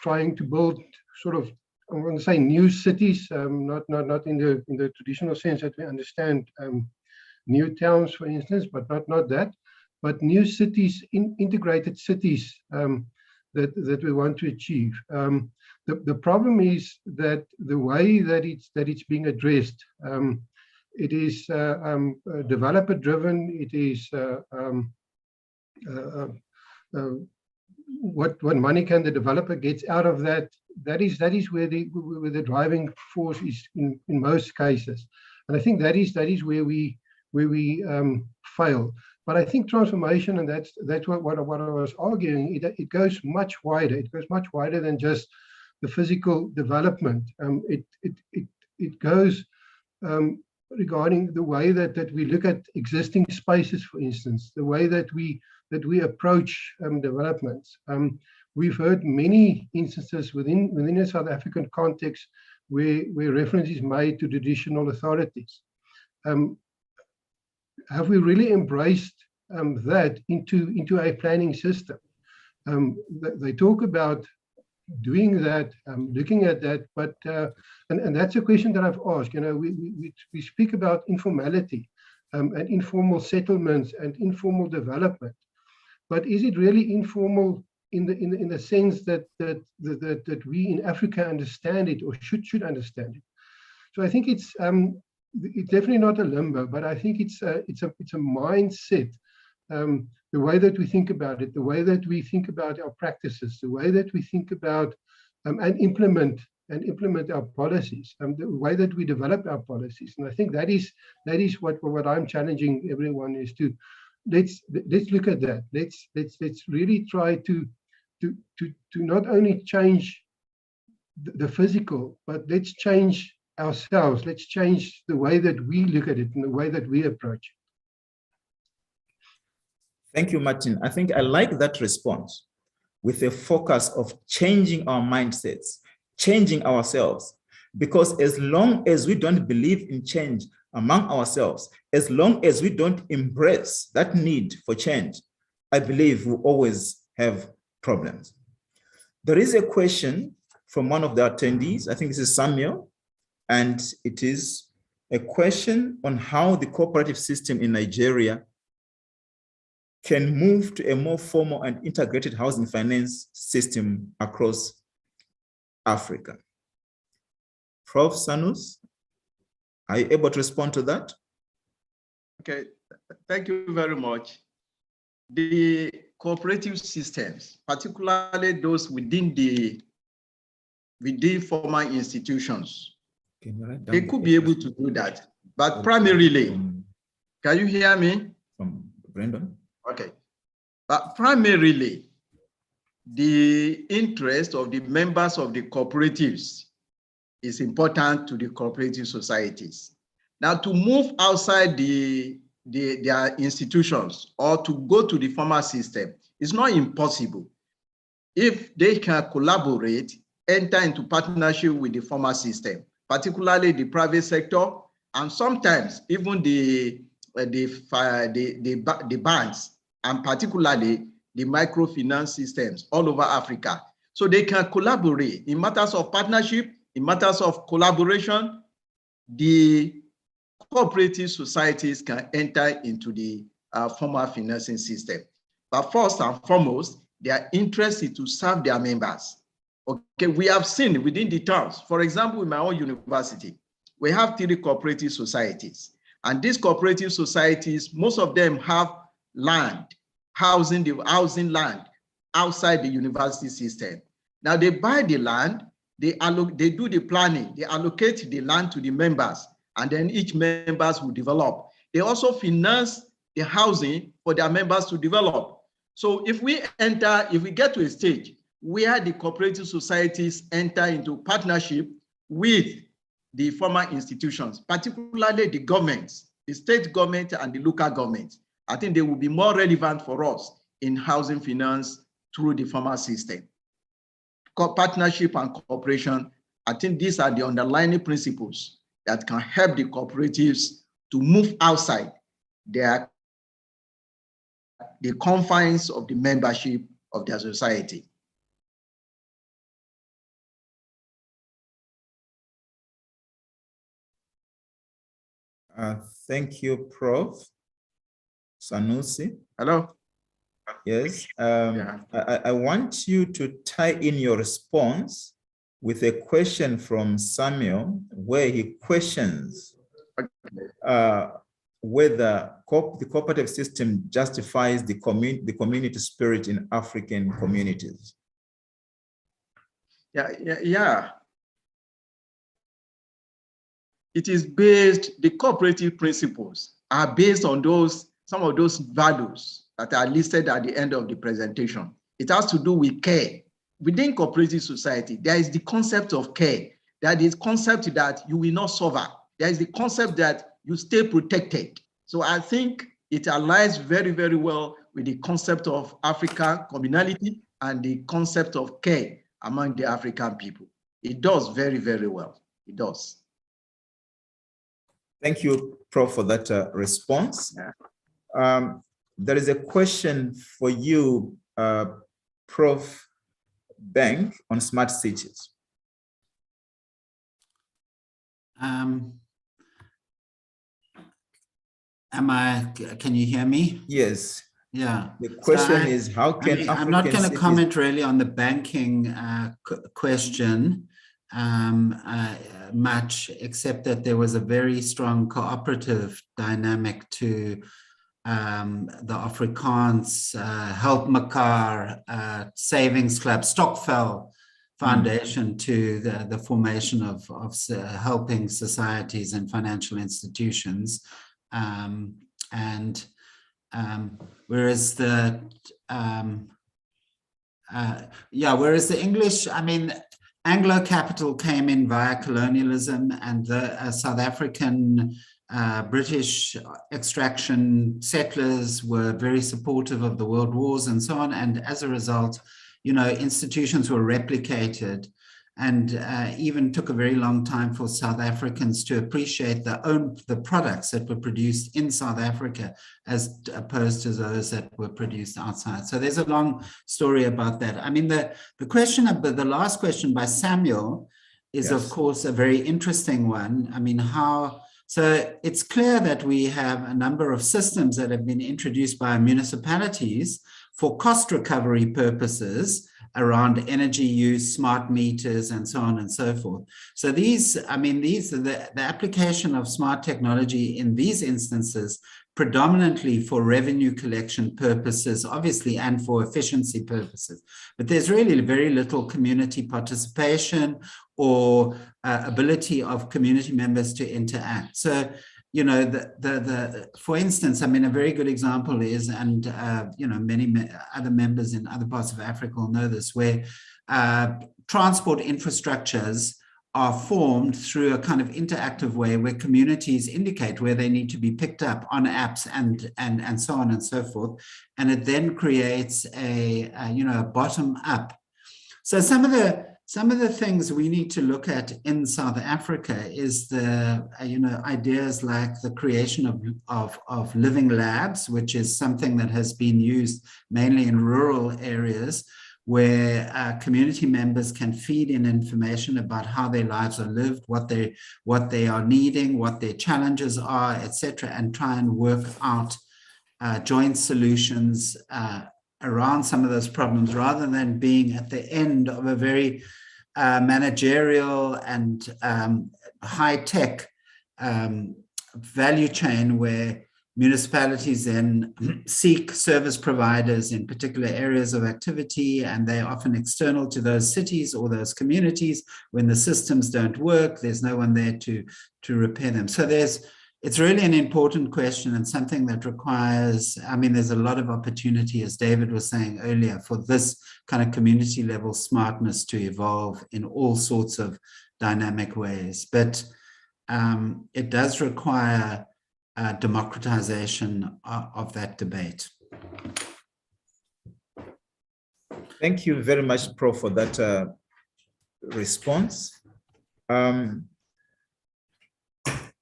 trying to build sort of, I want to say, new cities, not in the traditional sense that we understand new towns, for instance, but not that, but new cities, integrated cities that we want to achieve. The problem is that the way that it's being addressed, it is developer driven. It is what money can the developer gets out of that. That is where the driving force is in most cases, and I think that is where we fail. But I think transformation, and that's what I was arguing, it goes much wider. It goes much wider than just the physical development. It goes regarding the way that we look at existing spaces, for instance, the way that we approach developments. We've heard many instances within a South African context where reference is made to traditional authorities. Have we really embraced that into a planning system? They talk about doing that, looking at that, but and that's a question that I've asked. You know, we speak about informality and informal settlements and informal development, but is it really informal in the sense that we in Africa understand it or should understand it? So I think it's definitely not a limbo, but I think it's a mindset. The way that we think about it, the way that we think about our practices, the way that we think about and implement our policies, the way that we develop our policies. And I think that is what I'm challenging everyone is to let's look at that. Let's really try to not only change the physical, but let's change ourselves. Let's change the way that we look at it and the way that we approach it. Thank you, Martin. I think I like that response with a focus of changing our mindsets, changing ourselves, because as long as we don't believe in change among ourselves, as long as we don't embrace that need for change, I believe we always have problems. There is a question from one of the attendees. I think this is Samuel, and it is a question on how the cooperative system in Nigeria can move to a more formal and integrated housing finance system across Africa. Prof. Sanus, are you able to respond to that? Okay, thank you very much. The cooperative systems, particularly those within formal institutions, they could be able to do that. But primarily, can you hear me? From Brendan? Okay. But primarily, the interest of the members of the cooperatives is important to the cooperative societies. Now, to move outside their institutions or to go to the formal system is not impossible if they can collaborate, enter into partnership with the formal system, particularly the private sector, and sometimes even the banks, and particularly the microfinance systems all over Africa. So they can collaborate in matters of partnership, in matters of collaboration. The cooperative societies can enter into the formal financing system. But first and foremost, their interest is to serve their members. Okay, we have seen within the towns, for example, in my own university, we have 3 cooperative societies. And these cooperative societies, most of them have land, housing land outside the university system. Now they buy the land, they do the planning, they allocate the land to the members, and then each members will develop. They also finance the housing for their members to develop. So if we get to a stage where the cooperative societies enter into partnership with the former institutions, particularly the governments, the state government and the local government. I think they will be more relevant for us in housing finance through the former system. Partnership and cooperation, I think these are the underlying principles that can help the cooperatives to move outside the confines of the membership of their society. Thank you, Prof. Sanusi. Hello? Yes, I want you to tie in your response with a question from Samuel, where he questions whether the cooperative system justifies the community spirit in African communities. Yeah. It is based, the cooperative principles are based on some of those values that are listed at the end of the presentation. It has to do with care. Within cooperative society, there is the concept of care. There is the concept that you will not suffer. There is the concept that you stay protected. So I think it aligns very, very well with the concept of African communality and the concept of care among the African people. It does very, very well. It does. Thank you, Prof, for that response. Yeah. There is a question for you, Prof. Bank, on smart cities. Can you hear me? Yes. Yeah. The question is, how can I'm not going to comment really on the banking question much, except that there was a very strong cooperative dynamic to the Afrikaans Help Mekaar Savings Club, Stokvel Foundation to the formation of helping societies and financial institutions. Whereas the English, I mean, Anglo capital came in via colonialism, and the South African British extraction settlers were very supportive of the world wars and so on. And as a result, you know, institutions were replicated, and even took a very long time for South Africans to appreciate the products that were produced in South Africa as opposed to those that were produced outside. So there's a long story about that. I mean, the last question by Samuel is, yes, of course, a very interesting one. I mean, so it's clear that we have a number of systems that have been introduced by municipalities for cost recovery purposes around energy use, smart meters, and so on and so forth. So these are the application of smart technology in these instances, predominantly for revenue collection purposes, obviously, and for efficiency purposes. But there's really very little community participation or ability of community members to interact. So, you know, for instance, I mean, a very good example is, and, you know, many other members in other parts of Africa will know this, where transport infrastructures are formed through a kind of interactive way where communities indicate where they need to be picked up on apps and so on and so forth. And it then creates a bottom up. So some of the things we need to look at in South Africa is the ideas like the creation of living labs, which is something that has been used mainly in rural areas, where community members can feed in information about how their lives are lived, what they are needing, what their challenges are, etc., and try and work out joint solutions around some of those problems, rather than being at the end of a very managerial and high-tech value chain where municipalities then seek service providers in particular areas of activity, and they're often external to those cities or those communities. When the systems don't work, there's no one there to repair them. So there's it's really an important question and something that requires, I mean, there's a lot of opportunity, as David was saying earlier, for this kind of community level smartness to evolve in all sorts of dynamic ways. But it does require democratization of that debate. Thank you very much, Prof, for that response.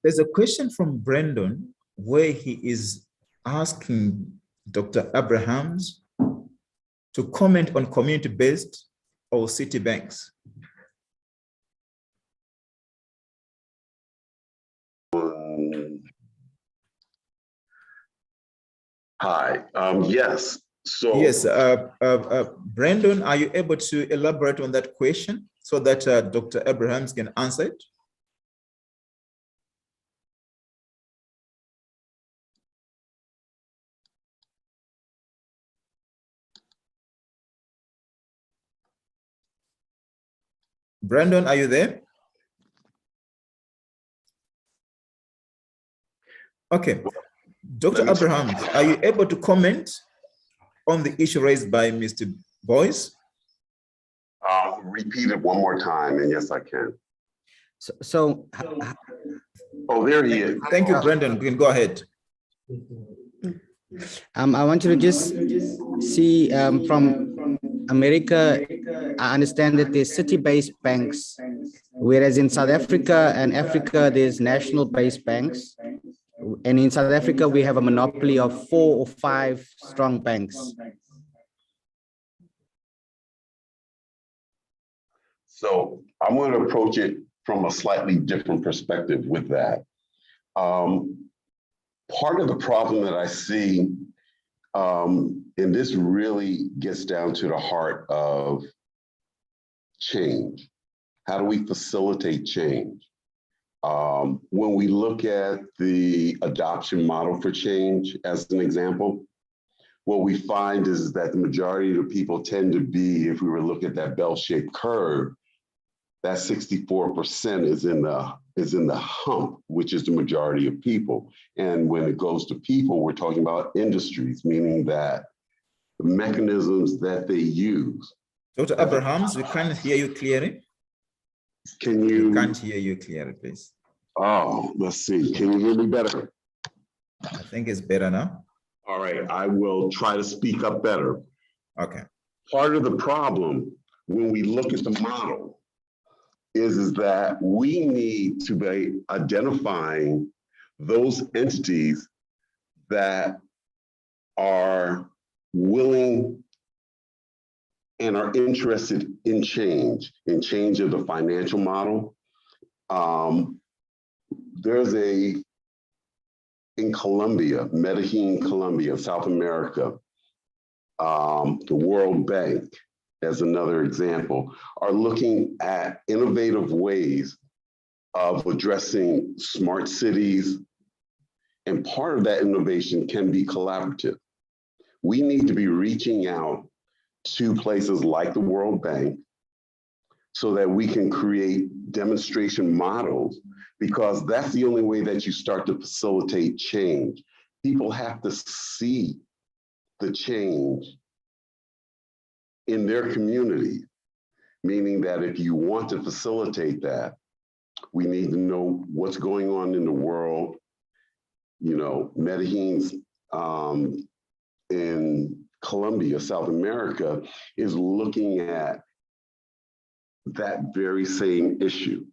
There's a question from Brandon where he is asking Dr. Abrahams to comment on community-based or city banks. Hi, yes. So yes, Brandon, are you able to elaborate on that question so that Dr. Abrahams can answer it? Brandon, are you there? Okay. Dr. Abrahams, are you able to comment on the issue raised by Mr. Boyce? Repeat it one more time, and yes, I can. Oh, there he is. Thank you, Brandon. You can go ahead. I want you to just see from America, I understand that there's city-based banks, whereas in South Africa and Africa, there's national-based banks. And in South Africa, we have a monopoly of 4 or 5 strong banks. So I'm going to approach it from a slightly different perspective with that. Part of the problem that I see, and this really gets down to the heart of change. How do we facilitate change? When we look at the adoption model for change, as an example, what we find is that the majority of the people tend to be, if we were to look at that bell-shaped curve, that 64% is in the hump, which is the majority of people. And when it goes to people, we're talking about industries, meaning that the mechanisms that they use. Dr. Abrahams, we can't hear you clearly. Can you? We can't hear you clearly, please. Oh, let's see. Can you hear me better? I think it's better now. All right, I will try to speak up better. Okay. Part of the problem when we look at the model is that we need to be identifying those entities that are willing and are interested in change of the financial model. There's in Colombia, Medellin, Colombia, South America, the World Bank, as another example, are looking at innovative ways of addressing smart cities. And part of that innovation can be collaborative. We need to be reaching out to places like the World Bank so that we can create demonstration models, because that's the only way that you start to facilitate change. People have to see the change in their community, meaning that if you want to facilitate that, we need to know what's going on in the world. You know, Medellin's in Colombia, South America, is looking at that very same issue.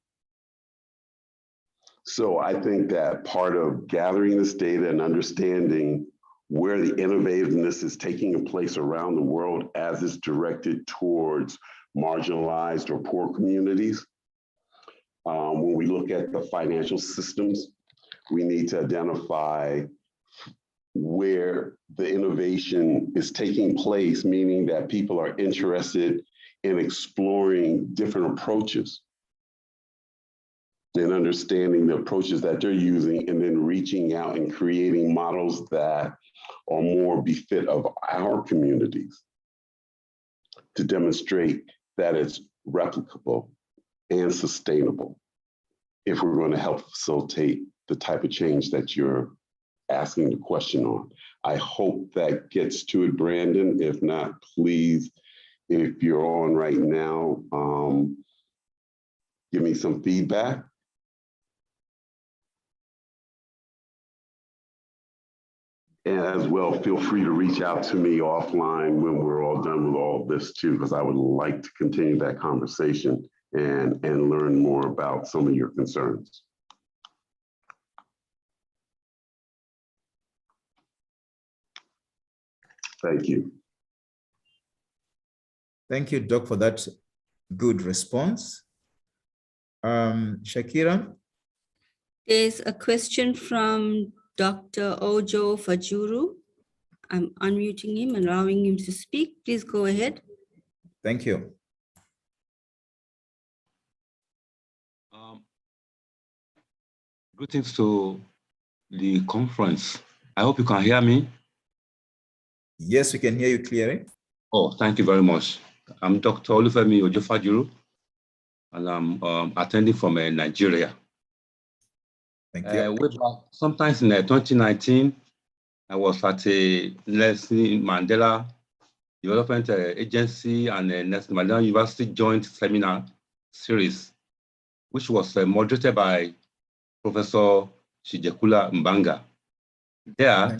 So I think that part of gathering this data and understanding where the innovativeness is taking place around the world as it's directed towards marginalized or poor communities. When we look at the financial systems, we need to identify where the innovation is taking place, meaning that people are interested in exploring different approaches and understanding the approaches that they're using, and then reaching out and creating models that are more befit of our communities to demonstrate that it's replicable and sustainable if we're going to help facilitate the the type of change that you're asking the question on. I hope that gets to it, Brandon. If not, please, if you're on right now, give me some feedback. And as well, feel free to reach out to me offline when we're all done with all this too, because I would like to continue that conversation and learn more about some of your concerns. Thank you. Thank you, Doc, for that good response. Shakira? There's a question from Dr. Ojo Fajuru. I'm unmuting him and allowing him to speak. Please go ahead. Thank you. Greetings to the conference. I hope you can hear me. Yes, we can hear you clearly. Oh, thank you very much. I'm Dr. Olufemi Ojo Fajuru, and I'm attending from Nigeria. Thank you. Sometimes in 2019, I was at a Nelson Mandela Development Agency and a Nelson Mandela University joint seminar series, which was moderated by Professor Shijekula Mbanga. There,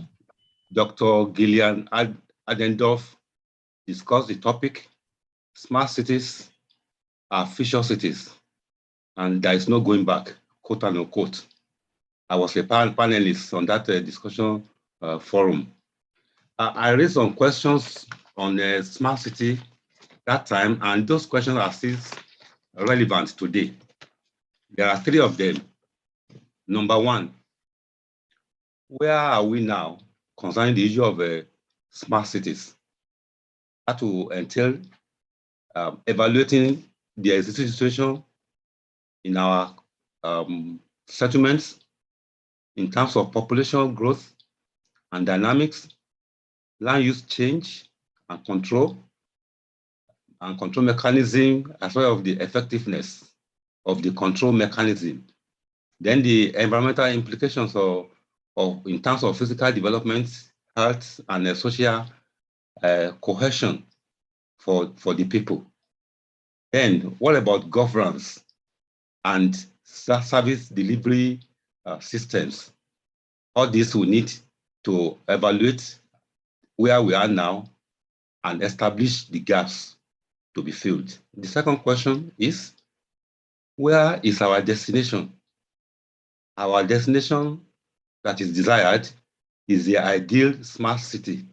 Dr. Gillian Adendorf discussed the topic, smart cities are future cities, and there is no going back, quote unquote. I was a panelist on that discussion forum. I raised some questions on smart city that time, and those questions are still relevant today. There are three of them. Number one, where are we now concerning the issue of smart cities? That will entail evaluating the existing situation in our settlements in terms of population growth and dynamics, land use change and control mechanism, as well as the effectiveness of the control mechanism. Then the environmental implications of in terms of physical development, health, and social cohesion for the people. Then what about governance and service delivery systems? All this we need to evaluate where we are now and establish the gaps to be filled. The second question is, where is our destination? Our destination that is desired is the ideal smart city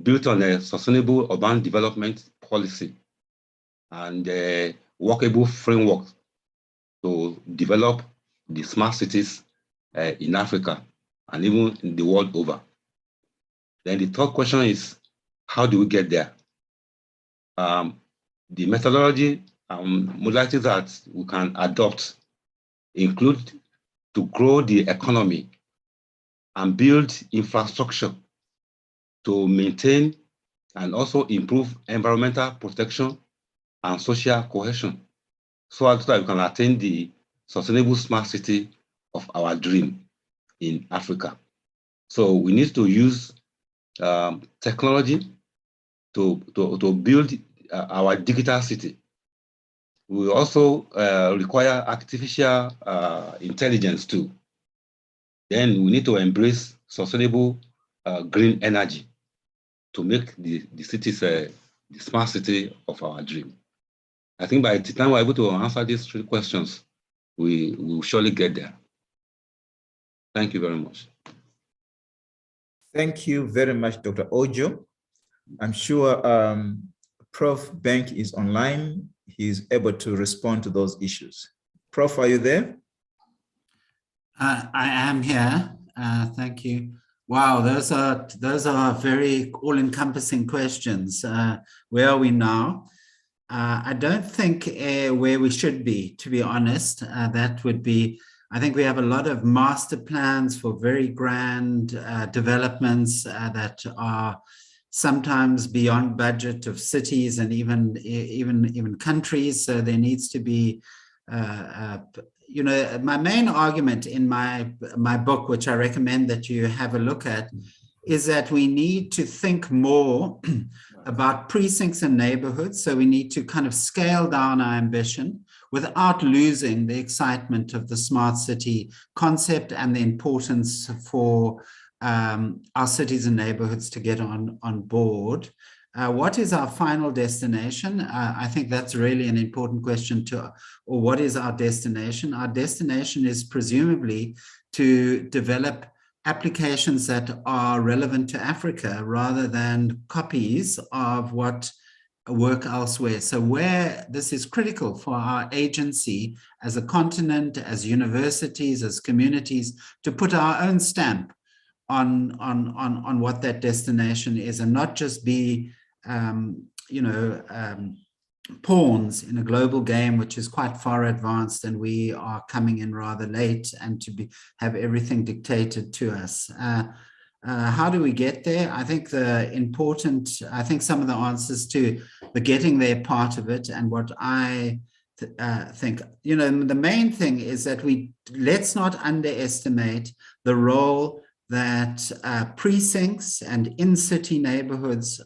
built on a sustainable urban development policy and a workable framework to develop the smart cities in Africa and even in the world over. Then the third question is, how do we get there? The methodology and modalities that we can adopt include to grow the economy and build infrastructure to maintain and also improve environmental protection and social cohesion, so that we can attain the sustainable smart city of our dream in Africa. So we need to use technology to build our digital city. We also require artificial intelligence too. Then we need to embrace sustainable green energy to make the cities the smart city of our dream. I think by the time we're able to answer these three questions, we will surely get there. Thank you very much. Thank you very much, Dr. Ojo. I'm sure Prof. Bank is online. He's able to respond to those issues. Prof, are you there? I am here. Thank you. Wow, those are very all-encompassing questions. Where are we now? I don't think where we should be, to be honest. That would be, I think we have a lot of master plans for very grand developments that are sometimes beyond budget of cities and even countries. So there needs to be you know, my main argument in my book, which I recommend that you have a look at, is that we need to think more about precincts and neighborhoods. So we need to kind of scale down our ambition without losing the excitement of the smart city concept and the importance for our cities and neighborhoods to get on board. What is our final destination? I think that's really an important question or what is our destination? Our destination is presumably to develop applications that are relevant to Africa rather than copies of what work elsewhere. So where this is critical for our agency as a continent, as universities, as communities, to put our own stamp on what that destination is, and not just be pawns in a global game which is quite far advanced, and we are coming in rather late and to have everything dictated to us. How do we get there? I think some of the answers to the getting there part of it, and what I think, you know, the main thing is that let's not underestimate the role that precincts and in-city neighborhoods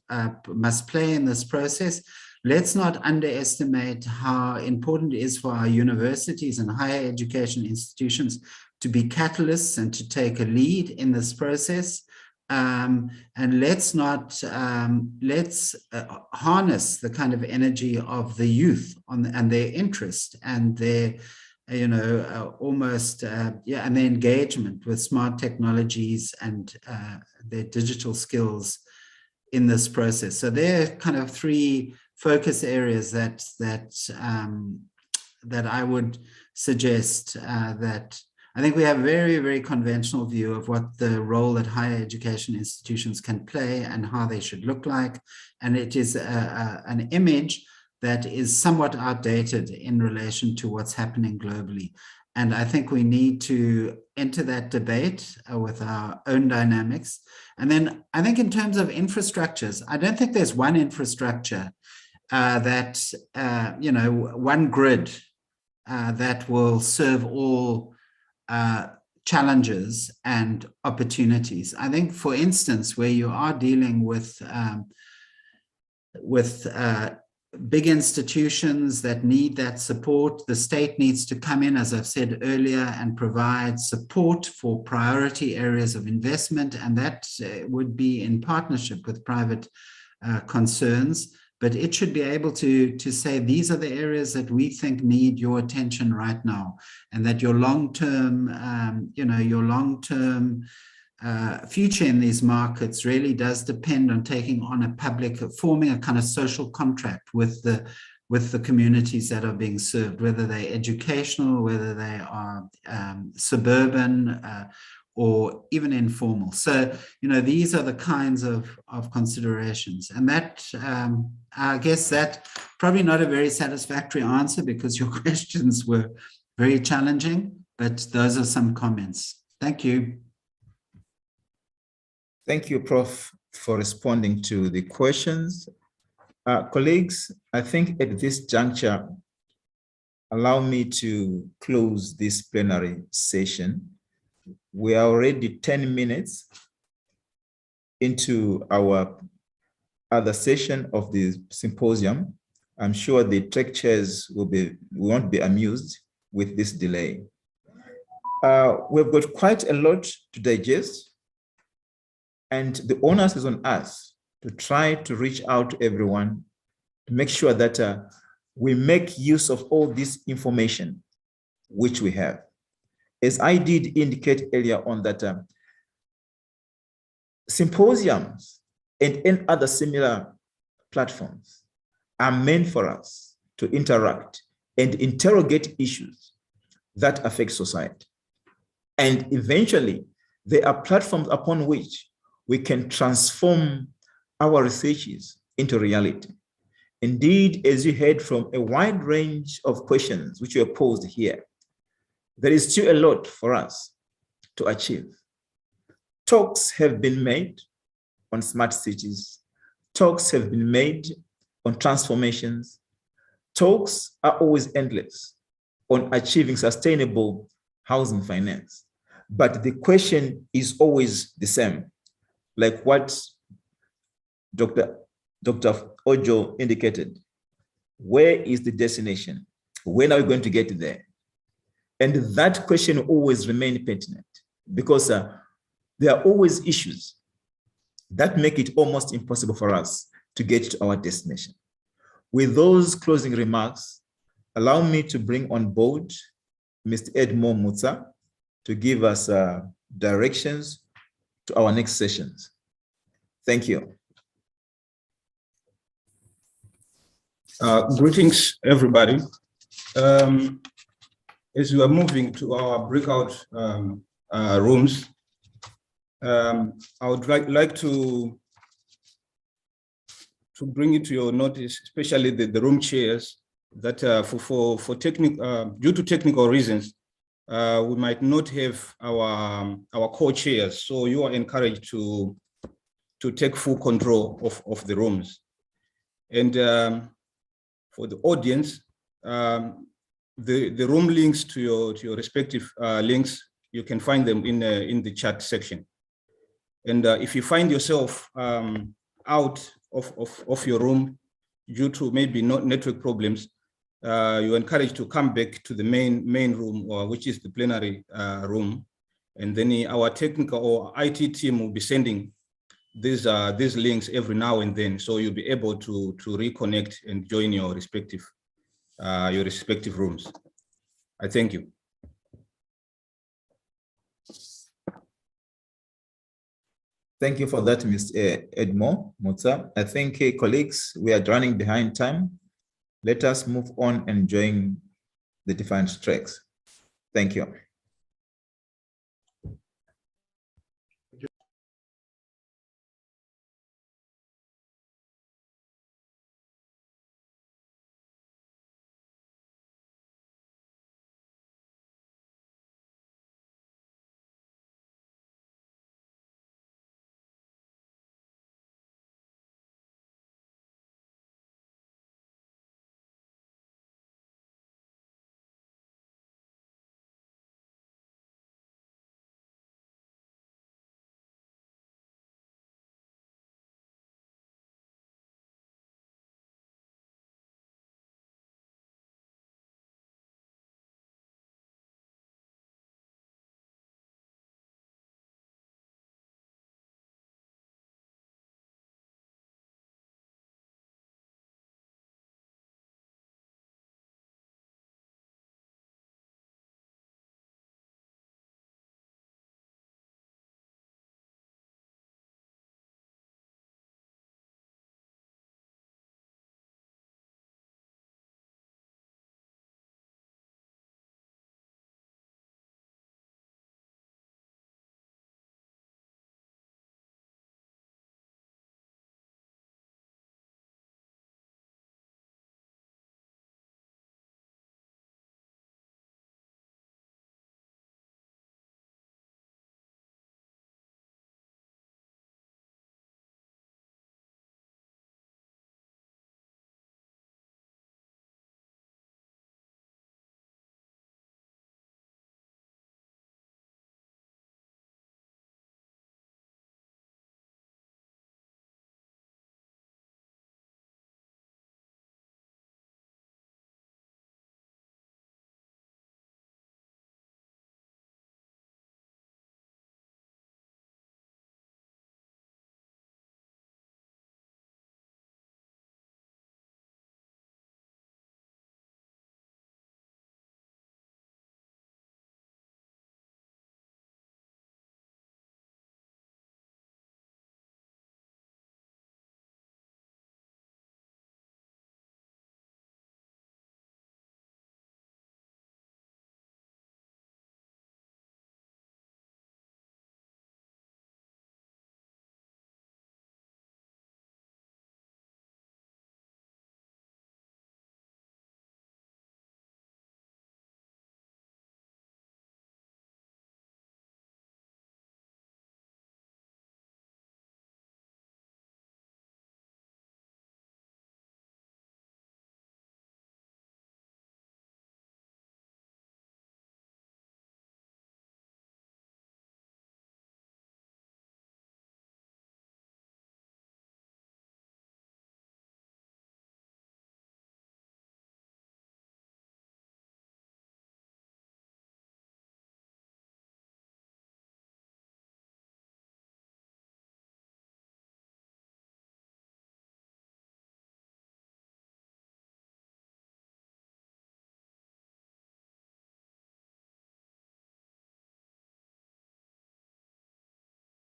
must play in this process. Let's not underestimate how important it is for our universities and higher education institutions to be catalysts and to take a lead in this process. And let's harness the kind of energy of the youth and their interest and their, and their engagement with smart technologies and their digital skills in this process. So there are kind of three focus areas that I would suggest that I think we have a very, very conventional view of what the role that higher education institutions can play and how they should look like. And it is an image that is somewhat outdated in relation to what's happening globally. And I think we need to enter that debate with our own dynamics. And then I think in terms of infrastructures, I don't think there's one infrastructure one grid that will serve all challenges and opportunities. I think, for instance, where you are dealing with big institutions that need that support, the state needs to come in, as I've said earlier, and provide support for priority areas of investment, and that would be in partnership with private concerns. But it should be able to say, these are the areas that we think need your attention right now, and that your long-term, future in these markets really does depend on taking on forming a kind of social contract with the communities that are being served, whether they're educational, whether they are suburban, or even informal. So, these are the kinds of considerations. And that, I guess that probably not a very satisfactory answer because your questions were very challenging, but those are some comments. Thank you. Thank you, Prof, for responding to the questions. Colleagues, I think at this juncture, allow me to close this plenary session. We are already 10 minutes into our other session of the symposium. I'm sure the tech chairs won't be amused with this delay. We've got quite a lot to digest, and the onus is on us to try to reach out to everyone to make sure that we make use of all this information which we have. As I did indicate earlier on, that symposiums and other similar platforms are meant for us to interact and interrogate issues that affect society. And eventually, there are platforms upon which we can transform our researches into reality. Indeed, as you heard from a wide range of questions which were posed here, there is still a lot for us to achieve. Talks have been made on smart cities. Talks have been made on transformations. Talks are always endless. on achieving sustainable housing finance. But the question is always the same, like what Dr. Ojo indicated. Where is the destination? When are we going to get there? And that question always remains pertinent because there are always issues that make it almost impossible for us to get to our destination. With those closing remarks, allow me to bring on board Mr. Edmond Mutsa to give us directions to our next sessions. Thank you. Greetings, everybody. As we are moving to our breakout rooms, I would like to bring it to your notice, especially the room chairs, that due to technical reasons, we might not have our co-chairs. So you are encouraged to take full control of the rooms. And for the audience, the room links to your respective links, you can find them in the chat section. And if you find yourself out of your room due to maybe not network problems, you're encouraged to come back to the main room, which is the plenary room. And then our technical or IT team will be sending these links every now and then, so you'll be able to reconnect and join your respective rooms. I thank you. Thank you for that, Mr. Edmond Mutsa. I think, colleagues, we are running behind time. Let us move on and join the different tracks. Thank you.